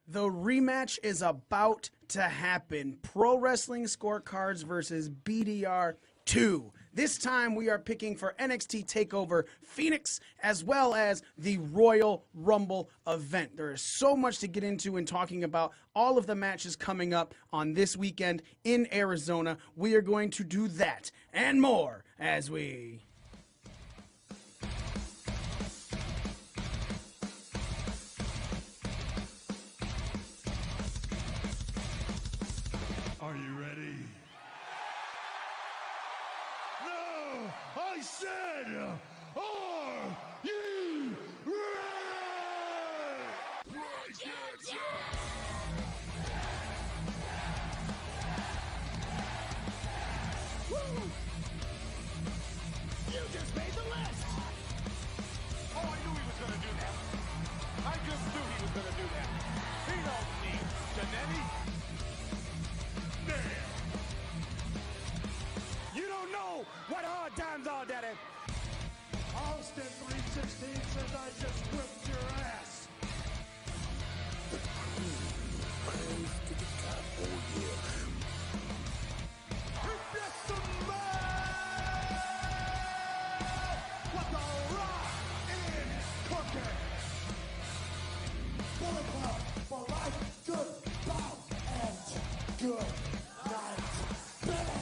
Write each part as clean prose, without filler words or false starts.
The rematch is about to happen. Pro Wrestling Scorecards versus BDR 2. This time we are picking for NXT TakeOver Phoenix as well as the Royal Rumble event. There is so much to get into in talking about all of the matches coming up on this weekend in Arizona. We are going to do that and more as we... Are you ready? No! I said, are you ready? Woo! You just made the list! Oh, I knew he was gonna do that. I just knew he was gonna do that. He don't need Janetti. You don't know what hard times are, Daddy. Austin 316 says I just whipped your ass. It's the man with the rock in cooking. Bulletproof for life, good bout, and good night, baby.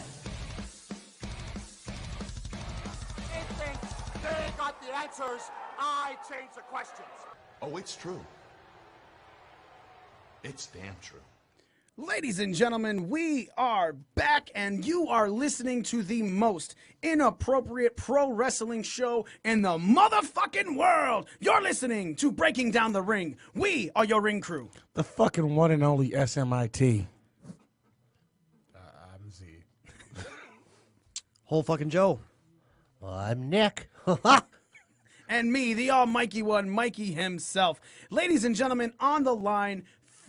They think they got the answers. I change the questions. Oh, it's true. It's damn true. Ladies and gentlemen, we are back, and you are listening to the most inappropriate pro wrestling show in the motherfucking world. You're listening to Breaking Down the Ring. We are your ring crew. The fucking one and only SMIT. I'm Z. Whole fucking Joe. I'm Nick. And me, the almighty one, Mikey himself. Ladies and gentlemen, on the line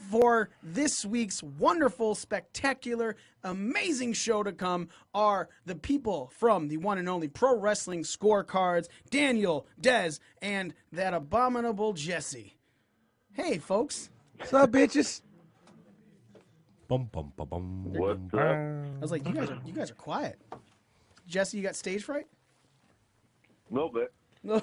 for this week's wonderful, spectacular, amazing show to come are the people from the one and only Pro Wrestling Scorecards, Daniel, Dez, and that abominable Jesse. Hey, folks. What's up, bitches? Bum, bum, bum, bum, What's bum, up? I was like, you guys are quiet. Jesse, you got stage fright? A little bit. No.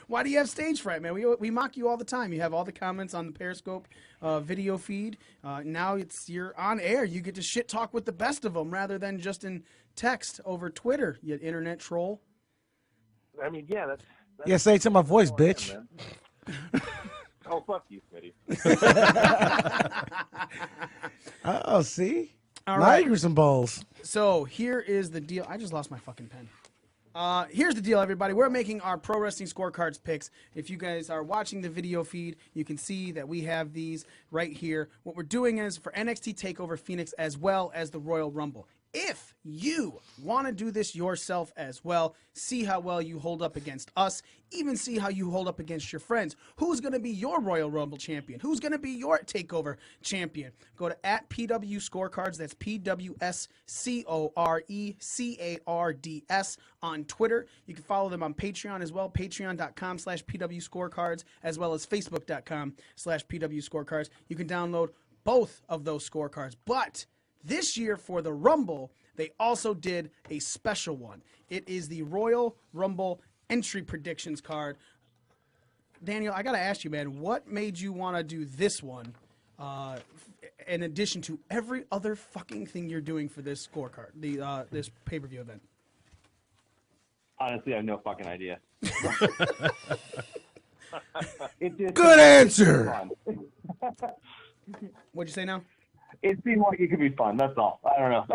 Why do you have stage fright, man? We mock you all the time. You have all the comments on the Periscope video feed. Now you're on air. You get to shit talk with the best of them rather than just in text over Twitter, you internet troll. I mean, yeah, that's Yeah, say it to my voice, bitch. Oh, fuck you, Smitty. Oh, see? All Now right. you some balls. So here is the deal. I just lost my fucking pen. Here's the deal, everybody. We're making our Pro Wrestling Scorecards picks. If you guys are watching the video feed, you can see that we have these right here. What we're doing is for NXT TakeOver Phoenix as well as the Royal Rumble. If you want to do this yourself as well, see how well you hold up against us, even see how you hold up against your friends. Who's going to be your Royal Rumble champion? Who's going to be your TakeOver champion? Go to @PW Scorecards. That's PWSCORECARDS on Twitter. You can follow them on Patreon as well, patreon.com/PW Scorecards, as well as facebook.com/PW Scorecards. You can download both of those scorecards. But this year for the Rumble, they also did a special one. It is the Royal Rumble entry predictions card. Daniel, I got to ask you, man, what made you want to do this one in addition to every other fucking thing you're doing for this scorecard, this pay-per-view event? Honestly, I have no fucking idea. Good answer. What'd you say now? It seemed like it could be fun. That's all. I don't know.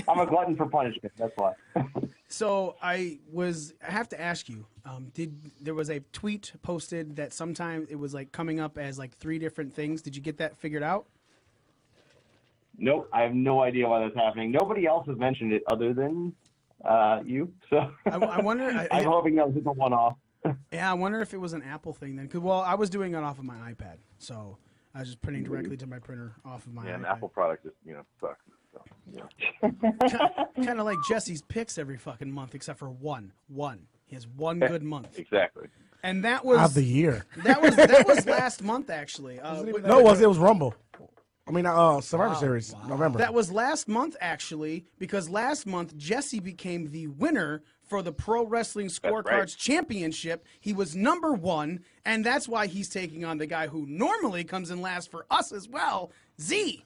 I'm a glutton for punishment. That's why. So I have to ask you, there was a tweet posted that sometimes it was like coming up as like 3 different things. Did you get that figured out? Nope. I have no idea why that's happening. Nobody else has mentioned it other than you. So I wonder. I'm hoping that was just a one-off. Yeah, I wonder if it was an Apple thing then. Well, I was doing it off of my iPad, so I was just printing directly to my printer off of my Yeah, an iPad. Apple product just, sucks. So, Kind of like Jesse's picks every fucking month, except for one. He has one good month. Exactly. And that was of the year. that was last month actually. No, it was Rumble. I mean, Survivor Series, November. That was last month, actually, because last month Jesse became the winner for the Pro Wrestling Scorecards Championship. He was number 1, and that's why he's taking on the guy who normally comes in last for us as well, Z.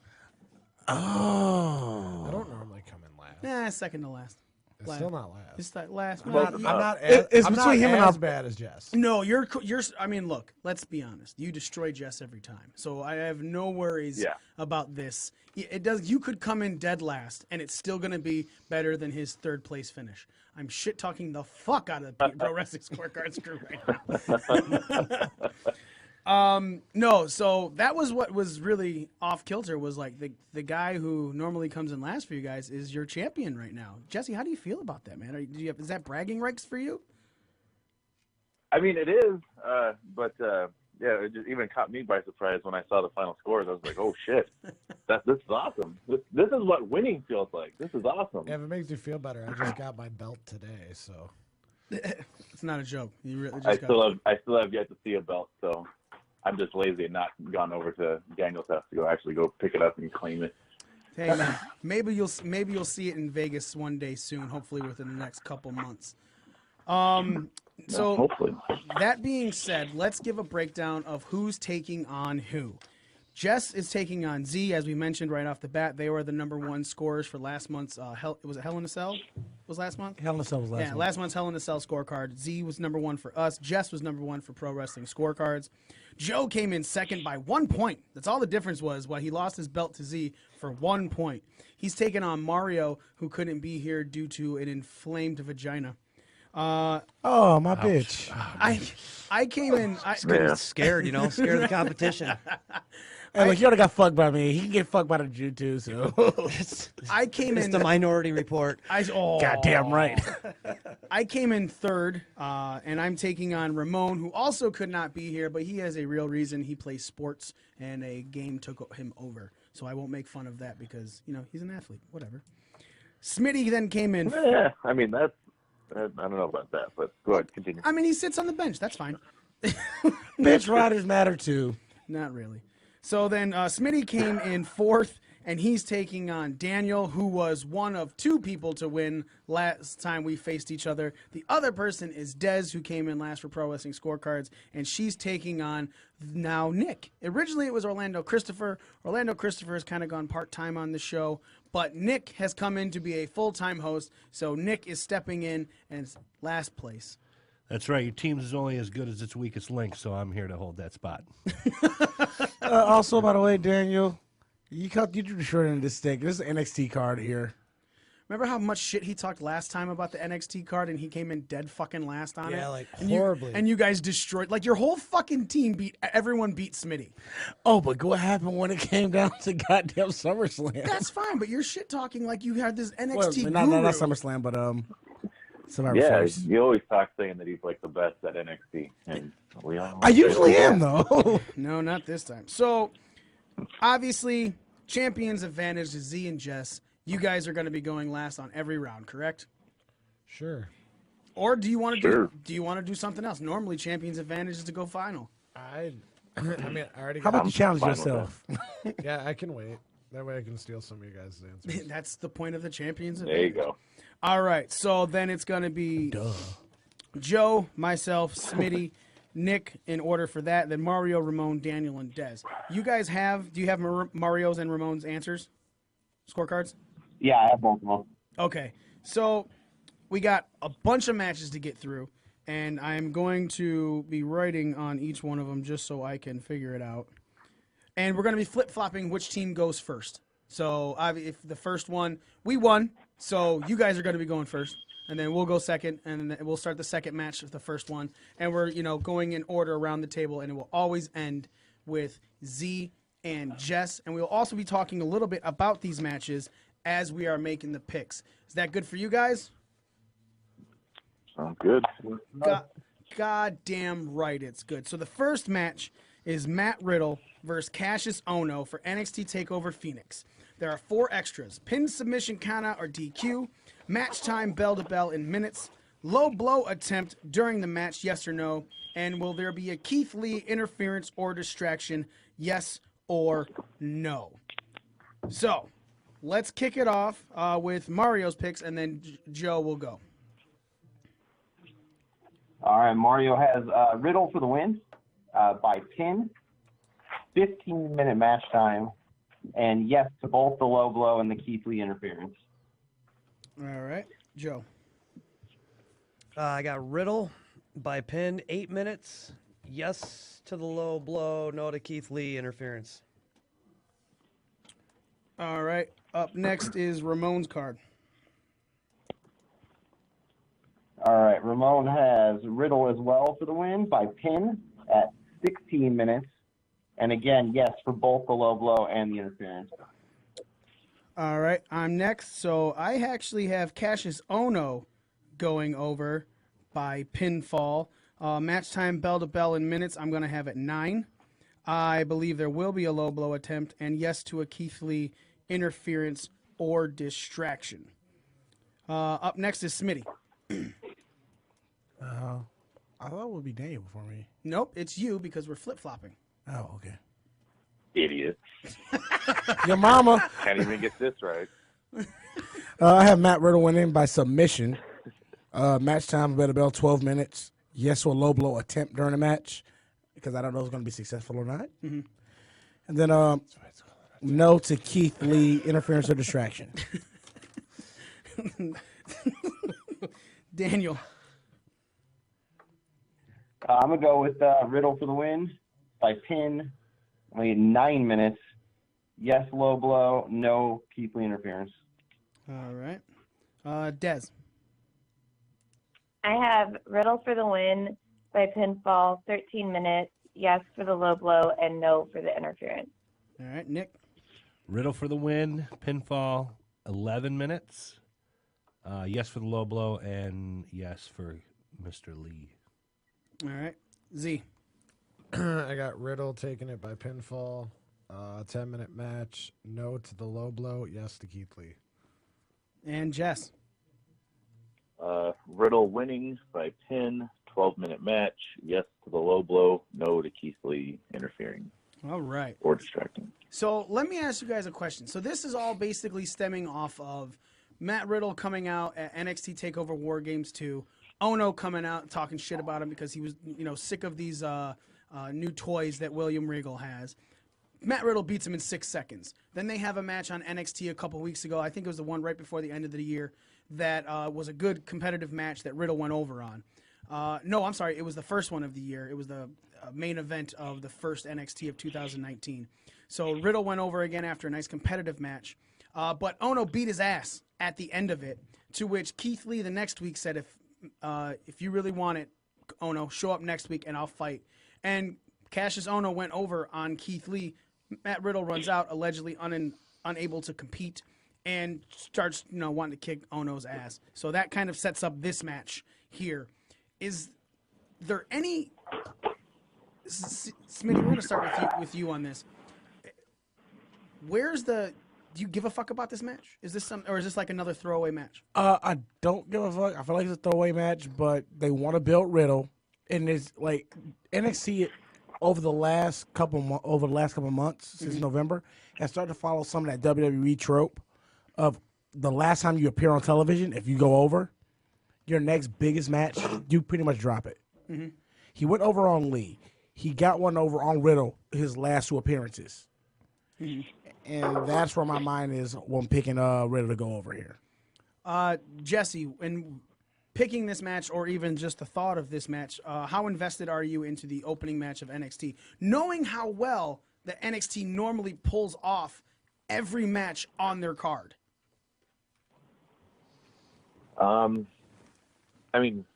Oh. I don't normally come in last. Second to last. It's still not last. It's that last. I'm Well, not It's I'm between not him and as our- bad as Jess. no, you're. I mean, look. Let's be honest. You destroy Jess every time, so I have no worries about this. It does. You could come in dead last, and it's still going to be better than his third place finish. I'm shit talking the fuck out of the Pro Wrestling Scorecards crew right now. No, so that was what was really off kilter. Was like the guy who normally comes in last for you guys is your champion right now. Jesse, how do you feel about that, man? Is that bragging rights for you? I mean, it is, but yeah, it just even caught me by surprise when I saw the final scores. I was like, "Oh shit, this is awesome! This is what winning feels like. This is awesome." Yeah, if it makes you feel better, I just got my belt today, so It's not a joke. You really I just still have yet to see a belt, so I'm just lazy and not gone over to Daniel's house to actually go pick it up and claim it. Hey man, maybe you'll see it in Vegas one day soon. Hopefully within the next couple months. So Hopefully. that being said, let's give a breakdown of who's taking on who. Jess is taking on Z, as we mentioned right off the bat. They were the number 1 scorers for last month's was it Hell in a Cell? Was last month? Hell in a Cell was last month. Last month's Hell in a Cell scorecard. Z was number 1 for us. Jess was number 1 for Pro Wrestling Scorecards. Joe came in second by 1 point. That's all the difference was. He lost his belt to Z for 1 point. He's taking on Mario, who couldn't be here due to an inflamed vagina. Oh, my bitch. I came in. Scared, scared of the competition. Hey, look, you already got fucked by me. He can get fucked by the Jew, too, so. I came It's in. the Minority Report. Goddamn right. I came in third, and I'm taking on Ramon, who also could not be here, but he has a real reason. He plays sports, and a game took him over. So I won't make fun of that because, he's an athlete. Whatever. Smitty then came in. Yeah, I mean, I don't know about that, but go ahead, continue. I mean, he sits on the bench. That's fine. Bitch riders matter, too. Not really. So then Smitty came in fourth, and he's taking on Daniel, who was one of 2 people to win last time we faced each other. The other person is Dez, who came in last for Pro Wrestling Scorecards, and she's taking on now Nick. Originally, it was Orlando Christopher. Orlando Christopher has kind of gone part-time on the show, but Nick has come in to be a full-time host, so Nick is stepping in and it's last place. That's right. Your team is only as good as its weakest link, so I'm here to hold that spot. Also, by the way, Daniel, you drew the short end of this stick. This is an NXT card here. Remember how much shit he talked last time about the NXT card, and he came in dead fucking last on it? Yeah, like, and horribly. And you guys destroyed, your whole fucking team everyone beat Smitty. Oh, but what happened when it came down to goddamn SummerSlam? That's fine, but you're shit talking like you had this NXT Well, guru. not SummerSlam, but Survivor Yeah, Series. you always talk saying that he's like the best at NXT, and we all. I usually am, though. No, not this time. So, obviously, champions advantage is Z and Jess. You guys are going to be going last on every round, correct? Sure. Or do you want to Sure. do you want to do something else? Normally, champions advantage is to go final. I mean, I already How got. about you challenge fine with yourself? Yeah, I can wait. That way I can steal some of you guys' answers. That's the point of the champions There advantage. you go. All right, so then it's going to be Joe, myself, Smitty, Nick in order for that, then Mario, Ramon, Daniel, and Dez. You guys do you have Mario's and Ramon's answers? Scorecards? Yeah, I have both of them. Okay, so we got a bunch of matches to get through, and I'm going to be writing on each one of them just so I can figure it out. And we're going to be flip-flopping which team goes first. So if the first one, we won, so you guys are going to be going first, and then we'll go second, and then we'll start the second match of the first one. And we're, going in order around the table, and it will always end with Z and Jess. And we'll also be talking a little bit about these matches as we are making the picks. Is that good for you guys? Sounds good. Goddamn right it's good. So the first match is Matt Riddle versus Cassius Ohno for NXT TakeOver Phoenix. There are 4 extras: pin, submission, countout, or DQ, match time, bell to bell in minutes, low blow attempt during the match, yes or no? And will there be a Keith Lee interference or distraction, yes or no? So, let's kick it off with Mario's picks, and then Joe will go. All right, Mario has Riddle for the win by pin, 15-minute match time, and yes to both the low blow and the Keith Lee interference. All right, Joe. I got Riddle by pin, 8 minutes. Yes to the low blow, no to Keith Lee interference. All right, up next is Ramon's card. All right, Ramon has Riddle as well for the win by pin at 16 minutes. And again, yes, for both the low blow and the interference. All right, I'm next. So I actually have Cassius Ohno going over by pinfall. Match time bell to bell in minutes. I'm going to have it 9. I believe there will be a low blow attempt, and yes to a Keith Lee interference or distraction. Up next is Smitty. I thought it would be Daniel before me. Nope, it's you because we're flip-flopping. Oh, okay. Idiot. Your mama. Can't even get this right. I have Matt Riddle winning by submission. Match time, better bell, 12 minutes. Yes or low blow attempt during the match, because I don't know if it's going to be successful or not. Mm-hmm. And then no to Keith Lee, interference or distraction. Daniel. I'm going to go with Riddle for the win by pin, only 9 minutes. Yes, low blow, no Keith Lee interference. All right. Dez. I have Riddle for the win by pinfall, 13 minutes. Yes for the low blow and no for the interference. All right, Nick. Riddle for the win, pinfall, 11 minutes. Yes for the low blow, and yes for Mr. Lee. All right, Z. I got Riddle taking it by pinfall, 10-minute match. No to the low blow, yes to Keith Lee. And Jess. Riddle winning by pin, 12-minute match. Yes to the low blow, no to Keith Lee interfering. All right. Or distracting. So let me ask you guys a question. So this is all basically stemming off of Matt Riddle coming out at NXT TakeOver War Games 2. Ono coming out talking shit about him because he was, sick of these new toys that William Regal has. Matt Riddle beats him in 6 seconds. Then they have a match on NXT a couple weeks ago. I think it was the one right before the end of the year that was a good competitive match that Riddle went over on. No, I'm sorry. It was the first one of the year. It was the main event of the first NXT of 2019. So Riddle went over again after a nice competitive match. But Ono beat his ass at the end of it, to which Keith Lee the next week said, if you really want it, Ono, show up next week and I'll fight. And Cassius Ono went over on Keith Lee. Matt Riddle runs out, allegedly unable to compete, and starts, wanting to kick Ono's ass. So that kind of sets up this match here. Is there any... Smitty, we're going to start with you on this. Where's the... Do you give a fuck about this match? Is this or is this like another throwaway match? I don't give a fuck. I feel like it's a throwaway match, but they want to build Riddle, and it's like NXT over the last couple months since November has started to follow some of that WWE trope of the last time you appear on television, if you go over your next biggest match, you pretty much drop it. Mm-hmm. He went over on Lee. He got one over on Riddle his last 2 appearances. Mm-hmm. And that's where my mind is when picking Riddle to go over here. Jesse, in picking this match or even just the thought of this match, how invested are you into the opening match of NXT? Knowing how well that NXT normally pulls off every match on their card. I mean,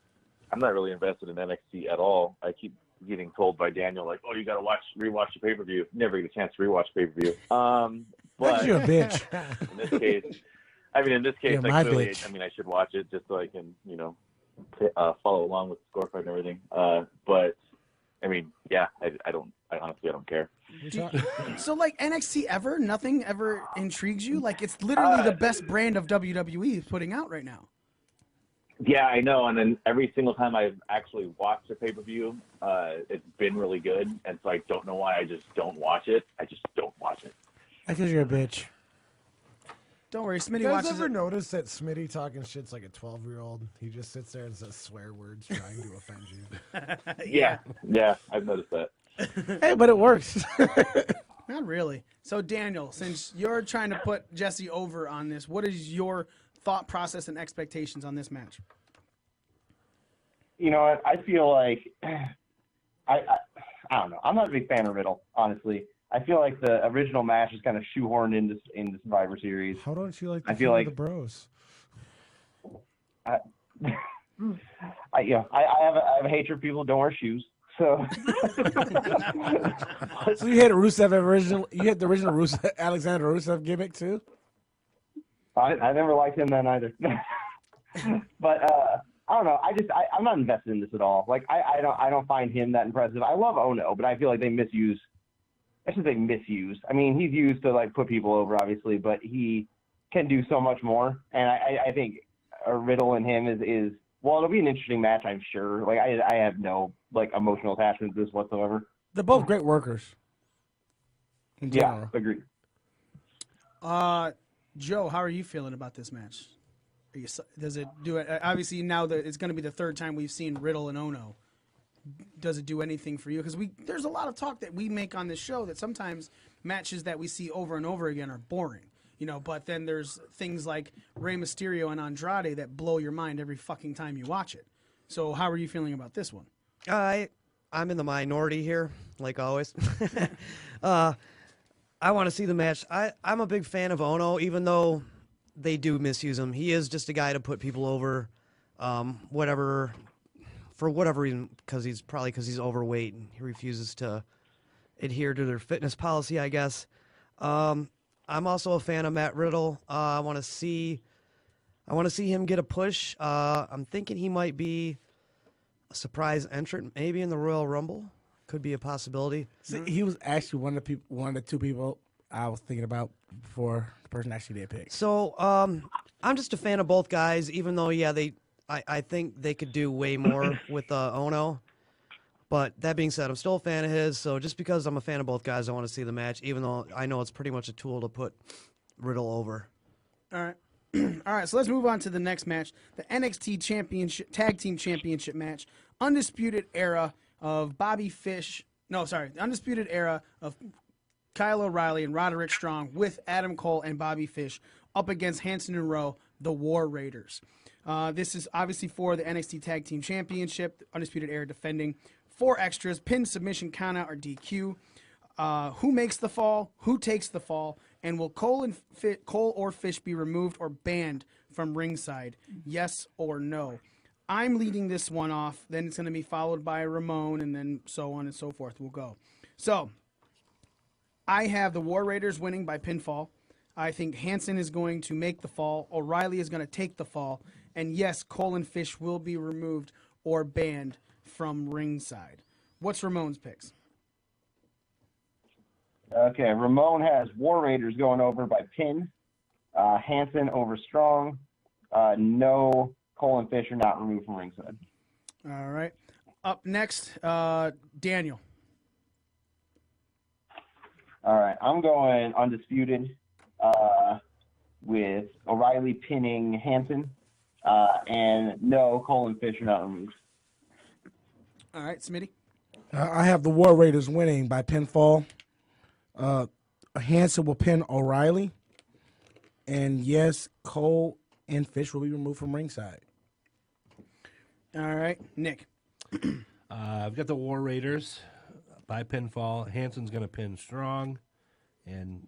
I'm not really invested in NXT at all. I keep getting told by Daniel, like, oh, you got to rewatch the pay-per-view. Never get a chance to rewatch pay-per-view. But you're a bitch. In this case, I should watch it just so I can, follow along with the scorecard and everything. But I honestly don't care. So, like, NXT nothing ever intrigues you? Like, it's literally the best brand of WWE is putting out right now. Yeah, I know. And then every single time I've actually watched a pay-per-view, it's been really good. And so I don't know why I just don't watch it. I just don't watch it. That's because you're a bitch. Don't worry, Smitty You guys watches ever it. notice that Smitty talking shit's like a 12-year-old? He just sits there and says swear words trying to offend you. Yeah, I've noticed that. Hey, but it works. Not really. So, Daniel, since you're trying to put Jesse over on this, what is your thought process and expectations on this match? You know what? I feel like I don't know. I'm not a big fan of Riddle, honestly. I feel like the original match is kind of shoehorned into Survivor Series. How don't you like I the feel Feud like of the Bros? I have a hatred for people who don't wear shoes. So, So you had Rusev original. You had the original Rusev, Alexander Rusev gimmick too. I never liked him then either. But I don't know. I'm not invested in this at all. Like I don't find him that impressive. I love Ono, but I feel like they misuse. I shouldn't say misuse. I mean, he's used to like put people over, obviously, but he can do so much more. And I think a Riddle and him is well, it'll be an interesting match, I'm sure. Like I have no like emotional attachment to this whatsoever. They're both great workers. In Yeah, general. agreed. Joe, how are you feeling about this match? Does it do it? Obviously, now that it's going to be the third time we've seen Riddle and Ono. Does it do anything for you? Because there's a lot of talk that we make on this show that sometimes matches that we see over and over again are boring. You know, but then there's things like Rey Mysterio and Andrade that blow your mind every fucking time you watch it. So how are you feeling about this one? I'm in the minority here, like always. I want to see the match. I'm a big fan of Ono, even though they do misuse him. He is just a guy to put people over, for whatever reason, because he's overweight and he refuses to adhere to their fitness policy, I guess. I'm also a fan of Matt Riddle. I want to see him get a push. I'm thinking he might be a surprise entrant, maybe in the Royal Rumble. Could be a possibility. See, he was actually one of the two people I was thinking about before the person actually did pick. So I'm just a fan of both guys, even though I think they could do way more with Ono. But that being said, I'm still a fan of his. So just because I'm a fan of both guys, I want to see the match, even though I know it's pretty much a tool to put Riddle over. All right. All right, so let's move on to the next match, the NXT Championship Tag Team Championship match, Undisputed Era of the Undisputed Era of Kyle O'Reilly and Roderick Strong with Adam Cole and Bobby Fish up against Hanson and Rowe, the War Raiders. This is obviously for the NXT Tag Team Championship, Undisputed Era defending. 4 extras, pin, submission, countout, or DQ. Who makes the fall? Who takes the fall? And will Cole or Fish be removed or banned from ringside? Yes or no? I'm leading this one off. Then it's going to be followed by Ramon, and then so on and so forth. We'll go. So I have the War Raiders winning by pinfall. I think Hanson is going to make the fall. O'Reilly is going to take the fall. And yes, Cole and Fish will be removed or banned from ringside. What's Ramon's picks? Okay, Ramon has War Raiders going over by pin. Hanson over Strong. No, Cole and Fish are not removed from ringside. All right. Up next, Daniel. All right, I'm going Undisputed with O'Reilly pinning Hanson. And no, Cole and Fish are not removed. All right, Smitty. I have the War Raiders winning by pinfall. Hanson will pin O'Reilly. And yes, Cole and Fish will be removed from ringside. All right, Nick. I've got the War Raiders by pinfall. Hanson's going to pin Strong. And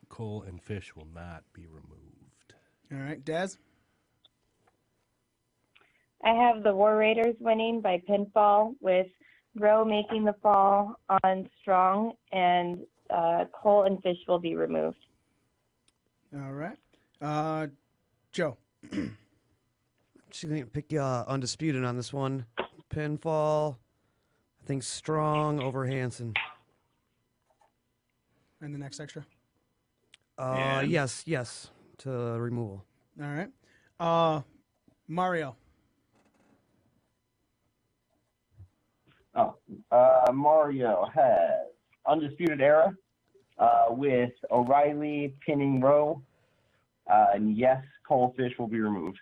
Cole and Fish will not be removed. All right, Daz. I have the War Raiders winning by pinfall with Rowe making the fall on Strong, and Cole and Fish will be removed. All right. Joe. She's going to pick Undisputed on this one. Pinfall. I think Strong over Hanson. And the next extra? Yes, to removal. All right. Mario. Mario has Undisputed Era with O'Reilly pinning Rowe. And yes, Cole Fish will be removed.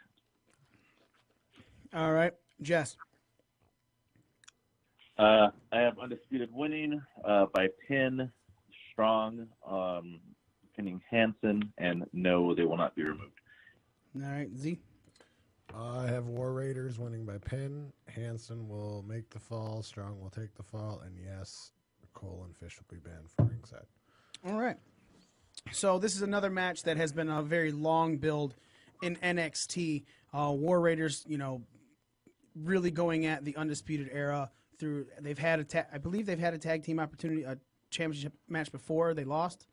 All right, Jess. I have Undisputed winning by pin, Strong, pinning Hansen, and no, they will not be removed. All right, Z. I have War Raiders winning by pin. Hansen will make the fall. Strong will take the fall. And yes, Cole and Fish will be banned from ringside. All right. So this is another match that has been a very long build in NXT. War Raiders, really going at the Undisputed Era through. They've had I believe they've had a tag team opportunity, a championship match before. They lost.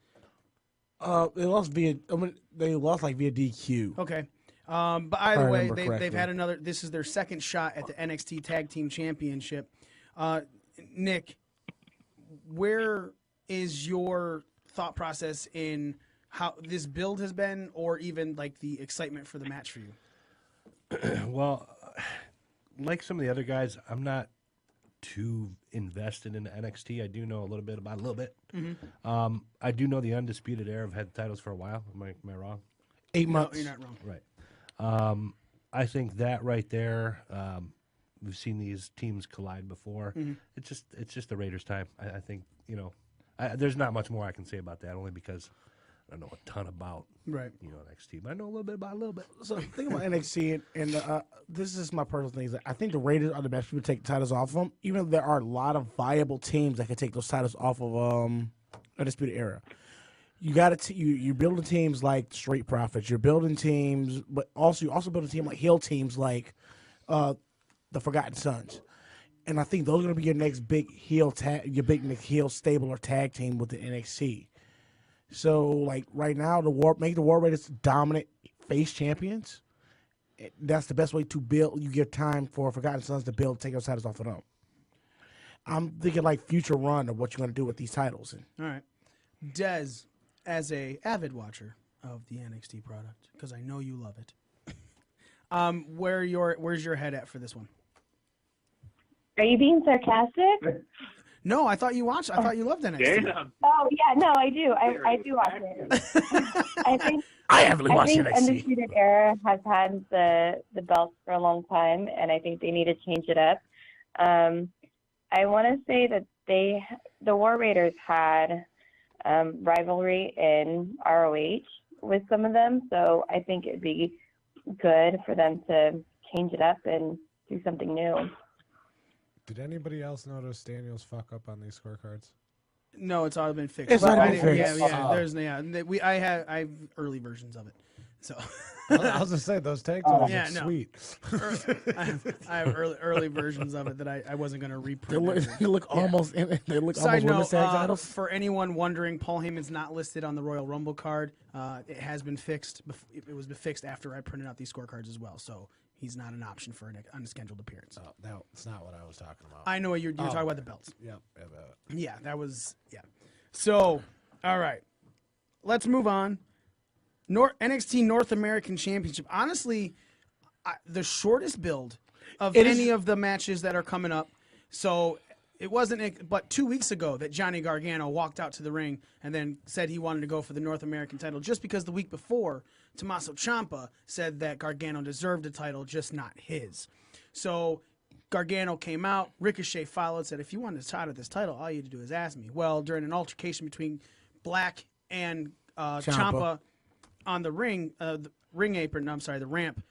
They lost via. They lost like via DQ. Okay. But either way, they've correctly. had another. This is their second shot at the NXT Tag Team Championship. Nick, where is your thought process in how this build has been, or even like the excitement for the match for you? Well, like some of the other guys, I'm not too invested in NXT. I do know a little bit about a little bit. Mm-hmm. I do know the Undisputed Era have had titles for a while. Am I wrong? 8 months. No, you're not wrong. Right. I think that right there, we've seen these teams collide before. Mm-hmm. It's just the Raiders' time. I think there's not much more I can say about that, only because I don't know a ton about NXT, but I know a little bit about a little bit. So think about NXT, and this is my personal thing. Is that I think the Raiders are the best people to take titles off of them, even though there are a lot of viable teams that can take those titles off of Undisputed Era. You got to you're building teams like Street Profits. You're building teams, but you also build a team like heel teams like the Forgotten Sons. And I think those are going to be your next big heel your big heel stable or tag team with the NXT. So, like right now, make the War Raiders dominant face champions. That's the best way to build. You give time for Forgotten Sons to build, take those titles off of them. I'm thinking like future run of what you're going to do with these titles. All right, Dez, as a avid watcher of the NXT product, because I know you love it. Where's your head at for this one? Are you being sarcastic? No, I thought you watched. I thought you loved NXT. Damn. Oh yeah, no, I do. I do watch it. I haven't watched think NXT. Undisputed Era has had the belts for a long time, and I think they need to change it up. I want to say that the War Raiders had rivalry in ROH with some of them, so I think it'd be good for them to change it up and do something new. Did anybody else notice Daniel's fuck up on these scorecards? No, it's all been fixed. It's already been Yeah, fixed. I have early versions of it. So I was gonna say those tag titles look no. sweet. I have early versions of it that I wasn't going to reprint. They look almost Side women's note, tag titles. for anyone wondering, Paul Heyman's not listed on the Royal Rumble card. It has been fixed. It was fixed after I printed out these scorecards as well, so he's not an option for an unscheduled appearance. Oh, that's not what I was talking about. I know what you're talking about the belts. Yeah. That was. So, all right, let's move on. NXT North American Championship. Honestly, the shortest build of any of the matches that are coming up. So it wasn't but 2 weeks ago that Johnny Gargano walked out to the ring and then said he wanted to go for the North American title, just because the week before Tommaso Ciampa said that Gargano deserved the title, just not his. So Gargano came out, Ricochet followed, said, if you want to title this title, all you had to do is ask me. Well, during an altercation between Black and Ciampa on the the ramp,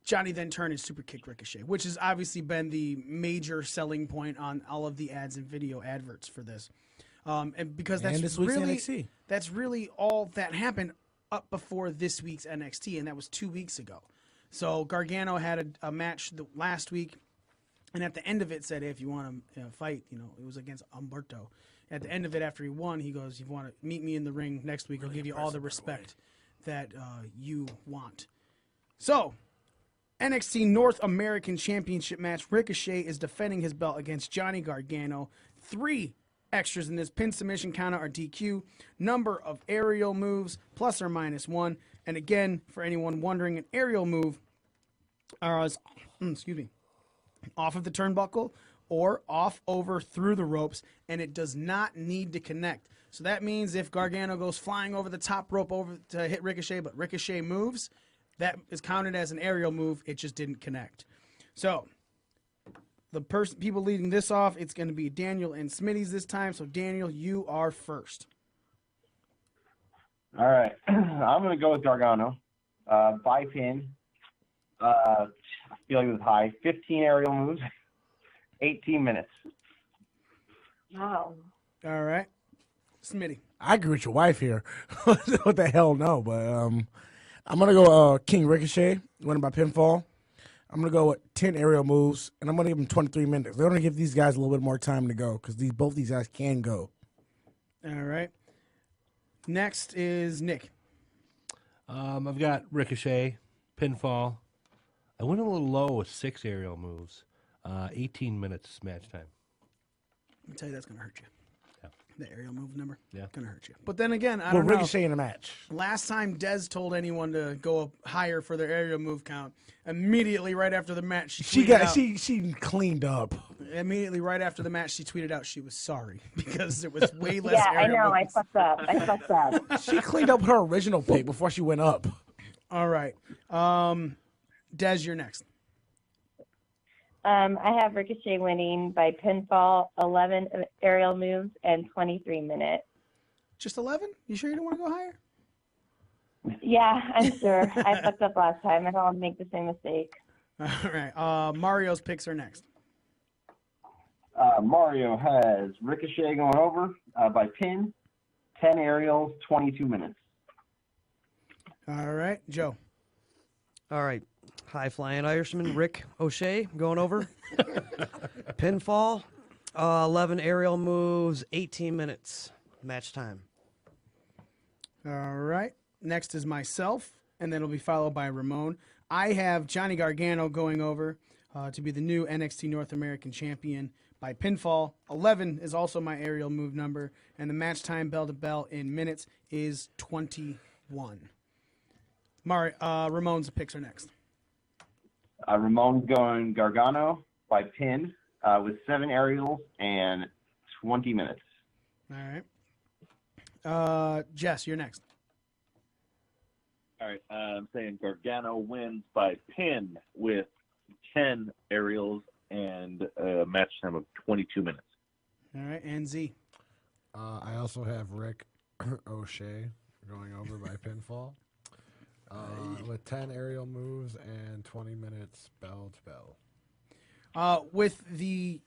Johnny then turned and super kicked Ricochet, which has obviously been the major selling point on all of the ads and video adverts for this. And because that's really all that happened up before this week's NXT, and that was 2 weeks ago. So Gargano had a match last week, and at the end of it said, hey, if you want to fight, it was against Umberto. At the end of it, after he won, he goes, you want to meet me in the ring next week, I'll give you all the respect that you want. So, NXT North American Championship match. Ricochet is defending his belt against Johnny Gargano. 3 extras in this: pin, submission, counter, or DQ. Number of aerial moves, plus or minus 1. And again, for anyone wondering, an aerial move is, off of the turnbuckle or off, over, through the ropes, and it does not need to connect. So that means if Gargano goes flying over the top rope over to hit Ricochet, but Ricochet moves, that is counted as an aerial move. It just didn't connect. So the people leading this off, it's going to be Daniel and Smitty's this time. So Daniel, you are first. All right. I'm going to go with Gargano by pin. I feel like it was high. 15 aerial moves, 18 minutes. Wow. All right. Smitty. I agree with your wife here. What the hell, no. But I'm going to go King Ricochet, winning by pinfall. I'm going to go with 10 aerial moves, and I'm going to give him 23 minutes. They're going to give these guys a little bit more time to go because both these guys can go. All right. Next is Nick. I've got Ricochet, pinfall. I went a little low with 6 aerial moves. 18 minutes match time. Let me tell you, that's going to hurt you. Yeah. The aerial move number. Yeah. Going to hurt you. But then again, I Well, don't know. Ricochet in a match. Last time Dez told anyone to go up higher for their aerial move count, immediately right after the match, She cleaned up. Immediately right after the match, she tweeted out she was sorry because there was way less Yeah, I aerial know. I moves. fucked up. She cleaned up her original pick before she went up. All right. Dez, you're next. I have Ricochet winning by pinfall, 11 aerial moves, and 23 minutes. Just 11? You sure you don't want to go higher? Yeah, I'm sure. I fucked up last time. I don't want to make the same mistake. All right. Mario's picks are next. Mario has Ricochet going over by pin, 10 aerials, 22 minutes. All right. Joe. All right. High flying Irishman, Rick O'Shea, going over. Pinfall, 11 aerial moves, 18 minutes. Match time. All right. Next is myself, and then it'll be followed by Ramon. I have Johnny Gargano going over to be the new NXT North American champion by pinfall. 11 is also my aerial move number, and the match time bell to bell in minutes is 21. Ramon's picks are next. Ramon's going Gargano by pin with 7 aerials and 20 minutes. All right. Jess, you're next. All right, I'm saying Gargano wins by pin with 10 aerials and a match time of 22 minutes. All right, and Z. I also have Rick O'Shea going over by pinfall with 10 aerial moves and 20 minutes bell to bell. With the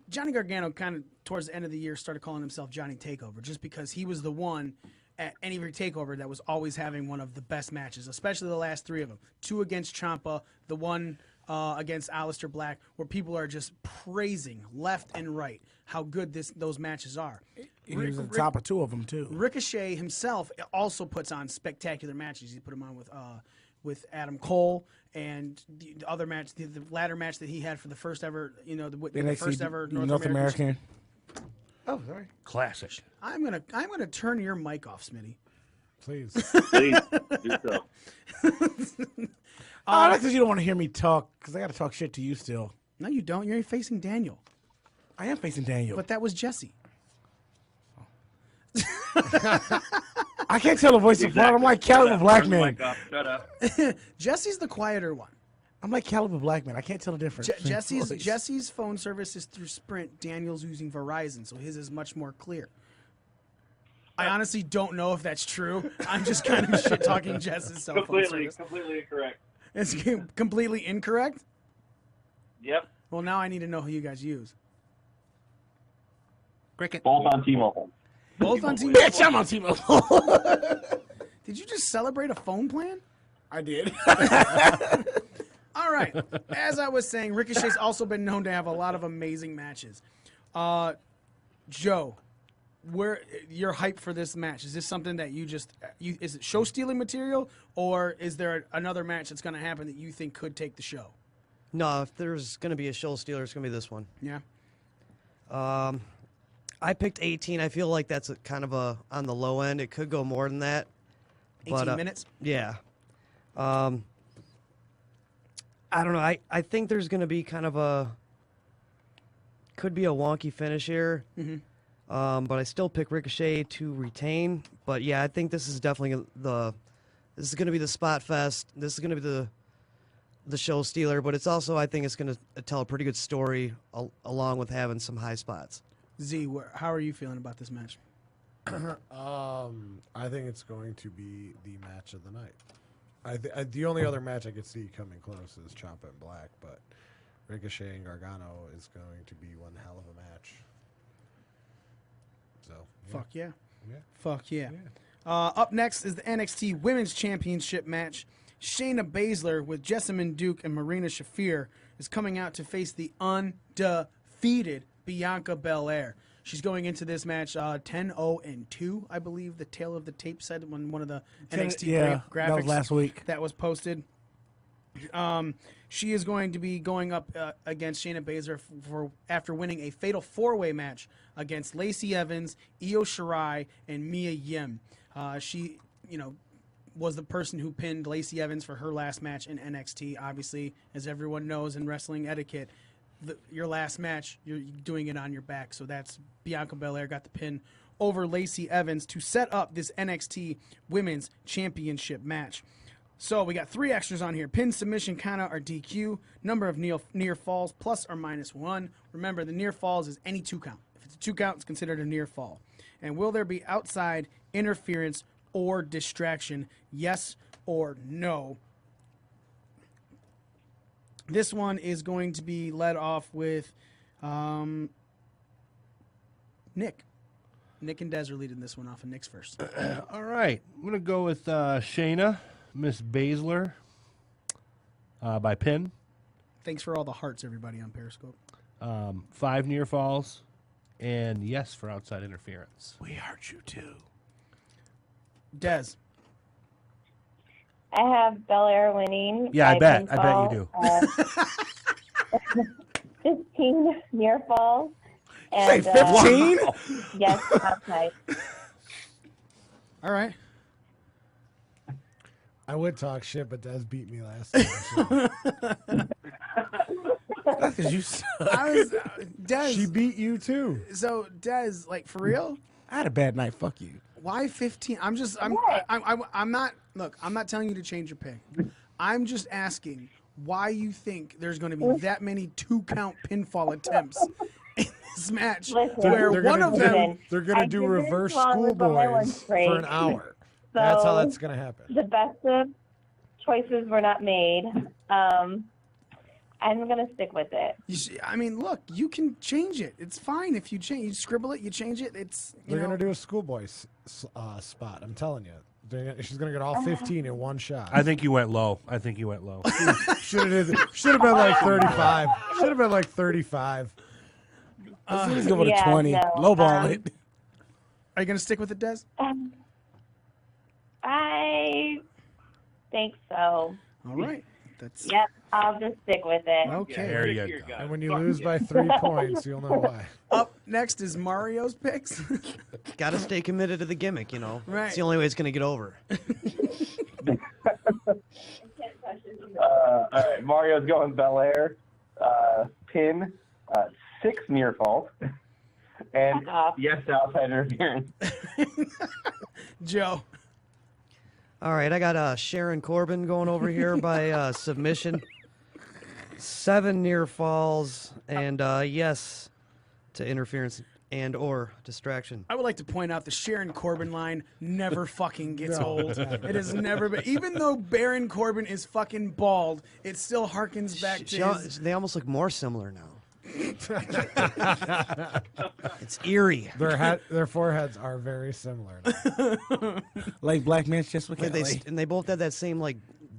Johnny Gargano kind of towards the end of the year started calling himself Johnny Takeover just because he was the one at any takeover that was always having one of the best matches, especially the last 3 of them. 2 against Ciampa, the one against Aleister Black, where people are just praising left and right how good those matches are. He was at the top of 2 of them, too. Ricochet himself also puts on spectacular matches. He put them on with Adam Cole and the other match, the ladder match that he had for the first ever, the first ever North American. Oh, sorry. Classic. I'm gonna turn your mic off, Smitty. Please. Please do so. That's because you don't want to hear me talk, because I got to talk shit to you still. No, you don't. You're facing Daniel. I am facing Daniel. But that was Jesse. I can't tell the voice apart. I'm like Caliber Blackman. Shut up. Jesse's the quieter one. I'm like Caliber Blackman. I can't tell the difference. Jesse's phone service is through Sprint. Daniel's using Verizon, so his is much more clear. I honestly don't know if that's true. I'm just kind of shit talking Jess's cell phone service. Completely incorrect. It's completely incorrect? Yep. Well, now I need to know who you guys use. Cricket. Both on T-Mobile. Both on T-Mobile? Bitch, I'm on T-Mobile. Did you just celebrate a phone plan? I did. All right. As I was saying, Ricochet's also been known to have a lot of amazing matches. Joe, you're hyped for this match? Is this something that is it show stealing material, or is there another match that's going to happen that you think could take the show? No, if there's going to be a show stealer, it's going to be this one. Yeah. I picked 18. I feel like that's kind of on the low end. It could go more than that. 18 minutes? Yeah. I don't know. I think there's going to be kind of could be a wonky finish here. But I still pick Ricochet to retain. But yeah, I think this is definitely this is going to be the spot fest. This is going to be the show stealer. But it's also, I think it's going to tell a pretty good story along with having some high spots. Z, how are you feeling about this match? I think it's going to be the match of the night. The only other match I could see coming close is Ciampa and Black, but Ricochet and Gargano is going to be one hell of a match. So Fuck yeah. Yeah. Fuck yeah. Up next is the NXT Women's Championship match. Shayna Baszler with Jessamine Duke and Marina Shafir is coming out to face the undefeated Bianca Belair. She's going into this match 10-0-2, I believe the tail of the tape said when one of the NXT graphics that was last week. that was posted. She is going to be going up against Shayna Baszler for after winning a fatal four-way match against Lacey Evans, Io Shirai, and Mia Yim. She, was the person who pinned Lacey Evans for her last match in NXT. Obviously, as everyone knows in wrestling etiquette, your last match, you're doing it on your back. So that's Bianca Belair got the pin over Lacey Evans to set up this NXT Women's Championship match. So we got 3 extras on here. Pin, submission, countout, or DQ. Number of near falls, plus or minus 1. Remember, the near falls is any 2 count. If it's a 2 count, it's considered a near fall. And will there be outside interference or distraction? Yes or no? This one is going to be led off with Nick. Nick and Des are leading this one off, and Nick's first. All right. I'm going to go with Shayna, Miss Baszler, by pin. Thanks for all the hearts, everybody, on Periscope. 5 near falls, and yes for outside interference. We heart you too. Des. I have Belair winning. Yeah, I by bet. I pinfall, bet you do. 15 near falls. Say And, 15? yes, outside. All right. I would talk shit, but Des beat me last time. So. That's because you suck. Des. She beat you too. So Des, for real? I had a bad night. Fuck you. Why 15? I'm not. Look, I'm not telling you to change your pick. I'm just asking why you think there's going to be that many 2-count pinfall attempts in this match, where one of them. They're going to do reverse schoolboys for an hour. So That's how that's going to happen. The best of choices were not made. I'm going to stick with it. Look, you can change it. It's fine if you change. You scribble it, you change it. They're going to do a schoolboy spot. I'm telling you. She's going to get all 15 in one shot. I think you went low. Should have been like 35. Should have been like 35. Let's go with a 20. Lowball it. Are you going to stick with it, Des? I think so. All right. Yep, I'll just stick with it. Okay. There you go. And when you lose by 3 points, you'll know why. Up next is Mario's picks. Got to stay committed to the gimmick, Right. It's the only way it's going to get over. All right, Mario's going Belair, pin, 6 near falls, and yes, outside interference. Joe. All right, I got Sharon Corbin going over here by submission. 7 near falls, and yes to interference and or distraction. I would like to point out the Sharon Corbin line never fucking gets old. It has never been. Even though Baron Corbin is fucking bald, it still harkens back to his... They almost look more similar now. It's eerie. Their foreheads are very similar. Like black man's chest with And they both had that same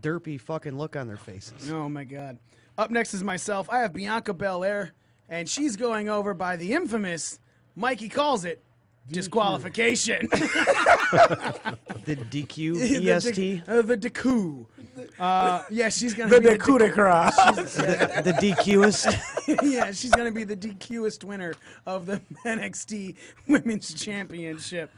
derpy fucking look on their faces. Oh my god. Up next is myself. I have Bianca Belair, and she's going over by the infamous, Mikey calls it, disqualification. The DQ EST? The DQ. Yeah, she's going The to be coup de grace. The DQist? Yeah, she's going to be the DQist winner of the NXT Women's Championship.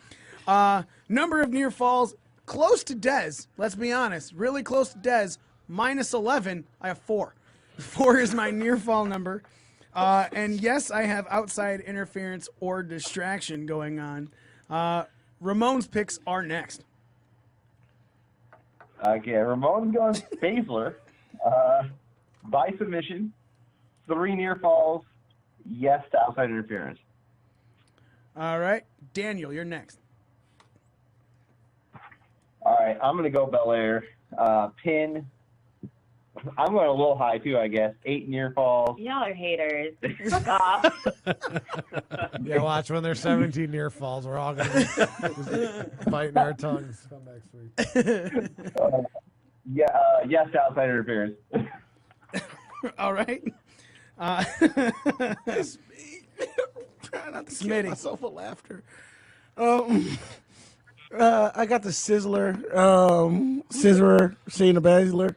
Number of near falls, close to Dez. Let's be honest. Really close to Dez. -11. I have 4. 4 is my near fall number. And yes, I have outside interference or distraction going on. Ramon's picks are next. Okay, Ramon's going Baszler. By submission, 3 near falls, yes to outside interference. All right, Daniel, you're next. All right, I'm going to go Belair. Pin. I'm going a little high, too, I guess. 8 near falls. Y'all are haters. Fuck off. Yeah, watch when there's 17 near falls. We're all going to be biting our tongues come next week. Yes to outside interference. All right. Try not to Smitty. kill myself with laughter. I got the Sizzler, Scissorer, Shayna Baszler.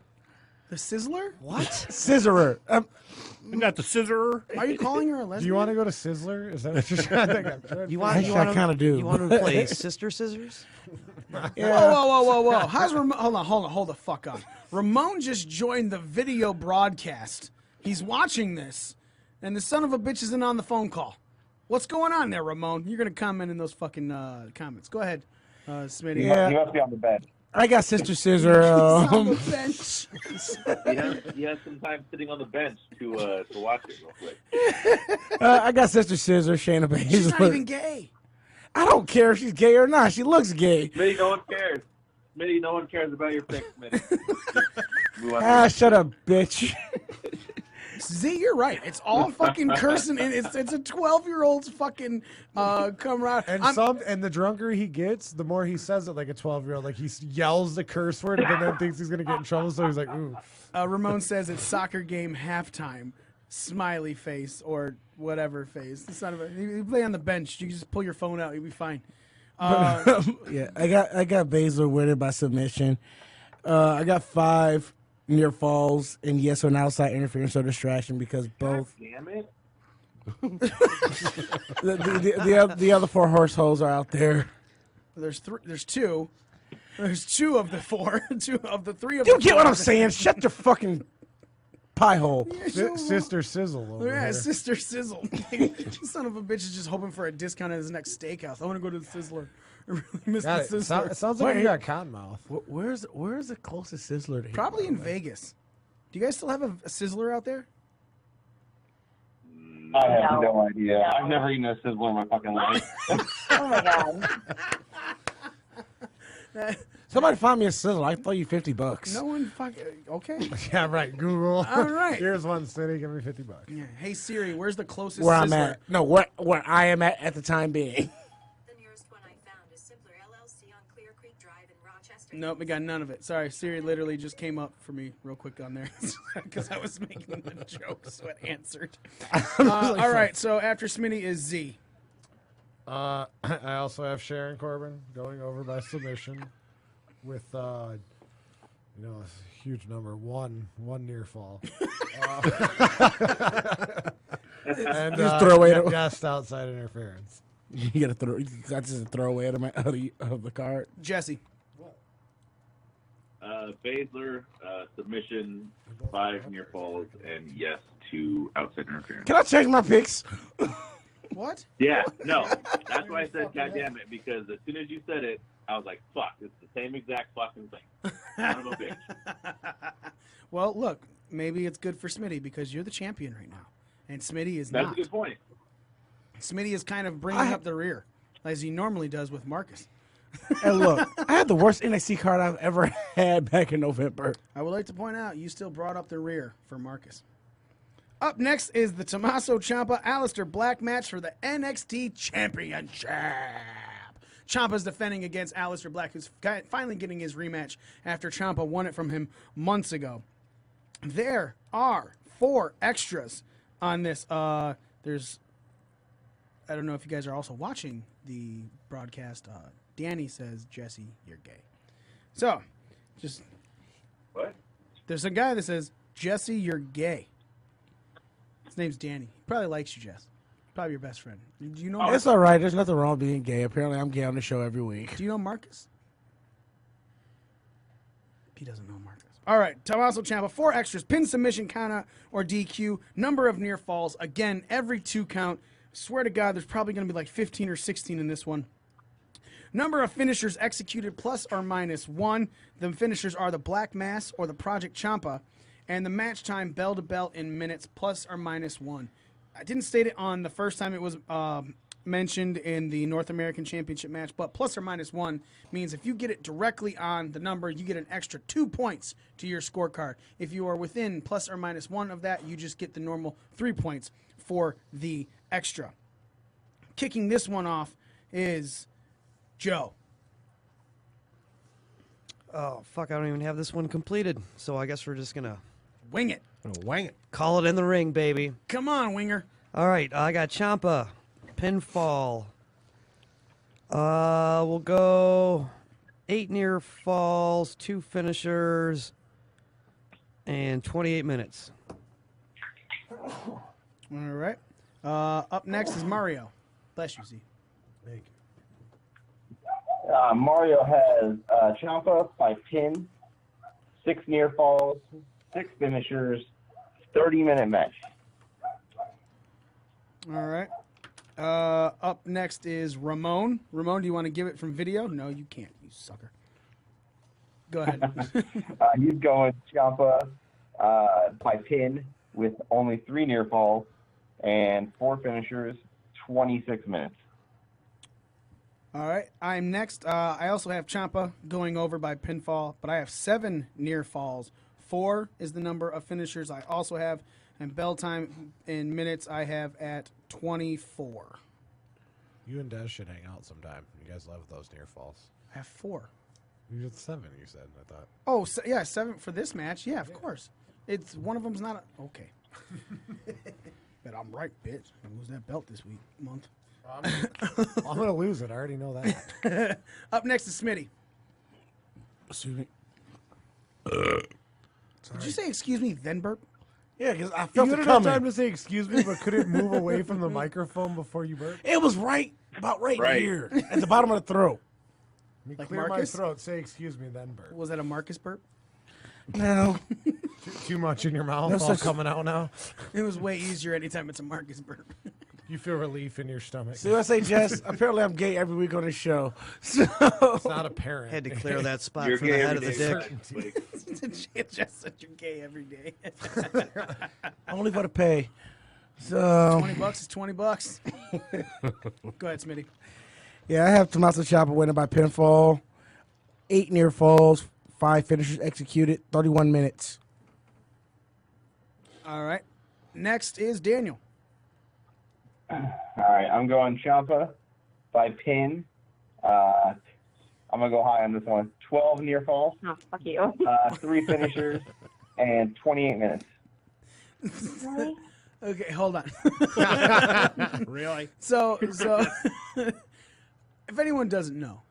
The Sizzler? What? Scissorer. You got the scissor. Are you calling her a Do lesbian? you want to go to Sizzler? Is that what you're trying to think? I'm trying to You want? Actually, You want I kinda do. You want to play Sister Scissors? Yeah. Whoa. How's Ramon? Hold the fuck on. Ramon just joined the video broadcast. He's watching this, and the son of a bitch isn't on the phone call. What's going on there, Ramon? You're going to comment in those fucking comments. Go ahead, Smitty. Yeah. He must be on the bed. I got Sister Scissor. On the bench. He has some time sitting on the bench to watch it real quick. I got Sister Scissor, Shayna Baszler. She's not even gay. I don't care if she's gay or not. She looks gay. Smitty, no one cares. Smitty, no one cares about your pick, Smitty. Move on. Ah, shut up, bitch. Z, you're right. It's all fucking cursing, and it's a 12-year-old's fucking camaraderie. And the drunker he gets, the more he says it like a 12-year-old. Like he yells the curse word and then thinks he's gonna get in trouble. So he's like, ooh. Ramon says it's soccer game halftime. Smiley face or whatever face. It's not you play on the bench. You can just pull your phone out. You'll be fine. Yeah, I got Baszler winning by submission. I got 5 near falls and yes or an outside interference or distraction because both Damn it. the other 4 horse holes are out there. There's 2. There's 2 of the 4. 2 of the 3 of You the get what 4. I'm saying? Shut your fucking pie hole. Sister Sizzle over Yeah, here. Sister Sizzle. Son of a bitch is just hoping for a discount at his next steakhouse. I want to go to the Sizzler. I really miss Got the it. Sizzler. It sounds like Wait. you got cotton mouth. Where's the closest Sizzler to here? Probably in Vegas. Do you guys still have a Sizzler out there? I have No. no idea. No. I've never eaten a Sizzler in my fucking life. Oh my god. Somebody find me a Sizzler. I throw you $50. No one fucking. Okay. Yeah, right. Google. All right. Here's one city. Give me $50. Yeah. Hey Siri, where's the closest Where I'm Sizzler? at. No, where I am at the time being. The nearest one I found is Simpler LLC on Clear Creek Drive in Rochester. Nope, we got none of it. Sorry, Siri literally just came up for me real quick on there because I was making the joke, so it answered. All right, so after Smitty is Z. I also have Sharon Corbin going over by submission with, a huge number, one near fall. And Just throw away the- just outside interference. You gotta throw. That's just a throwaway out of the card. Jesse. Baszler, submission, 5 near falls, and yes to outside interference. Can I change my picks? What? Yeah, no. That's why I said, God damn it, because as soon as you said it, I was like, fuck, it's the same exact fucking thing. Son of a bitch. Well, look, maybe it's good for Smitty because you're the champion right now, and Smitty is That's not. a good point. Smitty is kind of bringing up the rear, as he normally does with Marcus. And look, I had the worst NXT card I've ever had back in November. I would like to point out you still brought up the rear for Marcus. Up next is the Tommaso Ciampa Aleister Black match for the NXT Championship. Ciampa's defending against Aleister Black, who's finally getting his rematch after Ciampa won it from him months ago. There are 4 extras on this. There's, I don't know if you guys are also watching the broadcast. Danny says, Jesse, you're gay. So, just. What? There's a guy that says, Jesse, you're gay. His name's Danny. He probably likes you, Jess. Probably your best friend. Do you know? It's all right. There's nothing wrong with being gay. Apparently, I'm gay on the show every week. Do you know Marcus? He doesn't know Marcus. All right, Tommaso Ciampa, 4 extras, pin, submission, countout, or DQ. Number of near falls, again, every 2 count. Swear to God, there's probably going to be like 15 or 16 in this one. Number of finishers executed plus or minus 1. The finishers are the Black Mass or the Project Ciampa. And the match time, bell to bell in minutes, plus or minus 1. I didn't state it on the first time it was mentioned in the North American Championship match, but plus or minus 1 means if you get it directly on the number, you get an extra 2 points to your scorecard. If you are within plus or minus 1 of that, you just get the normal 3 points for the extra. Kicking this one off is Joe. Oh, fuck, I don't even have this one completed, so I guess we're just going to Wing it. Wang it. call it in the ring, baby. Come on, Winger. All right, I got Ciampa, pinfall. We'll go 8 near falls, 2 finishers, and 28 minutes. All right. Up next is Mario. Bless you, Z. Thank you. Mario has Ciampa by pin, 6 near falls, 6 finishers, 30-minute match. All right. Up next is Ramon. Ramon, do you want to give it from video? No, you can't, you sucker. Go ahead. He's going Ciampa by pin with only 3 near falls and 4 finishers, 26 minutes. All right. I'm next. I also have Ciampa going over by pinfall, but I have 7 near falls. 4 is the number of finishers I also have, and bell time in minutes I have at 24. You and Des should hang out sometime. You guys love those near falls. I have 4. You did 7, you said, I thought. Oh, yeah, 7 for this match. Yeah, of course. It's one of them's not a, okay. But I'm right, bitch. I lose that belt this month. I'm going to lose it. I already know that. Up next is Smitty. Excuse me. Did you say excuse me, then burp? Yeah, because I You felt it didn't have coming. time to say excuse me, but couldn't move away from the microphone before you burped? It was about right Right. here, at the bottom of the throat. Let me Like clear Marcus? my throat. Say excuse me, then burp. Was that a Marcus burp? No. Too much in your mouth, That's all such- coming out now. It was way easier anytime it's a Marcus burp. You feel relief in your stomach. See what I say, Jess? Apparently I'm gay every week on this show. So It's not apparent. Had to clear that spot You're for the gay head of every the day. dick. It's just such a gay every day. only for the pay. So $20 is $20. Go ahead, Smitty. yeah, I have Tommaso Ciampa winning by pinfall, 8 near falls, 5 finishers executed, 31 minutes. All right. Next is Daniel. All right, I'm going Ciampa by pin. I'm going to go high on this one. 12 near falls, Oh, fuck you. 3 finishers, and 28 minutes. Really? Okay, hold on. Really? So if anyone doesn't know,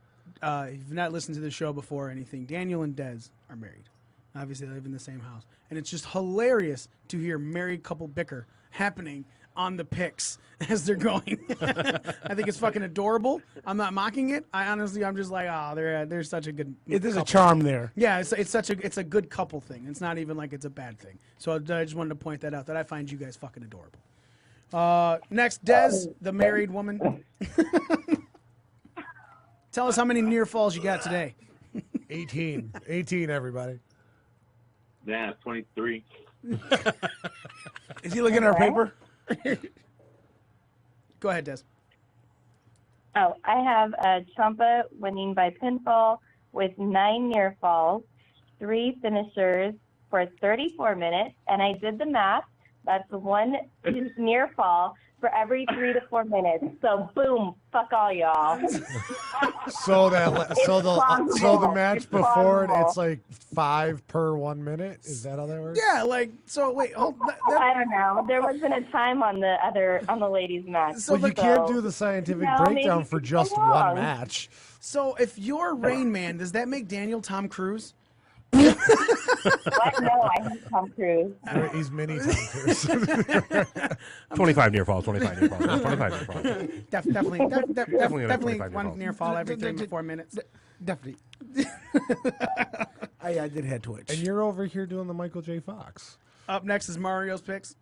if you've not listened to the show before or anything, Daniel and Dez are married. Obviously, they live in the same house. And it's just hilarious to hear married couple bicker happening on the picks as they're going. I think it's fucking adorable. I'm not mocking it. I'm just like, oh, they're such a good There's a couple. charm there. Yeah, it's a good couple thing. It's not even like it's a bad thing. So I just wanted to point that out, that I find you guys fucking adorable. Next, Dez, the married woman. Tell us how many near falls you got today. 18. 18, everybody. Yeah, 23. Is he looking at our paper? Go ahead, Des. Oh, I have Ciampa winning by pinfall with 9 near falls, 3 finishers for 34 minutes, and I did the math. That's 1 near fall for every 3 to 4 minutes. So boom, fuck all y'all. So the match It's before it, plausible. it's like 5 per 1 minute. Is that how that works? Yeah, like, so wait, hold I don't know. There wasn't a time on the ladies' match. Well, you can't do the scientific No, breakdown maybe for it's just wrong. one match. So if you're Rain Man, does that make Daniel Tom Cruise? What? No, I hate Tom Cruise. He's mini Tom Cruise. 25 near falls. 25 near falls. 25 near falls. Definitely Definitely one near fall every 3 to 4 minutes. Definitely. I did head twitch. And you're over here doing the Michael J. Fox. Up next is Mario's picks.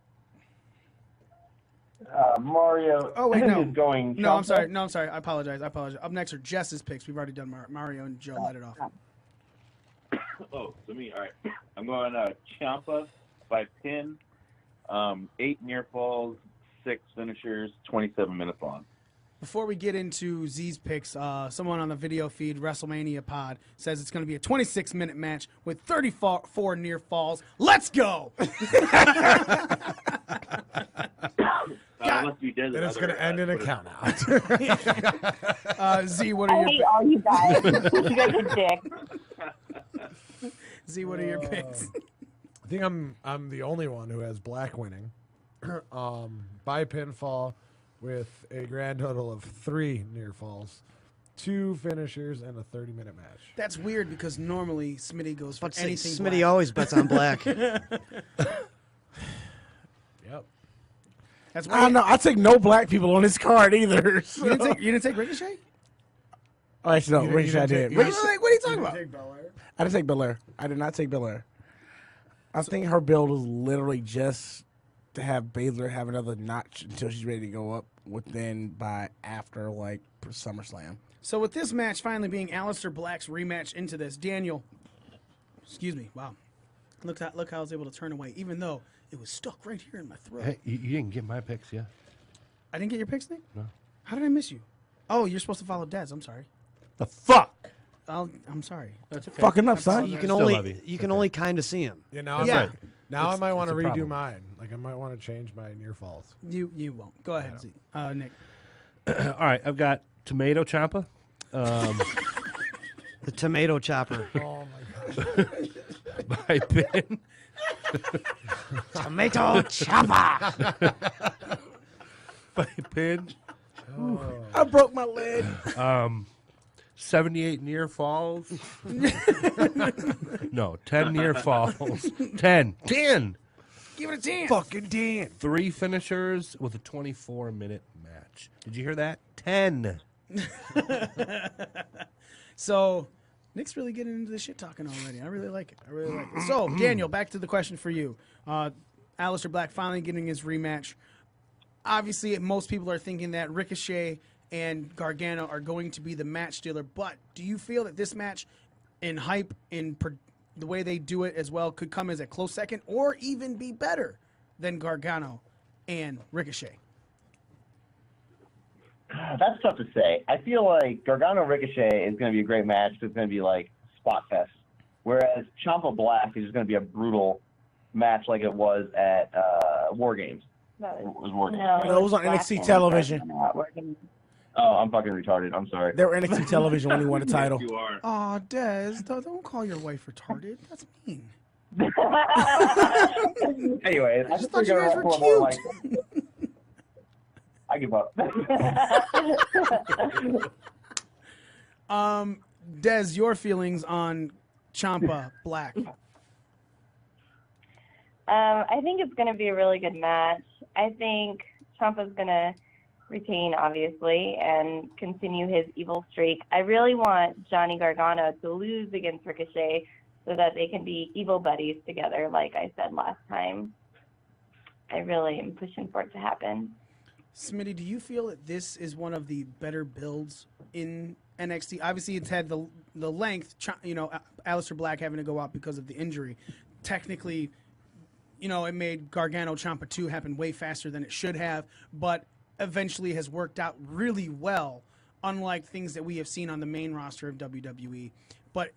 Mario. Oh wait, no. is going. No, I'm Ciampa. sorry. No, I'm sorry. I apologize. Up next are Jess's picks. We've already done Mario and Joe. Let it off. Oh, so me. All right. I'm going Ciampa by pin. 8 near falls, 6 finishers, 27 minutes long. Before we get into Z's picks, someone on the video feed, WrestleMania Pod, says it's going to be a 26-minute match with 34 near falls. Let's go! Unless you did And it's going to end in a count out. Z, what I are hate your all you guys. You guys are dicks. Z? What are your picks? I think I'm the only one who has Black winning by pinfall with a grand total of 3 near falls, 2 finishers, and a 30-minute match. That's weird because normally Smitty goes for anything. Smitty black. always bets on black. Yep. That's I don't know. I take no black people on this card either. So. You didn't take Ricochet? Oh, actually, no. Ricochet I did. What are you talking about? I didn't take Belair. I did not take Belair. I think her build was literally just to have Baszler have another notch until she's ready to go up after SummerSlam. So with this match finally being Aleister Black's rematch into this, Daniel, excuse me, wow. Look how I was able to turn away, even though it was stuck right here in my throat. Hey, you didn't get my picks yet. I didn't get your picks, Nick? No. How did I miss you? Oh, you're supposed to follow Dez. I'm sorry. The fuck? I'm sorry. That's okay. Fucking up, son. You can Still love you. can only kind of see him. Yeah, now, Yeah. Now I might want to it's a redo problem. mine. Like, I might want to change my near falls. You won't. Go ahead, Z. Nick. All right, I've got Tomato Ciampa. The tomato chopper. Oh, my gosh. By pin. Tomato chopper. By pin. I broke my leg. 78 near falls. No, 10 near falls. 10. Give it a 10. Fucking damn. 3 finishers with a 24-minute match. Did you hear that? 10. So, Nick's really getting into the shit talking already. I really like it. So, Daniel, back to the question for you. Aleister Black finally getting his rematch. Obviously, most people are thinking that Ricochet and Gargano are going to be the match stealer, but do you feel that this match in hype, the way they do it as well, could come as a close second or even be better than Gargano and Ricochet? That's tough to say. I feel like Gargano Ricochet is going to be a great match. It's going to be like spot fest. Whereas Ciampa Black is just going to be a brutal match like it was at War Games. No, It was War Games. No, it was on NXT television. Oh, I'm fucking retarded. I'm sorry. They were NXT television when he won the title. You are. Oh, Dez, don't call your wife retarded. That's mean. Anyway, I just thought you guys were cute. I give up. Dez, your feelings on Ciampa Black? I think it's going to be a really good match. I think Ciampa's going to retain, obviously, and continue his evil streak. I really want Johnny Gargano to lose against Ricochet so that they can be evil buddies together, like I said last time. I really am pushing for it to happen. Smitty, do you feel that this is one of the better builds in NXT? Obviously, it's had the length, Aleister Black having to go out because of the injury. Technically, it made Gargano Ciampa 2 happen way faster than it should have, but eventually has worked out really well, unlike things that we have seen on the main roster of WWE. But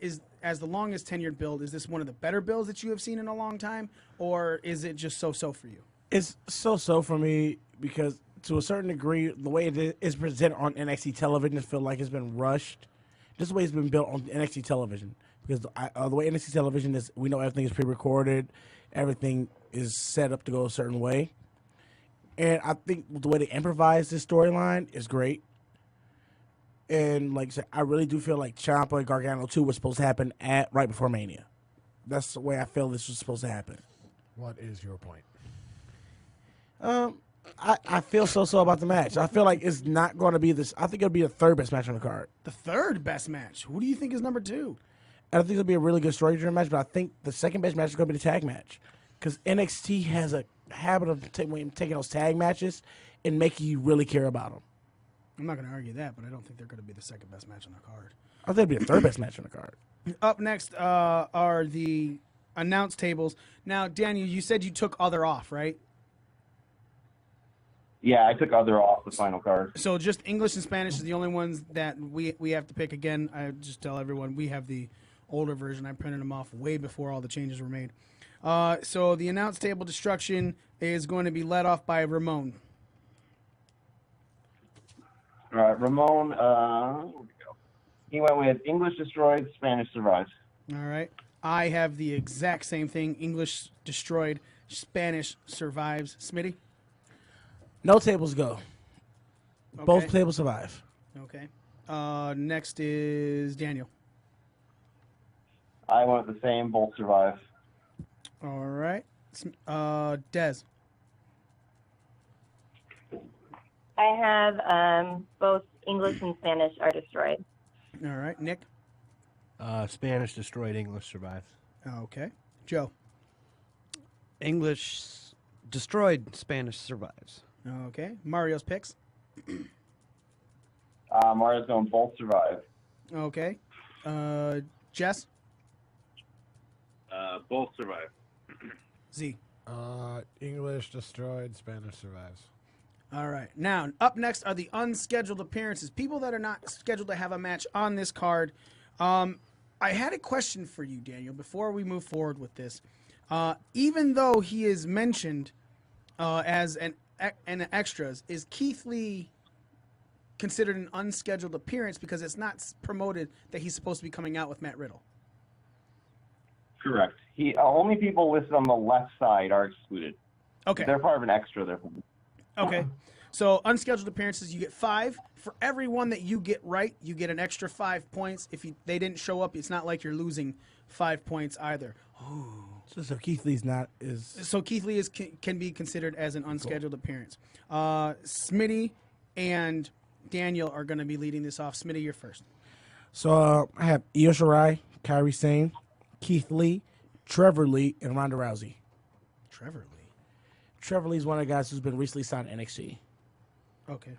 as the longest tenured build, is this one of the better builds that you have seen in a long time, or is it just so-so for you? It's so-so for me because, to a certain degree, the way it is presented on NXT television, I feel like it's been rushed. Just the way it's been built on NXT television. Because the way NXT television is, we know everything is pre-recorded, everything is set up to go a certain way. And I think the way they improvise this storyline is great. And like I said, I really do feel like Ciampa and Gargano 2 was supposed to happen right before Mania. That's the way I feel this was supposed to happen. What is your point? I feel so about the match. I feel like it's not going to be this. I think it'll be the third best match on the card. The third best match. Who do you think is number 2? And I think it'll be a really good story-driven match, but I think the second best match is going to be the tag match. Because NXT has a habit of taking those tag matches and making you really care about them. I'm not going to argue that, but I don't think they're going to be the second best match on the card. I think it'll be the third best match on the card. Up next are the announce tables. Now, Daniel, you said you took other off, right? Yeah, I took other off the final card. So just English and Spanish is the only ones that we have to pick. Again, I just tell everyone we have the older version. I printed them off way before all the changes were made. So the announce table destruction is going to be led off by Ramon. All right, Ramon, where'd we go? He went with English destroyed, Spanish survives. All right. I have the exact same thing. English destroyed, Spanish survives. Smitty? No tables go. Okay. Both tables survive. Okay. Next is Daniel. I went with the same, both survive. All right. Des. I have both English and Spanish are destroyed. All right. Nick. Spanish destroyed, English survives. Okay. Joe. English destroyed, Spanish survives. Okay. Mario's picks. Mario's going both survive. Okay. Jess. Both survive. Z. English destroyed, Spanish survives. All right. Now, up next are the unscheduled appearances. People that are not scheduled to have a match on this card. I had a question for you, Daniel, before we move forward with this. Even though he is mentioned as an extras, is Keith Lee considered an unscheduled appearance because it's not promoted that he's supposed to be coming out with Matt Riddle? Correct. Only people listed on the left side are excluded. Okay. They're part of an extra there. Okay. So unscheduled appearances, you get 5. For every one that you get right, you get an extra 5 points. If they didn't show up, it's not like you're losing 5 points either. So Keith Lee's not is. So Keith Lee can be considered as an unscheduled appearance. Smitty and Daniel are going to be leading this off. Smitty, you're first. So I have Io Shirai, Kairi Sane, Keith Lee, Trevor Lee, and Ronda Rousey. Trevor Lee. Trevor Lee's one of the guys who's been recently signed to NXT. Okay.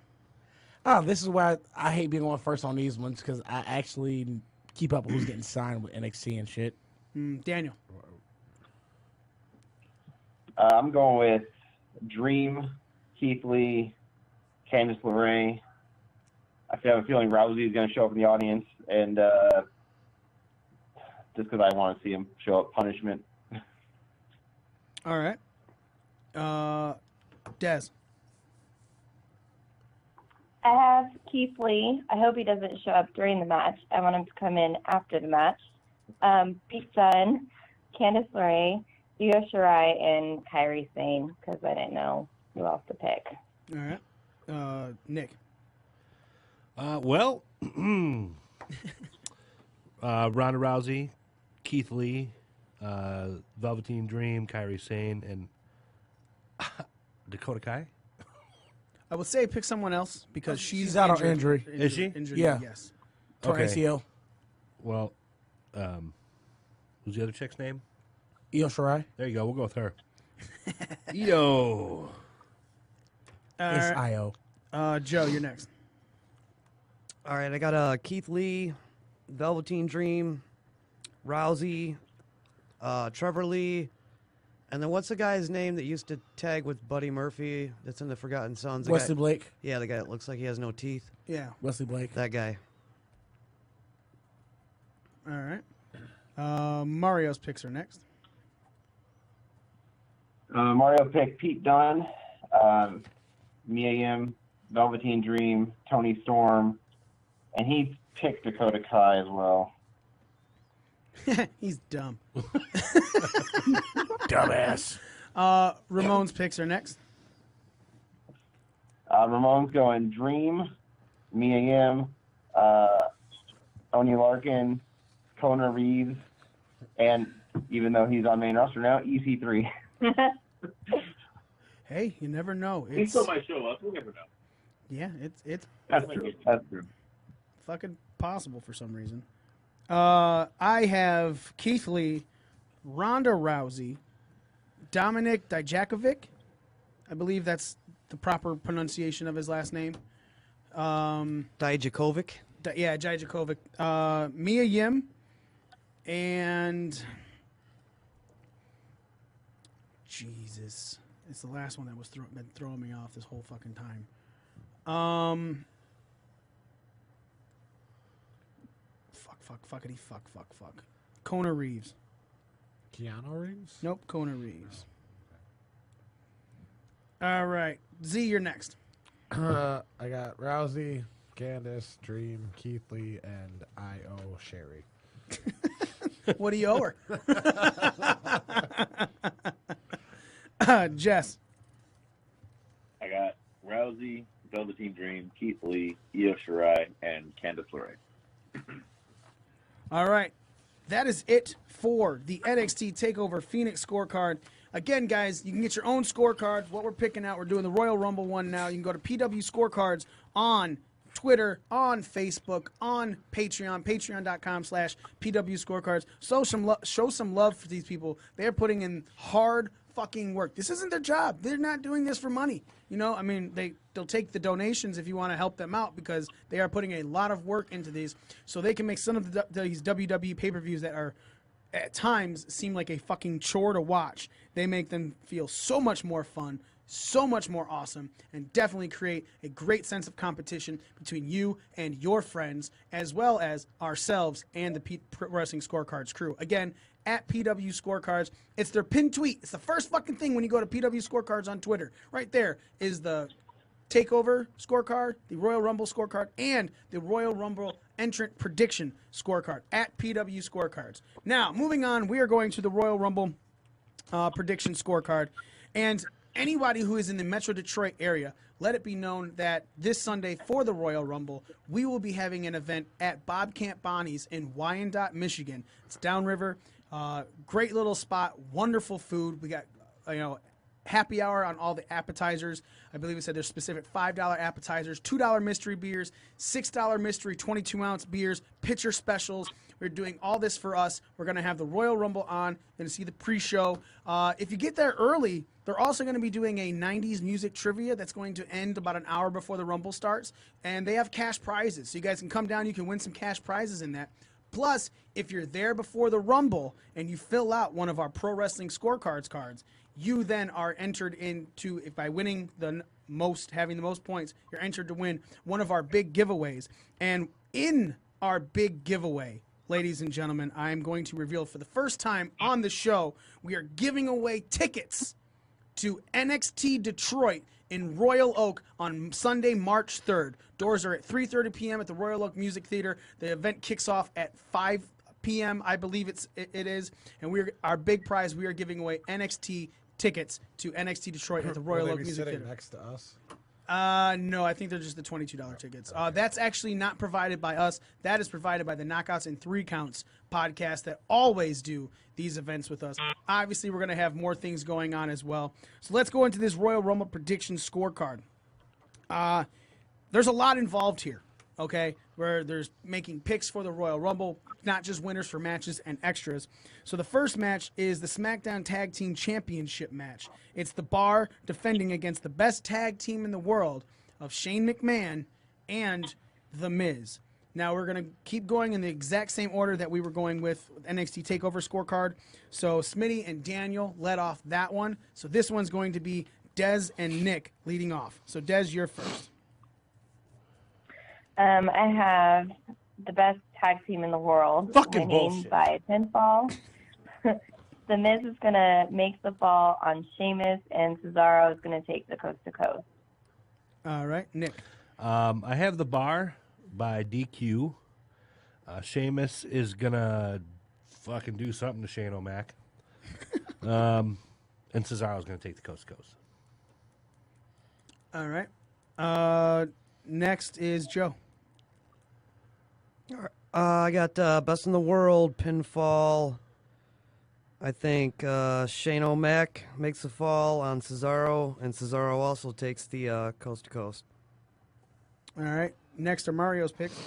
This is why I hate being on first on these ones because I actually keep up with who's getting signed with NXT and shit. Daniel. I'm going with Dream, Keith Lee, Candice LeRae. I have a feeling Rousey is going to show up in the audience, and just because I want to see him show up, punishment. All right. Des. I have Keith Lee. I hope he doesn't show up during the match. I want him to come in after the match. Pete Dunne, Candice LeRae, Io Shirai, and Kairi Sane, because I didn't know who else to pick. All right. Nick. Well, Ronda Rousey, Keith Lee, Velveteen Dream, Kairi Sane, and Dakota Kai. I would say pick someone else because she's out on injury. Is she? Injured, Yeah. Yes. Torn Okay. ACL. Well, who's the other chick's name? Io Shirai. There you go. We'll go with her. Io. It's Io. Joe, you're next. All right, I got Keith Lee, Velveteen Dream, Rousey, Trevor Lee, and then what's the guy's name that used to tag with Buddy Murphy that's in the Forgotten Sons? The Wesley guy, Blake. Yeah, the guy that looks like he has no teeth. Yeah. Wesley Blake. That guy. All right. Mario's picks are next. Mario picked Pete Dunne, Mia Yim, Velveteen Dream, Tony Storm, and he picked Dakota Kai as well. He's dumb. Dumbass. Ramon's picks are next. Ramon's going Dream, Mia Yim, Oni Larkin, Kona Reeves, and even though he's on main roster now. EC3. Hey, you never know. He still might show up. We'll never know. Yeah, it's That's true. That's true. fucking possible for some reason. I have Keith Lee, Ronda Rousey, Dominic Dijakovic. I believe that's the proper pronunciation of his last name. Dijakovic. Yeah, Dijakovic. Mia Yim, and Jesus, it's the last one that was been throwing me off this whole fucking time. Fuck. Kona Reeves. Keanu Reeves? Nope, Kona Reeves. All right, Z, you're next. I got Rousey, Candace, Dream, Keith Lee, and I.O. Sherry. What do you owe her? Jess. I got Rousey, Velveteen Dream, Keith Lee, Io Shirai, and Candice LeRae. All right. That is it for the NXT TakeOver Phoenix scorecard. Again, guys, you can get your own scorecards. What we're picking out, we're doing the Royal Rumble one now. You can go to PW Scorecards on Twitter, on Facebook, on Patreon, patreon.com/PW Scorecards. Show some love for these people. They're putting in hard fucking work. This isn't their job. They're not doing this for money. You know, I mean, they'll take the donations if you want to help them out because they are putting a lot of work into these so they can make some of these WWE pay-per-views that are at times seem like a fucking chore to watch. They make them feel so much more fun, so much more awesome, and definitely create a great sense of competition between you and your friends, as well as ourselves and the Pro Wrestling Scorecards crew. Again, at PW Scorecards. It's their pinned tweet. It's the first fucking thing when you go to PW Scorecards on Twitter. Right there is the TakeOver scorecard, the Royal Rumble scorecard, and the Royal Rumble entrant prediction scorecard at PW Scorecards. Now, moving on, we are going to the Royal Rumble prediction scorecard. And anybody who is in the Metro Detroit area, let it be known that this Sunday for the Royal Rumble, we will be having an event at Bob Camp Bonnie's in Wyandotte, Michigan. It's downriver. Great little spot, wonderful food. We got, happy hour on all the appetizers. I believe it said there's specific $5 appetizers, $2 mystery beers, $6 mystery 22-ounce beers, pitcher specials. We're doing all this for us. We're going to have the Royal Rumble on. Going to see the pre-show. If you get there early, they're also going to be doing a 90s music trivia that's going to end about an hour before the Rumble starts. And they have cash prizes. So you guys can come down. You can win some cash prizes in that. Plus, if you're there before the Rumble and you fill out one of our Pro Wrestling Scorecards cards, you then are entered into, if by winning having the most points, you're entered to win one of our big giveaways. And in our big giveaway, ladies and gentlemen, I'm going to reveal for the first time on the show, we are giving away tickets to NXT Detroit in Royal Oak on Sunday, March 3rd. Doors are at 3:30 p.m. at the Royal Oak Music Theater. The event kicks off at 5 p.m., I believe it is. And our big prize, we are giving away NXT tickets to NXT Detroit at the Royal Oak Music Theater. Next to us? No, I think they're just the $22 tickets. That's actually not provided by us. That is provided by the Knockouts in 3 Counts podcast that always do these events with us. Obviously, we're going to have more things going on as well. So let's go into this Royal Rumble prediction scorecard. There's a lot involved here, okay, where there's making picks for the Royal Rumble, not just winners for matches and extras. So the first match is the SmackDown Tag Team Championship match. It's the Bar defending against the best tag team in the world of Shane McMahon and The Miz. Now we're going to keep going in the exact same order that we were going with NXT TakeOver scorecard. So Smitty and Daniel led off that one. So this one's going to be Dez and Nick leading off. So Dez, you're first. I have the best tag team in the world Fucking winning bullshit. by pinfall. The Miz is going to make the fall on Sheamus, and Cesaro is going to take the coast to coast. All right, Nick. I have the Bar by DQ. Sheamus is going to fucking do something to Shane O'Mac. And Cesaro's going to take the coast to coast. All right. Next is Joe. I got Best in the World, pinfall, I think Shane O'Mac makes the fall on Cesaro, and Cesaro also takes the coast to coast. All right. Next are Mario's picks.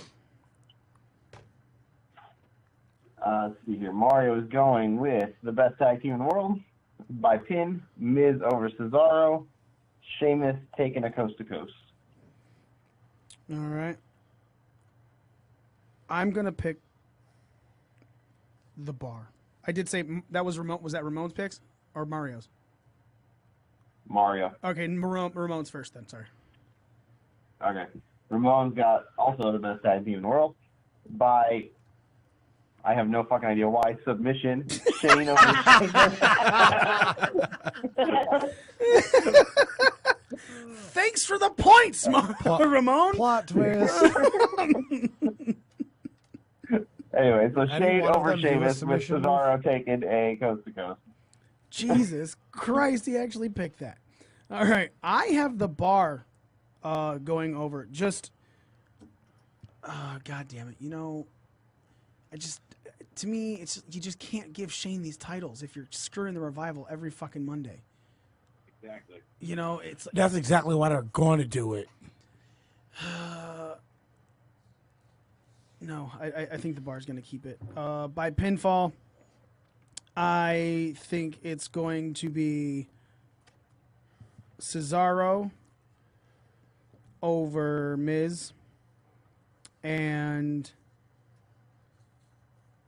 Let's see here. Mario is going with the best tag team in the world by pin. Miz over Cesaro. Sheamus taking a coast to coast. All right. I'm gonna pick the Bar. I did say that was Ramon. Was that Ramon's picks or Mario's? Mario. Okay, Ramon's first then. Sorry. Okay. Ramon's got also the best tag team in the world by, I have no fucking idea why, submission. Shane over Sheamus. Thanks for the points, Ramon. Plot twist. Anyway, so Any Shane one of over them do a Sheamus with submission move? Cesaro taking a coast to coast. Jesus Christ, he actually picked that. All right, I have the Bar going over. Just, God damn it. You know, to me, it's you just can't give Shane these titles if you're screwing the Revival every fucking Monday. Exactly. You know, it's That's exactly why they're going to do it. No, I think the Bar's going to keep it. By pinfall, I think it's going to be Cesaro over Miz. And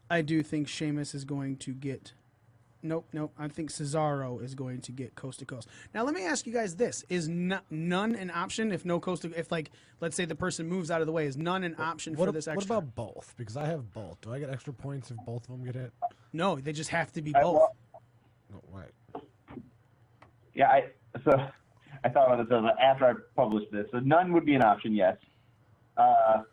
I do think Sheamus is going to get... Nope. I think Cesaro is going to get coast to coast. Now, let me ask you guys this. Is none an option if no coast to... If, like, let's say the person moves out of the way, is none an option for this extra? What about both? Because I have both. Do I get extra points if both of them get hit? No, they just have to be both. No, wait. Yeah, I thought about this after I published this. So none would be an option, yes. I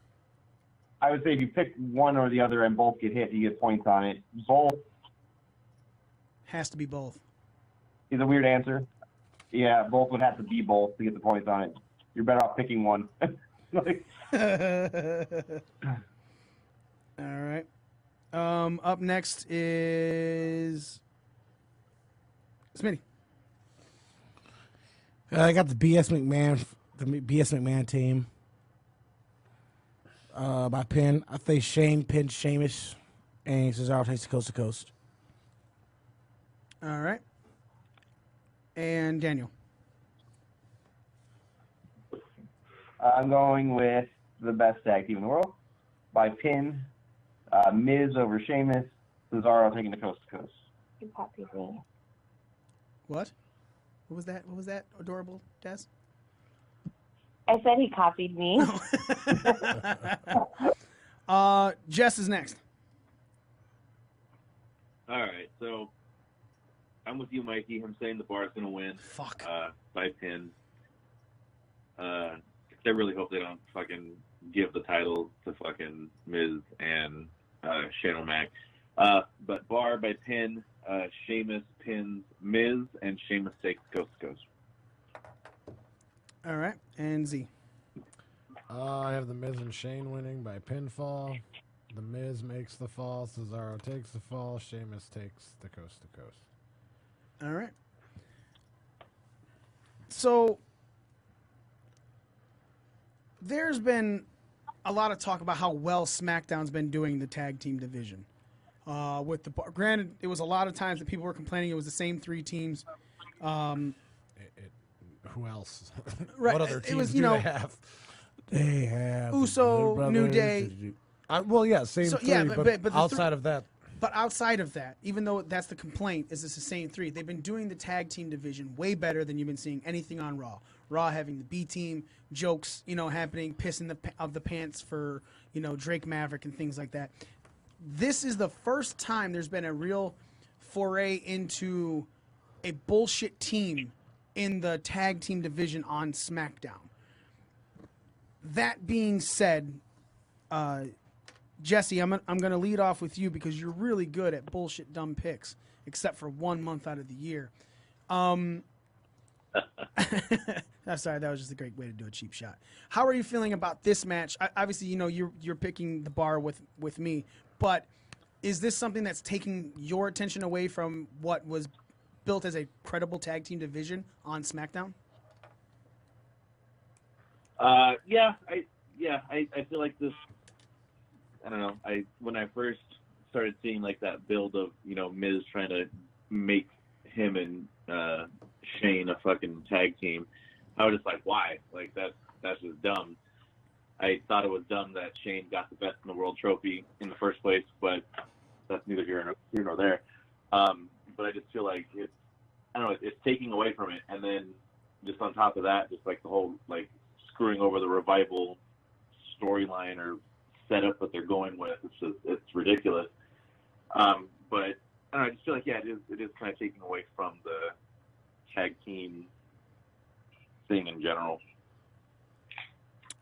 would say if you pick one or the other and both get hit, you get points on it. Both Has to be both. is a weird answer. Yeah, both would have to be both to get the points on it. You're better off picking one. Like, All right. Up next is Smitty. I got the BS McMahon team. By pin, I think Shane pinned Sheamus, and Cesaro takes the coast to coast. All right. And Daniel. I'm going with the best tag team in the world by pin. Miz over Sheamus. Cesaro taking the coast to coast. You copied me. What? What was that? What was that? Adorable, Des? I said he copied me. Jess is next. All right, so I'm with you, Mikey. I'm saying the Bar's going to win. Fuck. By pin. I really hope they don't fucking give the title to fucking Miz and Shane O'Mac. But Bar by pin, Sheamus pins Miz, and Sheamus takes coast to coast. All right. And Z. I have the Miz and Shane winning by pinfall. The Miz makes the fall. Cesaro takes the fall. Sheamus takes the coast to coast. All right. So there's been a lot of talk about how well SmackDown's been doing the tag team division. With the granted, it was a lot of times that people were complaining it was the same three teams. Who else? Right, What other it teams was, do you know, they have? They have Uso, the New Brothers. Day. Well, yeah, same So, three, yeah, but, but the outside of that, But outside of that, even though that's the complaint, is it's the same three. They've been doing the tag team division way better than you've been seeing anything on Raw. Raw having the B team jokes, happening, pissing the pants for Drake Maverick and things like that. This is the first time there's been a real foray into a bullshit team in the tag team division on SmackDown. That being said, Jesse, I'm going to lead off with you because you're really good at bullshit dumb picks, except for 1 month out of the year. I'm sorry, that was just a great way to do a cheap shot. How are you feeling about this match? Obviously, you're picking the Bar with me, but is this something that's taking your attention away from what was built as a credible tag team division on SmackDown? I feel like this. I don't know. When I first started seeing like that build of Miz trying to make him and Shane a fucking tag team, I was just like, why? Like that's just dumb. I thought it was dumb that Shane got the best in the world trophy in the first place, but that's neither here nor there. But I just feel like it's taking away from it, and then just on top of that, just like the whole like screwing over the Revival storyline or setup that they're going with. It's ridiculous. But I don't know, I just feel like it is kind of taking away from the tag team thing in general.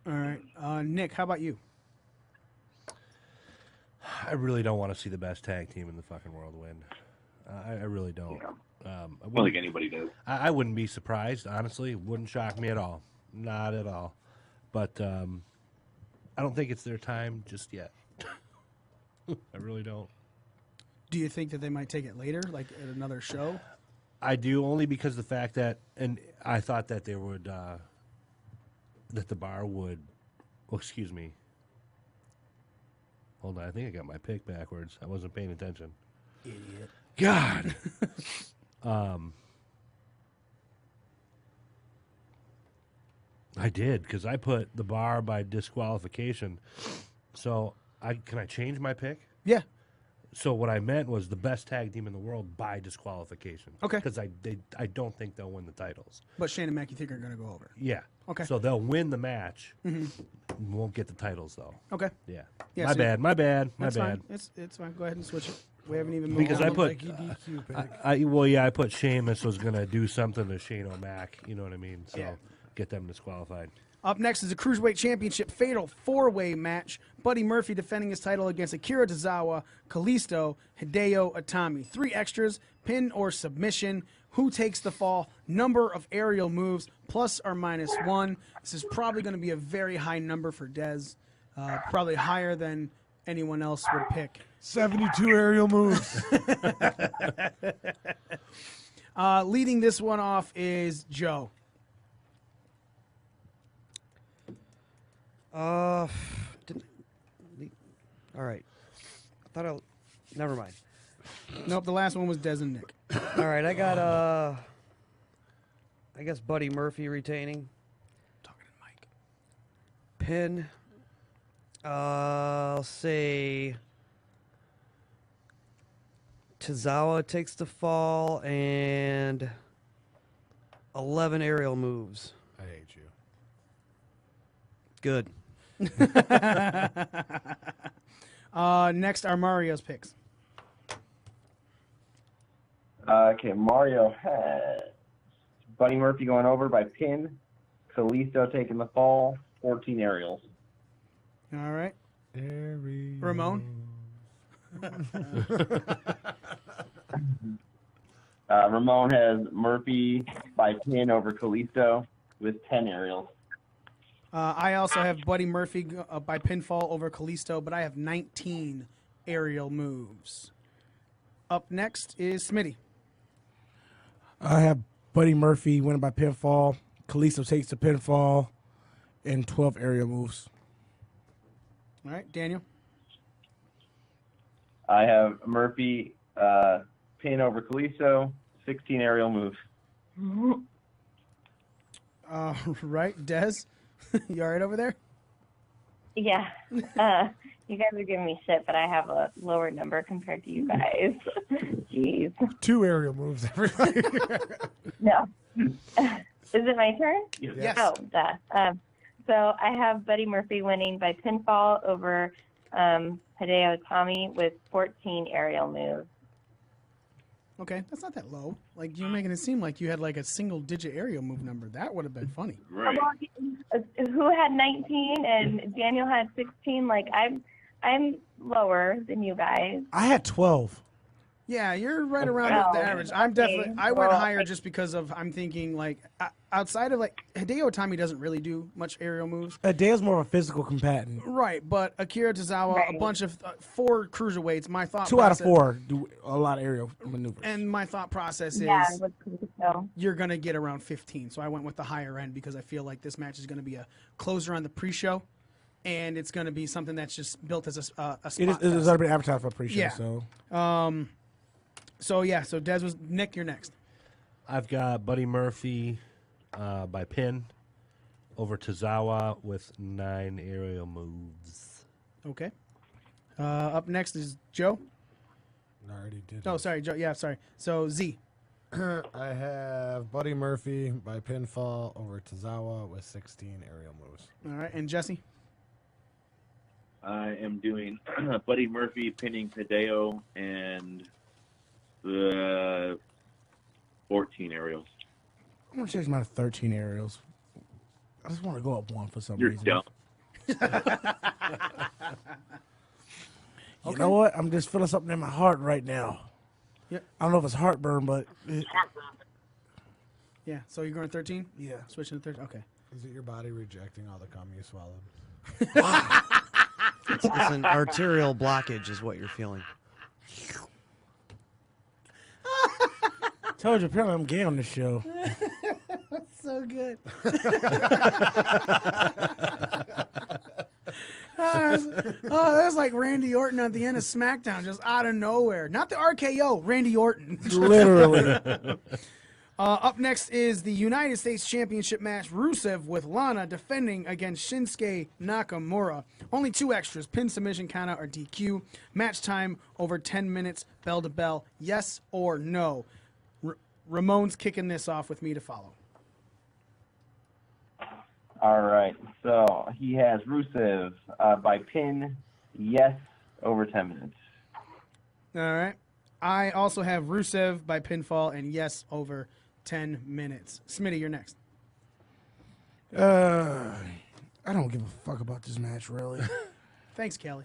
All right, Nick, how about you? I really don't want to see the best tag team in the fucking world win. I really don't. I don't think anybody does. I wouldn't be surprised, honestly. It wouldn't shock me at all. Not at all. But I don't think it's their time just yet. I really don't. Do you think that they might take it later, like at another show? I do, only because the fact that, and I thought that they would, that the bar would, excuse me. Hold on, I think I got my pick backwards. I wasn't paying attention. Idiot. God. I did, because I put the bar by disqualification. So can I change my pick? Yeah. So what I meant was the best tag team in the world by disqualification. Okay. Because I don't think they'll win the titles. But Shane and Mac, you think are going to go over? Yeah. Okay. So they'll win the match. Won't get the titles though. Okay. Yeah. Yeah, My so bad. My bad. That's fine. It's fine. Go ahead and switch it. We haven't even moved Because on. I put, I put Sheamus was gonna do something to Shane O'Mac. You know what I mean? So Yeah. get them disqualified. Up next is a Cruiserweight Championship Fatal 4-Way match. Buddy Murphy defending his title against Akira Tozawa, Kalisto, Hideo Itami. 3 extras, pin or submission. Who takes the fall? Number of aerial moves, plus or minus 1. This is probably going to be a very high number for Dez. Probably higher than anyone else would pick. 72 aerial moves. Leading this one off is Joe. All right. Never mind. Nope, the last one was Dez and Nick. All right, I got I guess Buddy Murphy retaining. Talking to Mike. Pin. I'll say Tozawa takes the fall and 11 aerial moves. I hate you. Good. Next are Mario's picks. Okay, Mario has Buddy Murphy going over by pin, Kalisto taking the fall, 14 aerials. All right. Aerials. Ramon? Ramon has Murphy by pin over Kalisto with 10 aerials. I also have Buddy Murphy by pinfall over Kalisto, but I have 19 aerial moves. Up next is Smitty. I have Buddy Murphy winning by pinfall. Kalisto takes the pinfall and 12 aerial moves. All right, Daniel. I have Murphy pin over Kalisto, 16 aerial moves. Right, Dez. You all right over there? Yeah. You guys are giving me shit, but I have a lower number compared to you guys. Jeez. 2 aerial moves, everybody. No. Is it my turn? Yes. Oh, duh. So I have Buddy Murphy winning by pinfall over Hideo Itami with 14 aerial moves. Okay, that's not that low. Like, you're making it seem like you had like a single-digit aerial move number. That would have been funny. Right. Who had 19 and Daniel had 16? Like, I'm lower than you guys. I had 12. Yeah, you're right around the average. I'm definitely. I went higher just because of I'm thinking like outside of like Hideo Itami doesn't really do much aerial moves. Hideo's more of a physical combatant. Right, but Akira Tozawa, a bunch of 4 cruiserweights. My thought 2 out of process, 4 do a lot of aerial maneuvers. and my thought process is you're going to get around 15. So I went with the higher end because I feel like this match is going to be a closer on the pre-show, and it's going to be something that's just built as a spot. It's already been advertised for pre-show. Yeah. So So Des was Nick. You're next. I've got Buddy Murphy by pin over Tozawa with 9 aerial moves. Okay. Up next is Joe. I already did. Oh, sorry, Joe. Yeah, sorry. So Z. I have Buddy Murphy by pinfall over Tozawa with 16 aerial moves. All right, and Jesse. I am doing Buddy Murphy pinning Hideo and the 14 aerials. I'm going to change mine to 13 aerials. I just want to go up 1 for some You're reason. dumb. You know what? I'm just feeling something in my heart right now. Yep. I don't know if it's heartburn, but Yeah, so you're going 13? Yeah. Switching to 13? Okay. Is it your body rejecting all the cum you swallowed? It's an arterial blockage is what you're feeling. told you, apparently I'm gay on this show. So good. That's like Randy Orton at the end of SmackDown, just out of nowhere. Not the RKO, Randy Orton. Literally. Up next is the United States Championship match. Rusev with Lana defending against Shinsuke Nakamura. Only 2 extras, pin, submission, countout, or DQ. Match time over 10 minutes, bell to bell. Yes or no? Ramon's kicking this off with me to follow. All right. So he has Rusev by pin, yes, over 10 minutes. All right. I also have Rusev by pinfall and yes, over 10 minutes. Smitty, you're next. I don't give a fuck about this match, really. Thanks, Kelly.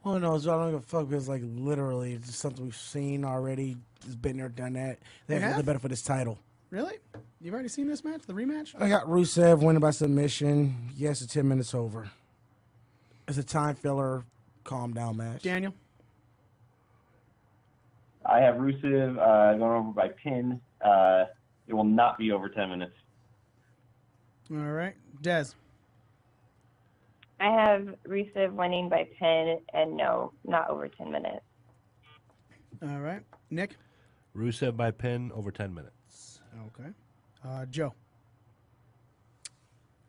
Well, no, so I don't give a fuck because, like, literally, it's just something we've seen already. It's been there, done that. They have the better for this title. Really? You've already seen this match, the rematch? I got Rusev winning by submission. Yes, it's 10 minutes over. It's a time filler, calm down match. Daniel? I have Rusev going over by pin. It will not be over 10 minutes. All right. Des? I have Rusev winning by pin, and no, not over 10 minutes. All right. Nick? Rusev by pin over 10 minutes. Okay. Joe?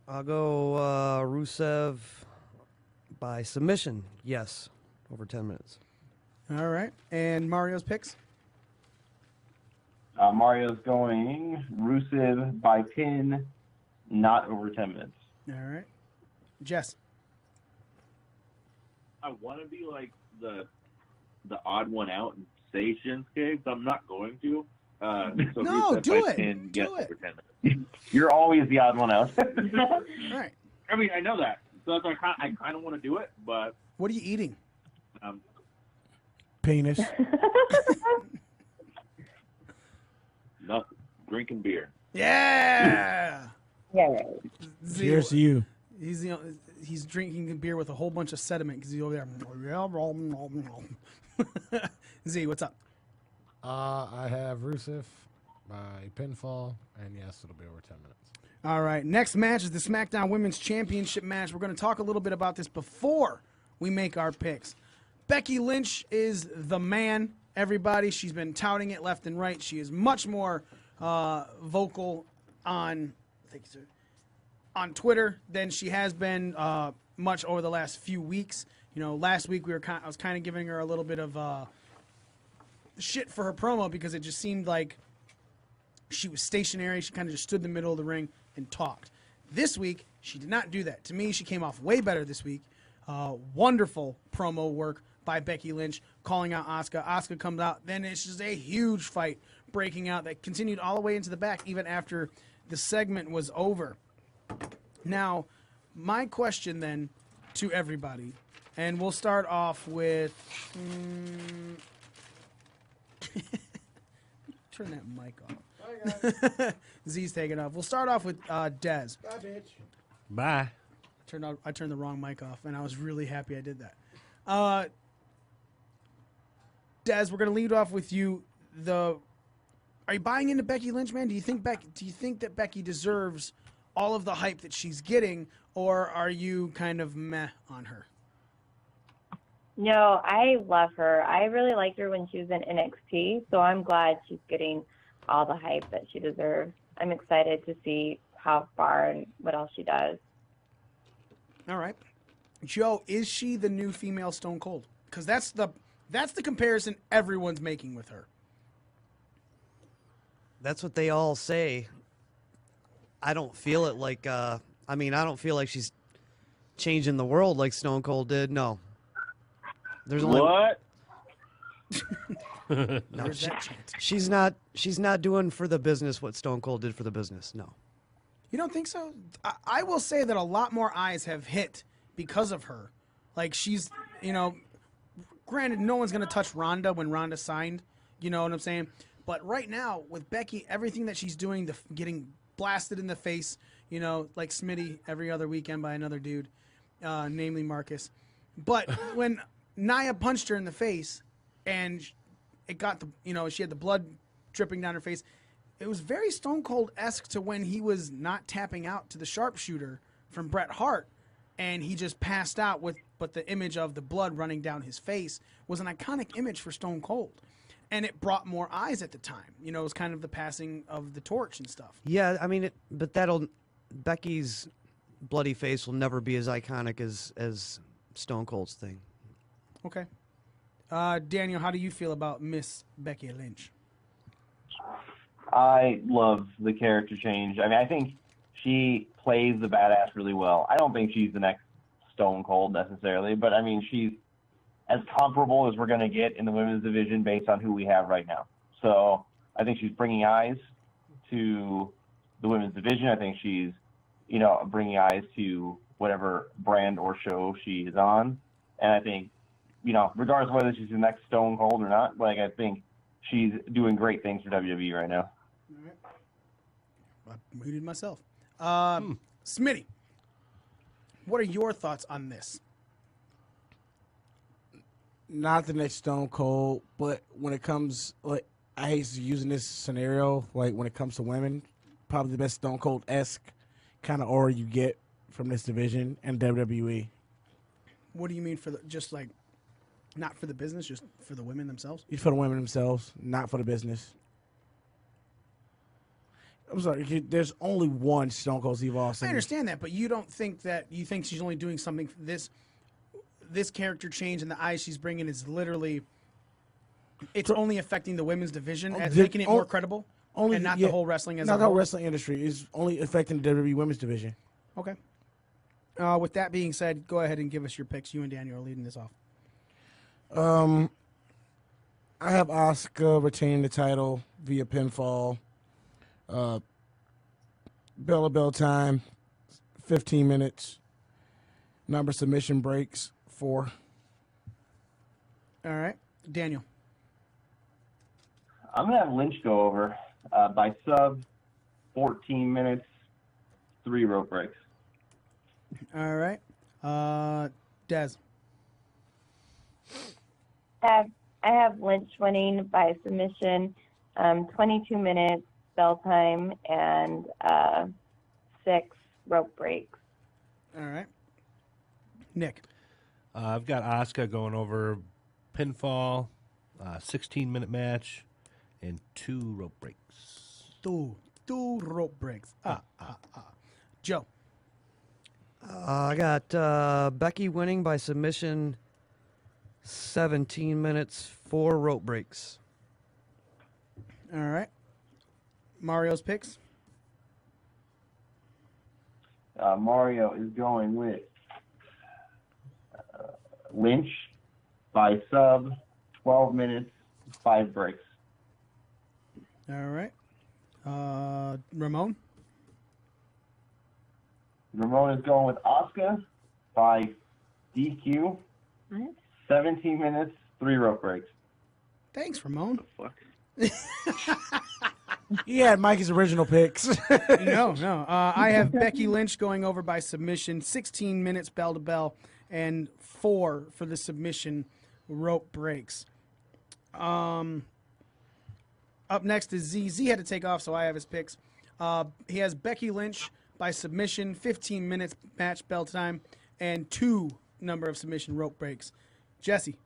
I'll go Rusev by submission. Yes, over 10 minutes. All right. And Mario's picks? Mario's going Rusev by pin, not over 10 minutes. All right. Jess? I want to be like the odd one out and say Shinsuke, but I'm not going to. So No, Rusev do by it. pin, yes, Do it. over 10 minutes. You're always the odd one out. All right. I mean, I know that. So that's why I kind of want to do it, but What are you eating? Penis. nothing. Drinking beer. Yeah. Yeah. Cheers to you. He's drinking beer with a whole bunch of sediment because he's over there. Z, what's up? I have Rusev by pinfall, and yes, it'll be over 10 minutes. All right. Next match is the SmackDown Women's Championship match. We're going to talk a little bit about this before we make our picks. Becky Lynch is the man, everybody. She's been touting it left and right. She is much more vocal on Twitter than she has been much over the last few weeks. You know, last week I was kind of giving her a little bit of shit for her promo because it just seemed like she was stationary. She kind of just stood in the middle of the ring and talked. This week, she did not do that. To me, she came off way better this week. Wonderful promo work by Becky Lynch, calling out Asuka. Asuka comes out. Then it's just a huge fight breaking out that continued all the way into the back, even after the segment was over. Now, my question then to everybody, and we'll start off with... turn that mic off. Z's taking off. We'll start off with Dez. Bye, bitch. Bye. I turned the wrong mic off, and I was really happy I did that. Dez, we're gonna lead off with you. Are you buying into Becky Lynch, man? Do you think that Becky deserves all of the hype that she's getting, or are you kind of meh on her? No, I love her. I really liked her when she was in NXT, so I'm glad she's getting all the hype that she deserves. I'm excited to see how far and what else she does. All right, Joe, is she the new female Stone Cold? Because that's the comparison everyone's making with her. That's what they all say. I don't feel it like, I don't feel like she's changing the world like Stone Cold did. No. There's only What? no, she's not doing for the business what Stone Cold did for the business. No. You don't think so? I will say that a lot more eyes have hit because of her. Like she's, granted, no one's going to touch Ronda when Ronda signed. You know what I'm saying? But right now, with Becky, everything that she's doing, getting blasted in the face, like Smitty every other weekend by another dude, namely Marcus. But when Nia punched her in the face and it got she had the blood dripping down her face, it was very Stone Cold-esque to when he was not tapping out to the sharpshooter from Bret Hart and he just passed out but the image of the blood running down his face was an iconic image for Stone Cold. And it brought more eyes at the time. It was kind of the passing of the torch and stuff. Yeah, but Becky's bloody face will never be as iconic as Stone Cold's thing. Okay. Daniel, how do you feel about Miss Becky Lynch? I love the character change. I think she plays the badass really well. I don't think she's the next Stone Cold necessarily, but she's as comparable as we're going to get in the women's division based on who we have right now. So I think she's bringing eyes to the women's division. I think she's, bringing eyes to whatever brand or show she is on. And I think, regardless of whether she's the next Stone Cold or not, I think she's doing great things for WWE right now. All right. I muted myself. Smitty, what are your thoughts on this? Not the next Stone Cold, but when it comes, I hate using this scenario, when it comes to women, probably the best Stone Cold-esque kind of aura you get from this division and WWE. What do you mean not for the business, just for the women themselves? For the women themselves, not for the business. I'm sorry, there's only one Stone Cold Steve Austin. I understand that, but you think she's only doing something for this character change and the eyes she's bringing is literally, it's only affecting the women's division, making it more credible, and not the whole wrestling as a whole? Not the whole wrestling industry. It's only affecting the WWE women's division. Okay. With that being said, go ahead and give us your picks. You and Daniel are leading this off. I have Asuka retaining the title via pinfall. Bell to bell time, 15 minutes. Number submission breaks, 4. All right. Daniel. I'm going to have Lynch go over by sub, 14 minutes, 3 rope breaks. All right. Dez. I have Lynch winning by submission, 22 minutes, bell time, and 6 rope breaks. All right. Nick. I've got Asuka going over pinfall, 16-minute match, and 2 rope breaks. Two rope breaks. Joe. I got Becky winning by submission, 17 minutes, 4 rope breaks. All right. Mario's picks. Mario is going with Lynch by sub, 12 minutes, 5 breaks. All right. Ramon. Ramon is going with Asuka by DQ, 17 minutes, 3 rope breaks. Thanks, Ramon. What the fuck? He had Mikey's original picks. No. I have Becky Lynch going over by submission, 16 minutes bell to bell, and 4 for the submission rope breaks. Up next is Z. Z had to take off, so I have his picks. He has Becky Lynch by submission, 15 minutes match bell time, and 2 number of submission rope breaks. Jesse.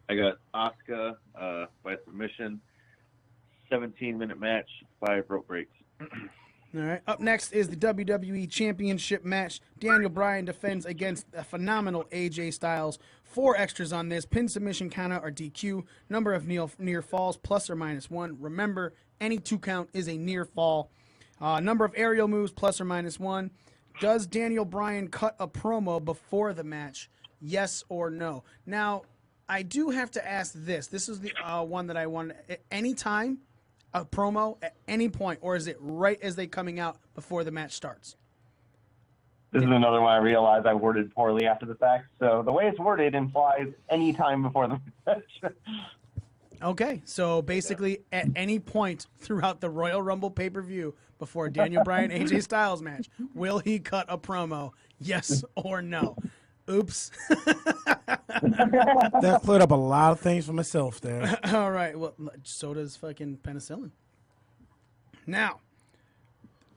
I got Asuka by submission, 17-minute match, 5 rope breaks. All right. Up next is the WWE Championship match. Daniel Bryan defends against a phenomenal AJ Styles. 4 extras on this. Pin, submission, countout, or DQ. Number of near falls, plus or minus 1. Remember, any 2 count is a near fall. Number of aerial moves, plus or minus 1. Does Daniel Bryan cut a promo before the match? Yes or no? Now, I do have to ask this. This is the one that I wanted. At any time, a promo at any point, or is it right as they coming out before the match starts? This is another one I realized I worded poorly after the fact. So the way it's worded implies any time before the match. Okay, so basically at any point throughout the Royal Rumble pay-per-view before Daniel Bryan AJ Styles match, will he cut a promo? Yes or no? Oops. That cleared up a lot of things for myself there. All right. Well, so does fucking penicillin. Now,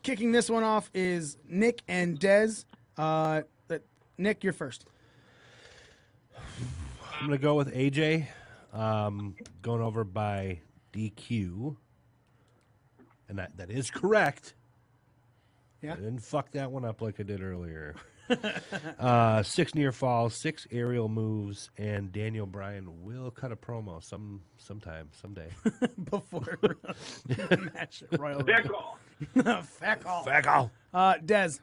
kicking this one off is Nick and Dez. Nick, you're first. I'm going to go with AJ. Going over by DQ. And that is correct. Yeah. I didn't fuck that one up like I did earlier. 6 near falls, 6 aerial moves, and Daniel Bryan will cut a promo sometime, someday. Before the match at Royal Rumble. Feckle. Feckle. Dez.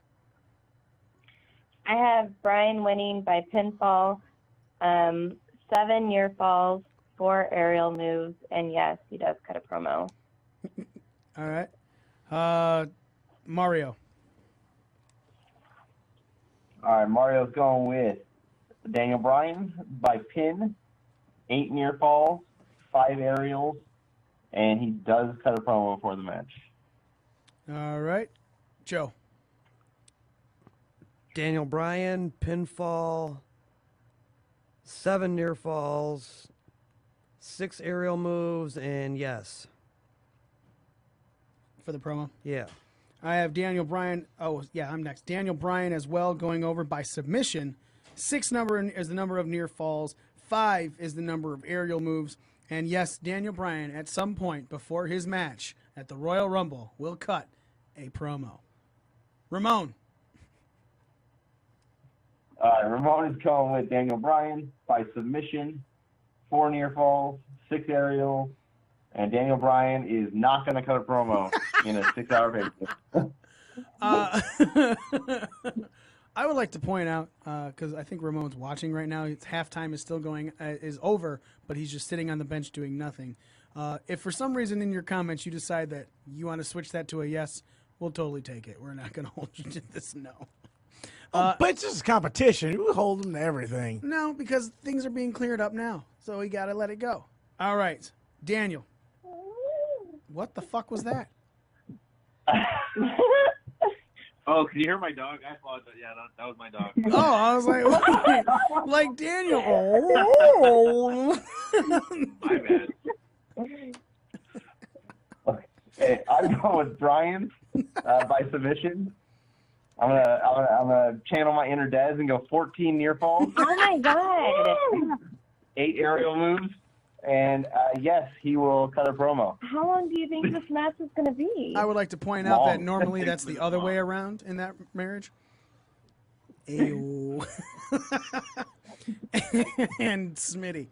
I have Bryan winning by pinfall, 7 near falls, 4 aerial moves, and yes, he does cut a promo. All right. Mario. All right, Mario's going with Daniel Bryan by pin, 8 near falls, 5 aerials, and he does cut a promo before the match. All right. Joe. Daniel Bryan, pinfall, 7 near falls, 6 aerial moves, and yes. For the promo? Yeah. I have Daniel Bryan. Oh, yeah, I'm next. Daniel Bryan as well, going over by submission. 6 number is the number of near falls. 5 is the number of aerial moves. And yes, Daniel Bryan, at some point before his match at the Royal Rumble, will cut a promo. Ramon. Ramon is going with Daniel Bryan by submission, 4 near falls, 6 aerials, and Daniel Bryan is not going to cut a promo in a 6-hour pay-per-view. I would like to point out, because I think Ramon's watching right now, his halftime is still going, is over, but he's just sitting on the bench doing nothing. If for some reason in your comments you decide that you want to switch that to a yes, we'll totally take it. We're not going to hold you to this no. But it's just competition. You hold them to everything. No, because things are being cleared up now, so we got to let it go. All right, Daniel. What the fuck was that? Oh, can you hear my dog? I apologize. Yeah, that was my dog. Oh, I was like, like Daniel. Oh. My bad. Okay, I'm going with Bryan by submission. I'm gonna channel my inner Dez and go 14 near falls. Oh my god! 8 aerial moves, and yes, he will cut a promo. How long do you think this match is going to be? I would like to point out that normally that's the other way around in that marriage. Ayo. And Smitty.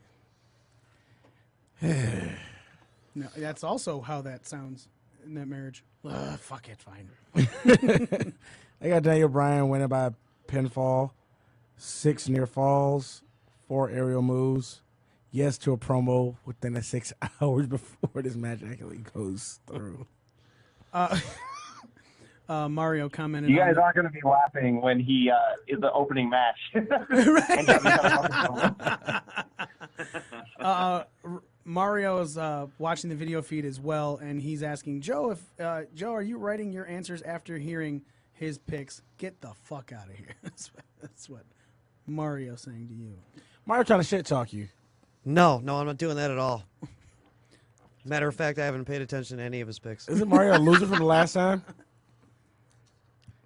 No, that's also how that sounds in that marriage. Fuck it, fine. I got Daniel Bryan winning by pinfall, 6 near falls, 4 aerial moves. Yes to a promo within the 6 hours before this match actually goes through. Mario commented. You guys aren't going to be laughing when he is the opening match. Mario is watching the video feed as well, and he's asking Joe if Joe, are you writing your answers after hearing his picks? Get the fuck out of here. That's what Mario's saying to you. Mario trying to shit talk you. No, I'm not doing that at all. Matter of fact, I haven't paid attention to any of his picks. Isn't Mario a loser from the last time?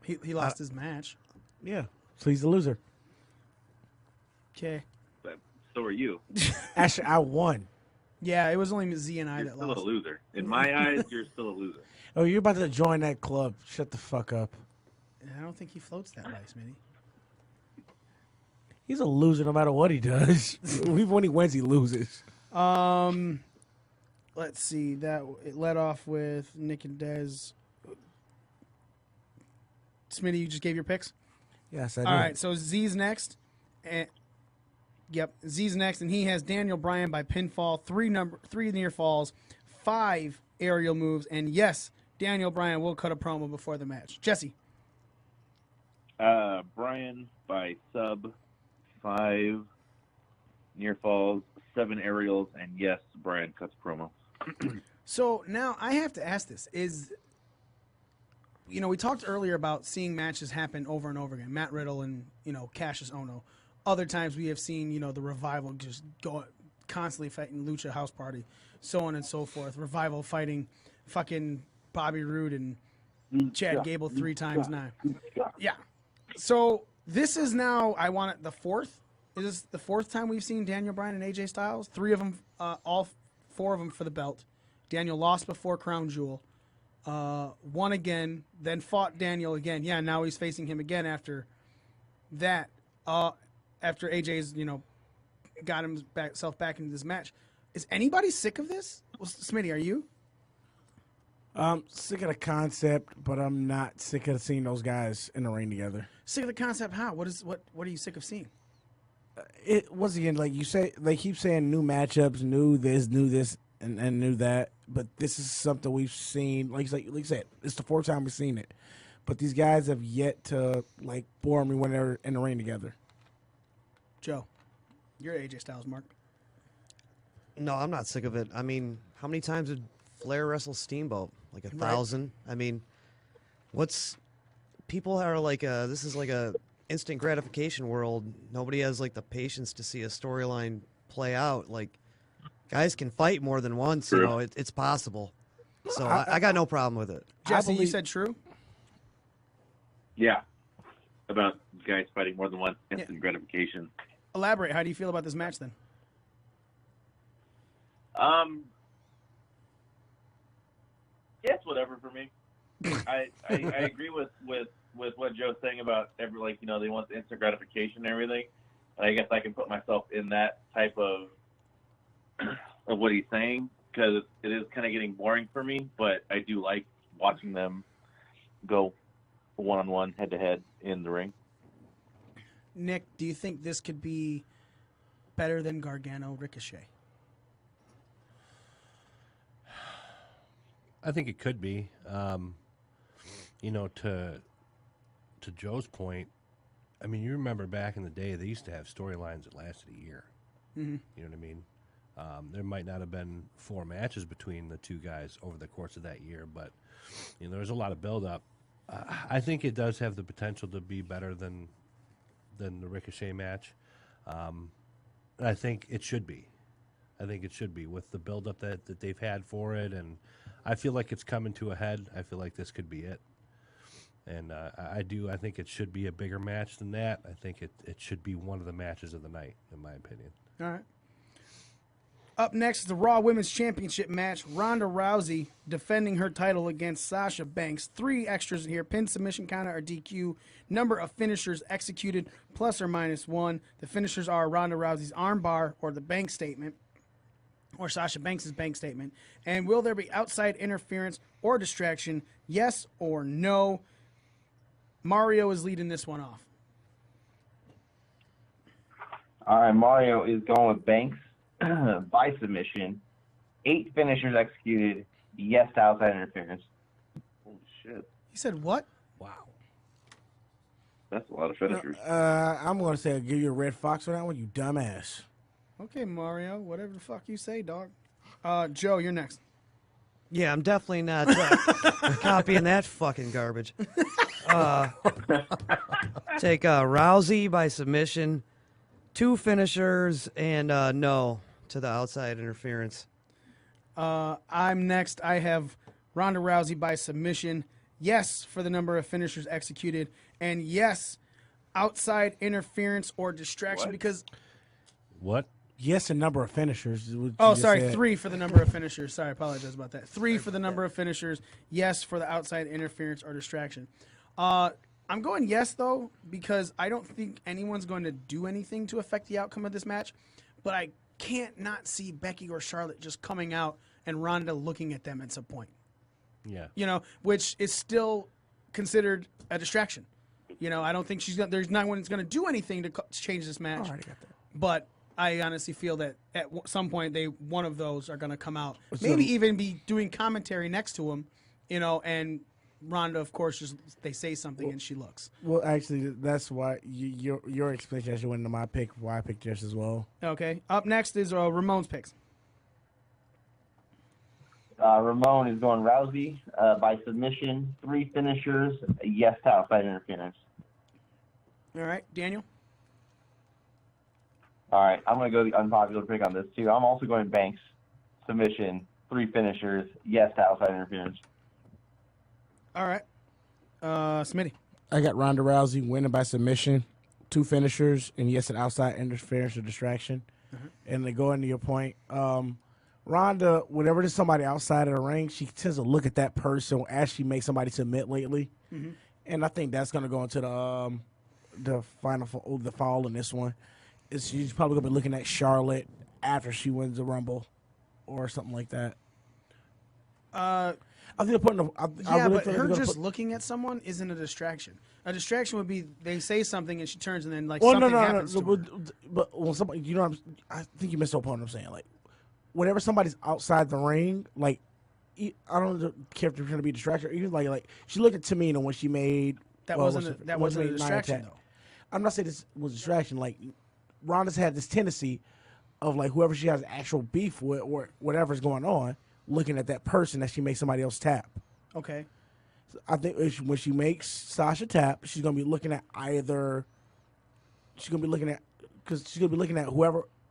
He lost his match. Yeah, so he's a loser. Okay. But so are you. Actually, I won. Yeah, it was only Z and I You're that still lost. a loser. In my eyes, you're still a loser. Oh, you're about to join that club. Shut the fuck up. I don't think he floats that way, Smitty. He's a loser no matter what he does. Even when he wins, he loses. Let's see. It led off with Nick and Dez. Smitty, you just gave your picks? Yes, I did. All right, so Z's next. Yep, Z's next, and he has Daniel Bryan by pinfall, 3 near falls, 5 aerial moves, and yes, Daniel Bryan will cut a promo before the match. Jesse. Brian by sub, 5 near falls, 7 aerials, and yes, Brian cuts promo. So now I have to ask this: we talked earlier about seeing matches happen over and over again. Matt Riddle and Cassius Ohno. Other times we have seen the Revival just go constantly fighting Lucha House Party, so on and so forth. Revival fighting fucking Bobby Roode and Chad Gable 3 times now. Yeah. So this is now the 4th. Is this the 4th time we've seen Daniel Bryan and AJ Styles? 3 of them, all 4 of them for the belt. Daniel lost before Crown Jewel. Won again, then fought Daniel again. Yeah, now he's facing him again after that. After AJ's, got himself back into this match. Is anybody sick of this? Well, Smitty, are you? I'm sick of the concept, but I'm not sick of seeing those guys in the ring together. Sick of the concept? How? What are you sick of seeing? It once again, like you say, they keep saying new matchups, new this, and new that. But this is something we've seen. Like you said, it's the 4th time we've seen it. But these guys have yet to bore me when they're in the ring together. Joe, you're AJ Styles, Mark. No, I'm not sick of it. I mean, how many times did Flair wrestle Steamboat? Like 1,000? I mean, people are this is like a instant gratification world. Nobody has the patience to see a storyline play out. Guys can fight more than once, it's possible. So I got no problem with it. Jesse, you said true? Yeah. About guys fighting more than once, instant gratification. Elaborate. How do you feel about this match then? It's whatever for me. I agree with what Joe's saying about they want the instant gratification and everything. And I guess I can put myself in that type of what he's saying because it is kind of getting boring for me. But I do like watching them go one-on-one, head-to-head in the ring. Nick, do you think this could be better than Gargano Ricochet? I think it could be. To Joe's point, I mean, you remember back in the day, they used to have storylines that lasted a year. Mm-hmm. You know what I mean? There might not have been 4 matches between the 2 guys over the course of that year, but there was a lot of build-up. I think it does have the potential to be better than the Ricochet match. I think it should be. I think it should be with the build-up that they've had for it, and I feel like it's coming to a head. I feel like this could be it. And I think it should be a bigger match than that. I think it should be one of the matches of the night, in my opinion. All right. Up next is the Raw Women's Championship match. Ronda Rousey defending her title against Sasha Banks. 3 extras here. Pin, submission, counter, or DQ. Number of finishers executed, plus or minus 1. The finishers are Ronda Rousey's armbar or the bank statement, or Sasha Banks' bank statement. And will there be outside interference or distraction? Yes or no? Mario is leading this one off. All right, Mario is going with Banks by submission. 8 finishers executed. Yes to outside interference. Holy shit. He said what? Wow. That's a lot of finishers. I'm going to say I'll give you a red fox for that one, you dumbass. Okay, Mario, whatever the fuck you say, dog. Joe, you're next. Yeah, I'm definitely not copying that fucking garbage. Take Rousey by submission, 2 finishers, and no to the outside interference. I'm next. I have Ronda Rousey by submission. Yes, for the number of finishers executed, and yes, outside interference or distraction. What? Because What? Yes, a number of finishers. is what you oh, just sorry, said. 3 for the number of finishers. Sorry, I apologize about that. 3 for the number of finishers. Yes, for the outside interference or distraction. I'm going yes though because I don't think anyone's going to do anything to affect the outcome of this match, but I can't not see Becky or Charlotte just coming out and Ronda looking at them at some point. Yeah. You know, which is still considered a distraction. You know, I don't think there's no one's going to do anything to change this match. I already got that. But I honestly feel that at some point one of those are going to come out. Maybe even be doing commentary next to him, you know, and Ronda, of course, just they say something and she looks. Well, actually, that's why your explanation actually went into my pick. Why I picked yours as well. Okay. Up next is Ramon's picks. Ramon is going Rousey by submission, 3 finishers, yes to outside interference. All right, Daniel. All right, I'm going to go the unpopular pick on this too. I'm also going Banks, submission, 3 finishers, yes to outside interference. All right. Smitty. I got Ronda Rousey winning by submission, 2 finishers, and yes, an outside interference or distraction. And to go into your point, Ronda, whenever there's somebody outside of the ring, she tends to look at that person as she makes somebody submit lately. And I think that's going to go into the fall in this one. She's probably going to be looking at Charlotte after she wins the Rumble or something like that. I think they're putting. But her just looking at someone isn't a distraction. A distraction would be they say something and she turns and then something happens to her. But when somebody, you know, I think you missed the point I'm saying. Like, whenever somebody's outside the ring, like, I don't care if they're trying to be a distraction. Even like she looked at Tamina when she made that wasn't a distraction though. I'm not saying this was a distraction. Like, Ronda's had this tendency of like whoever she has actual beef with or whatever's going on, looking at that person that she makes somebody else tap. Okay. So I think when she makes Sasha tap, she's gonna be looking at whoever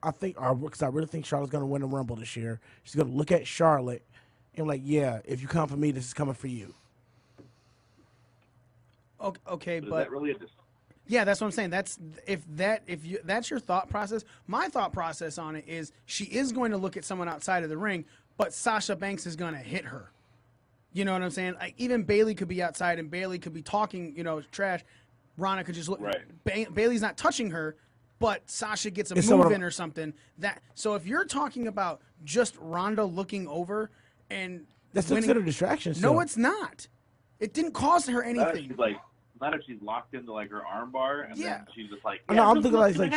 I think, because I really think Charlotte's gonna win the Rumble this year. She's gonna look at Charlotte and like, yeah, if you come for me, this is coming for you. Okay, But but is that really a yeah, that's what I'm saying. That's that's your thought process. My thought process on it is she is going to look at someone outside of the ring, but Sasha Banks is going to hit her. You know what I'm saying? Like, even Bayley could be outside and Bayley could be talking, you know, trash. Ronda could just look. Right. Bayley's not touching her, but Sasha gets a move in or something. So if you're talking about just Ronda looking over and that's considered a distraction. No, it's not. It didn't cause her anything. Not if she's locked into like her armbar and then she's just like. No, I'm thinking like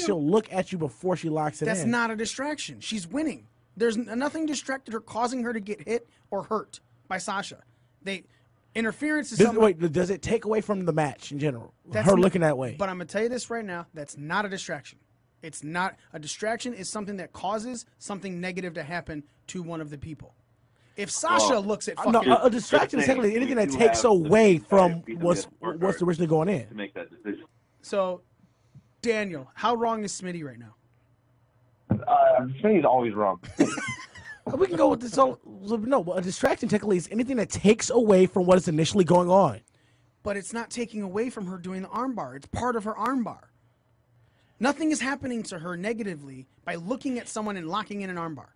she'll look at you before she locks it in. That's not a distraction. She's winning. There's nothing distracted her, causing her to get hit or hurt by Sasha. Interference is something. Wait, does it take away from the match in general? Her looking that way. But I'm gonna tell you this right now. That's not a distraction. It's not a distraction. Is something that causes something negative to happen to one of the people. If Sasha looks at fucking a distraction is technically anything that takes away from what's originally going in. To make that decision. So, Daniel, how wrong is Smitty right now? Smitty's always wrong. We can go with this. No, a distraction technically is anything that takes away from what is initially going on. But it's not taking away from her doing the armbar. It's part of her armbar. Nothing is happening to her negatively by looking at someone and locking in an armbar.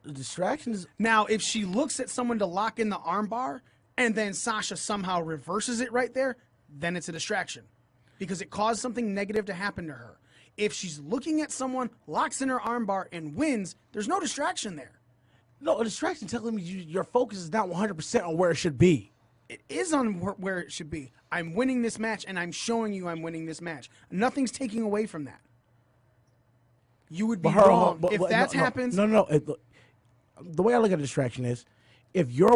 Distractions. Now, if she looks at someone to lock in the armbar and then Sasha somehow reverses it right there, then it's a distraction because it caused something negative to happen to her. If she's looking at someone, locks in her armbar, and wins, there's no distraction there. No, a distraction telling me your focus is not 100% on where it should be. It is on where it should be. I'm winning this match, and I'm showing you I'm winning this match. Nothing's taking away from that. You would be wrong if that happens. No. The way I look at a distraction is, if your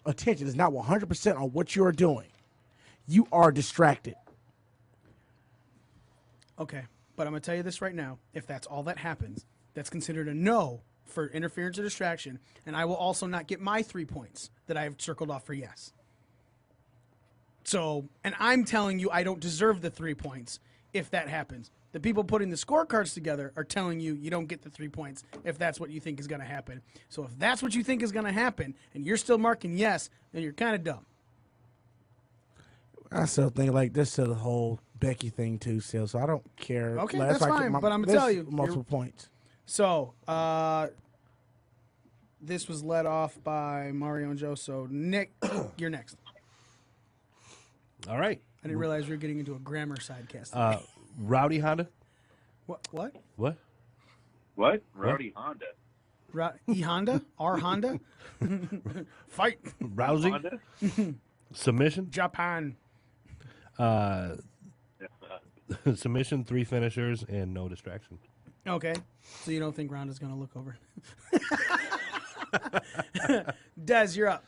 attention is not 100% on what you're doing, you are distracted. Okay, But I'm going to tell you this right now. If that's all that happens, that's considered a no for interference or distraction. And I will also not get my 3 points that I have circled off for yes. So, and I'm telling you I don't deserve the 3 points if that happens. The people putting the scorecards together are telling you you don't get the 3 points if that's what you think is going to happen. So if that's what you think is going to happen and you're still marking yes, then you're kind of dumb. I still think like this to the whole Becky thing too, still. So I don't care. Okay, Like, that's why I keep fine, but I'm gonna tell you, multiple points. So, this was led off by Mario and Joe. So Nick, you're next. All right. I didn't realize we were getting into a grammar sidecast. Rowdy Honda. What? What? What? What? Rowdy Honda. E Honda? R Honda? Fight. Rousing. Honda? Submission. Japan. Submission, 3 finishers, and no distraction. Okay. So you don't think Ronda's going to look over? Des, you're up.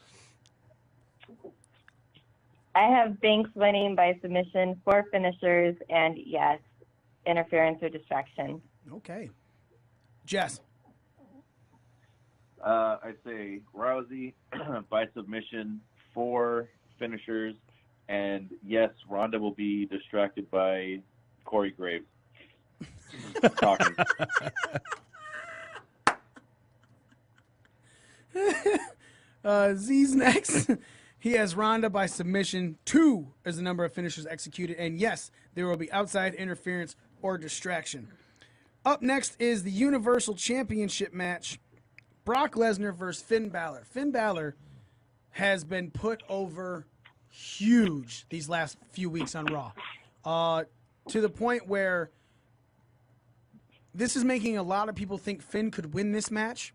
I have Banks winning by submission, 4 finishers, and yes, interference or distraction. Okay. Jess. I'd say Rousey by submission, 4 finishers, and yes, Ronda will be distracted by Corey Graves. Talking. Z's next. He has Ronda by submission. 2 is the number of finishers executed. And yes, there will be outside interference or distraction. Up next is the Universal Championship match. Brock Lesnar versus Finn Balor. Finn Balor has been put over huge these last few weeks on Raw. To the point where this is making a lot of people think Finn could win this match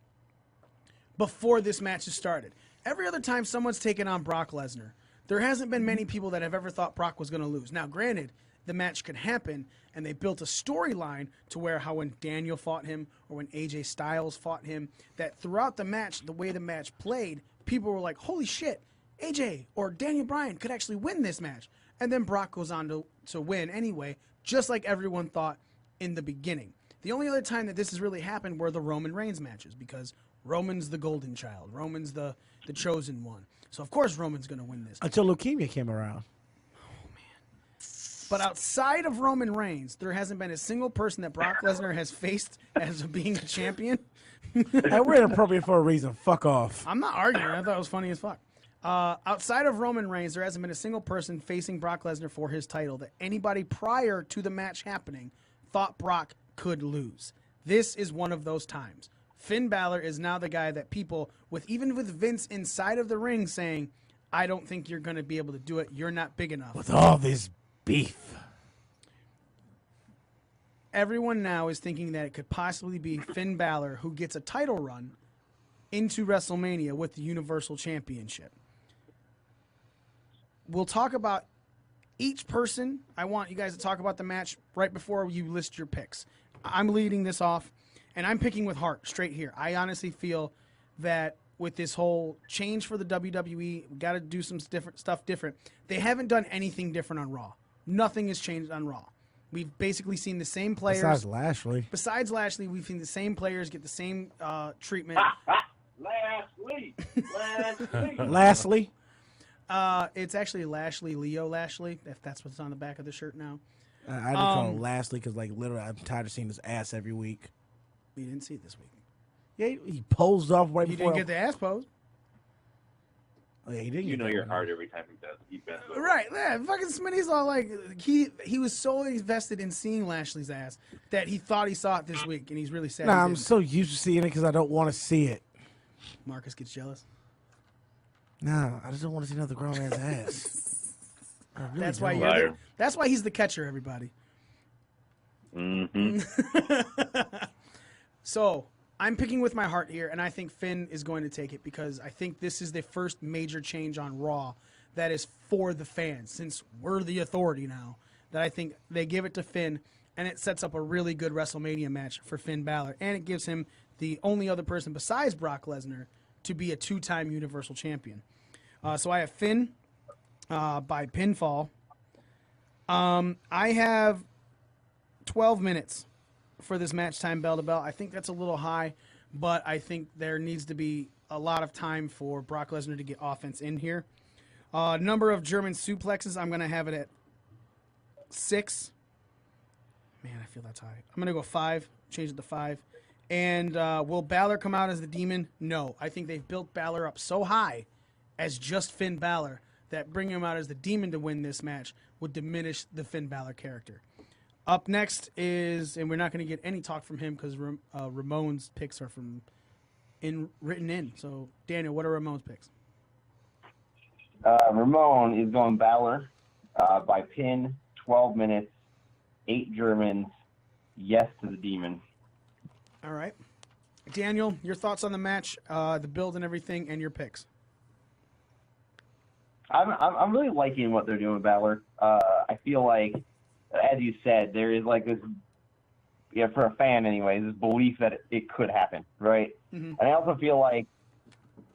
before this match has started. Every other time someone's taken on Brock Lesnar, there hasn't been many people that have ever thought Brock was going to lose. Now, granted, the match could happen, and they built a storyline to where how when Daniel fought him or when AJ Styles fought him, that throughout the match, the way the match played, people were like, holy shit, AJ or Daniel Bryan could actually win this match. And then Brock goes on to win anyway, just like everyone thought in the beginning. The only other time that this has really happened were the Roman Reigns matches, because Roman's the golden child. Roman's the chosen one. So, of course, Roman's going to win this. Until leukemia came around. But outside of Roman Reigns, there hasn't been a single person that Brock Lesnar has faced as being a champion. Hey, we're inappropriate for a reason. Fuck off. I'm not arguing. I thought it was funny as fuck. Outside of Roman Reigns, there hasn't been a single person facing Brock Lesnar for his title that anybody prior to the match happening thought Brock could lose. This is one of those times. Finn Balor is now the guy that people, even with Vince inside of the ring saying, I don't think you're going to be able to do it. You're not big enough. With all this beef. Everyone now is thinking that it could possibly be Finn Balor who gets a title run into WrestleMania with the Universal Championship. We'll talk about each person. I want you guys to talk about the match right before you list your picks. I'm leading this off, and I'm picking with heart straight here. I honestly feel that with this whole change for the WWE, we got to do some different stuff different. They haven't done anything different on Raw. Nothing has changed on Raw. We've basically seen the same players. Besides Lashley. Besides Lashley, we've seen the same players get the same treatment. Lastly. It's actually Leo Lashley, if that's what's on the back of the shirt now. I didn't call him Lastly because, like, literally, I'm tired of seeing his ass every week. You didn't see it this week. Yeah, he posed off right You before. didn't get the ass pose. Oh, yeah, he didn't. You get know that your one. heart every time he does. He bends over. Right, yeah. Fucking Smitty's all like, he was so invested in seeing Lashley's ass that he thought he saw it this week, and he's really sad. Nah, he I'm didn't. so used to seeing it because I don't want to see it. Marcus gets jealous. Nah, I just don't want to see another grown man's ass. I really That's why don't. that's why he's the catcher, everybody. Mm-hmm. So I'm picking with my heart here, and I think Finn is going to take it because I think this is the first major change on Raw that is for the fans, since we're the authority now, that I think they give it to Finn, and it sets up a really good WrestleMania match for Finn Balor, and it gives him the only other person besides Brock Lesnar to be a 2-time Universal Champion. So I have Finn by pinfall. I have 12 minutes for this match time bell to bell. I think that's a little high, but I think there needs to be a lot of time for Brock Lesnar to get offense in here. Number of German suplexes, I'm going to have it at 6. Man, I feel that's high. I'm going to go 5, change it to 5. And will Balor come out as the Demon? No. I think they've built Balor up so high as just Finn Balor that bringing him out as the Demon to win this match would diminish the Finn Balor character. Up next is, and we're not going to get any talk from him because Ramon's picks are written in. So, Daniel, what are Ramon's picks? Ramon is going Balor by pin, 12 minutes, 8 Germans, yes to the Demon. All right. Daniel, your thoughts on the match, the build and everything, and your picks. I'm really liking what they're doing with Balor. I feel like, as you said, there is like this, for a fan anyway, this belief that it could happen, right? Mm-hmm. And I also feel like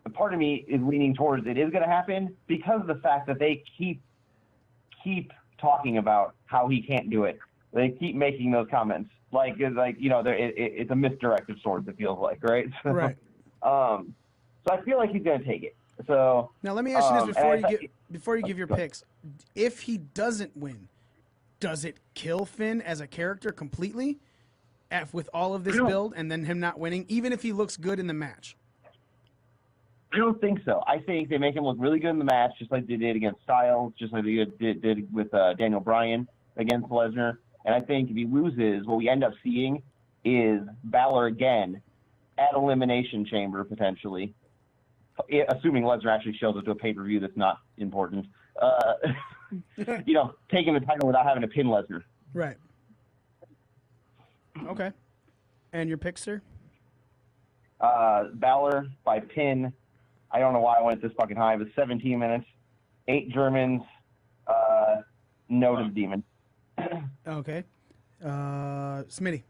a part of me is leaning towards it is going to happen because of the fact that they keep talking about how he can't do it. They keep making those comments. It's a misdirect of sorts, it feels like, right? So, right. So I feel like he's going to take it. So now let me ask you this before you give your picks. If he doesn't win, does it kill Finn as a character completely with all of this build and then him not winning, even if he looks good in the match? I don't think so. I think they make him look really good in the match, just like they did against Styles, just like they did with Daniel Bryan against Lesnar. And I think if he loses, what we end up seeing is Balor again at Elimination Chamber, potentially, assuming Lesnar actually shows up to a pay-per-view that's not important, taking the title without having to pin Lesnar. Right. Okay. And your picks, sir? Balor by pin. I don't know why I went this fucking high, but 17 minutes, 8 Germans, no to the Demon. Okay. Smitty,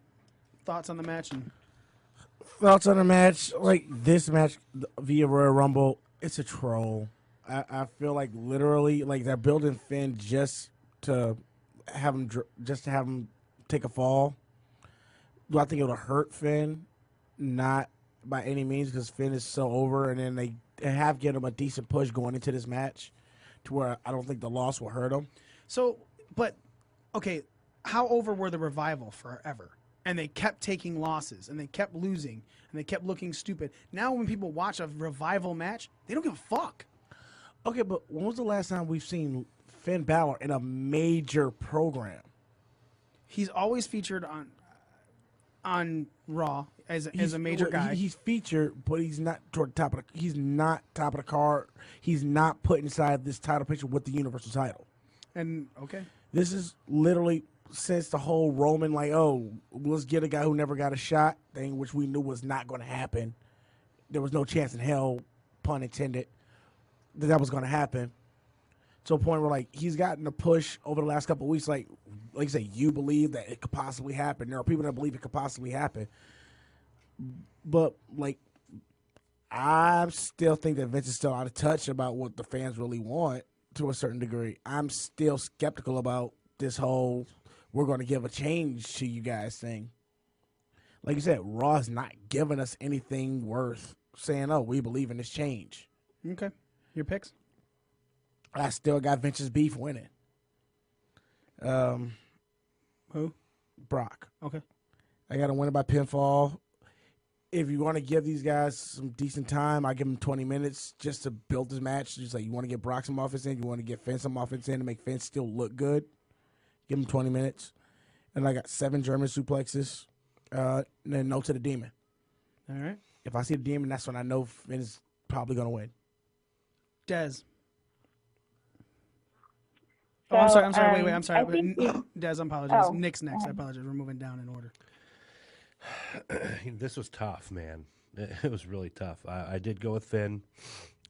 thoughts on the match? Thoughts on the match? Like, this match via Royal Rumble, it's a troll. I feel like literally, like, they're building Finn just to have him take a fall. Do I think it'll hurt Finn? Not by any means, because Finn is so over, and then they have given him a decent push going into this match to where I don't think the loss will hurt him. So, but, okay, how over were the Revival forever? And they kept taking losses, and they kept losing, and they kept looking stupid. Now when people watch a Revival match, they don't give a fuck. Okay, but when was the last time we've seen Finn Balor in a major program? He's always featured on Raw as a major guy. He's featured, but he's not toward the top of the. He's not top of the card. He's not put inside this title picture with the Universal title. And okay, this is literally since the whole Roman let's get a guy who never got a shot thing, which we knew was not going to happen. There was no chance in hell, pun intended, that was going to happen. To a point where he's gotten a push over the last couple of weeks. Like you say, you believe that it could possibly happen. There are people that believe it could possibly happen. But I still think that Vince is still out of touch about what the fans really want to a certain degree. I'm still skeptical about this whole we're going to give a change to you guys thing. Like you said, Raw's not giving us anything worth saying, we believe in this change. Okay. Your picks? I still got Vince's beef winning. Who? Brock. Okay. I got to win it by pinfall. If you want to give these guys some decent time, I give them 20 minutes just to build this match. Just like you want to get Brock some offense in, you want to get Finn some offense in to make Finn still look good. Give him 20 minutes. And I got 7 German suplexes. And then no to the Demon. All right. If I see the Demon, that's when I know Finn is probably going to win. Dez. So, I'm sorry. Wait. I'm sorry. Dez, I apologize. Oh. Nick's next. I apologize. We're moving down in order. This was tough, man. It was really tough. I did go with Finn.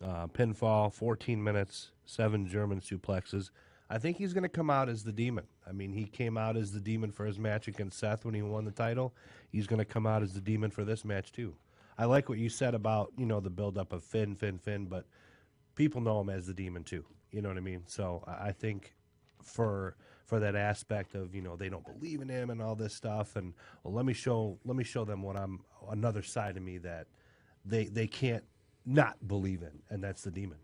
Pinfall, 14 minutes, 7 German suplexes. I think he's going to come out as the Demon. I mean, he came out as the Demon for his match against Seth when he won the title. He's going to come out as the Demon for this match, too. I like what you said about, the buildup of Finn, but people know him as the Demon, too. You know what I mean? So I think for for that aspect of, they don't believe in him and all this stuff. And well, let me show them what I'm, another side of me that they can't not believe in, and that's the demon.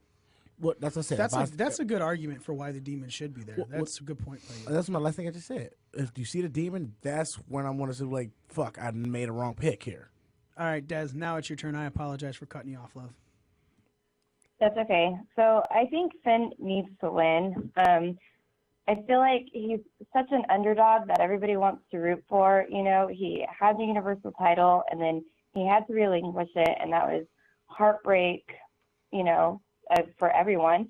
What that's what I said. That's a good argument for why the demon should be there. That's a good point. That's my last thing I just said. If you see the demon, that's when I want to say, like, fuck, I made a wrong pick here. All right, Des, now it's your turn. I apologize for cutting you off, love. That's okay. So I think Finn needs to win. I feel like he's such an underdog that everybody wants to root for. He had the Universal title, and then he had to relinquish it, and that was heartbreak, for everyone.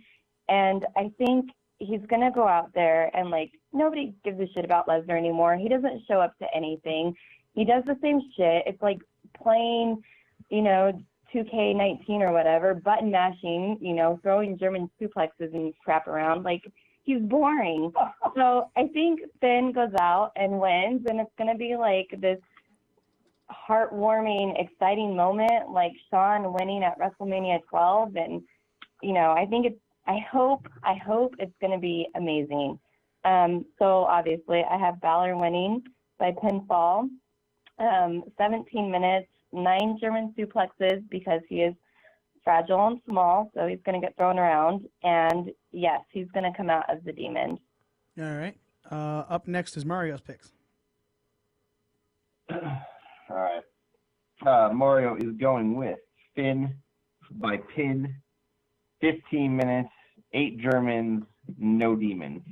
And I think he's going to go out there and, nobody gives a shit about Lesnar anymore. He doesn't show up to anything. He does the same shit. It's like playing, 2K19 or whatever, button mashing, throwing German suplexes and crap around. He's boring. So I think Finn goes out and wins, and it's going to be this heartwarming, exciting moment, like Shawn winning at WrestleMania 12. And, I hope it's going to be amazing. So obviously I have Balor winning by pinfall, 17 minutes, 9 German suplexes because he is fragile and small, so he's going to get thrown around. And yes, he's going to come out as the demon. All right. Up next is Mario's picks. All right. Mario is going with Finn by pin, 15 minutes, 8 Germans, no demon.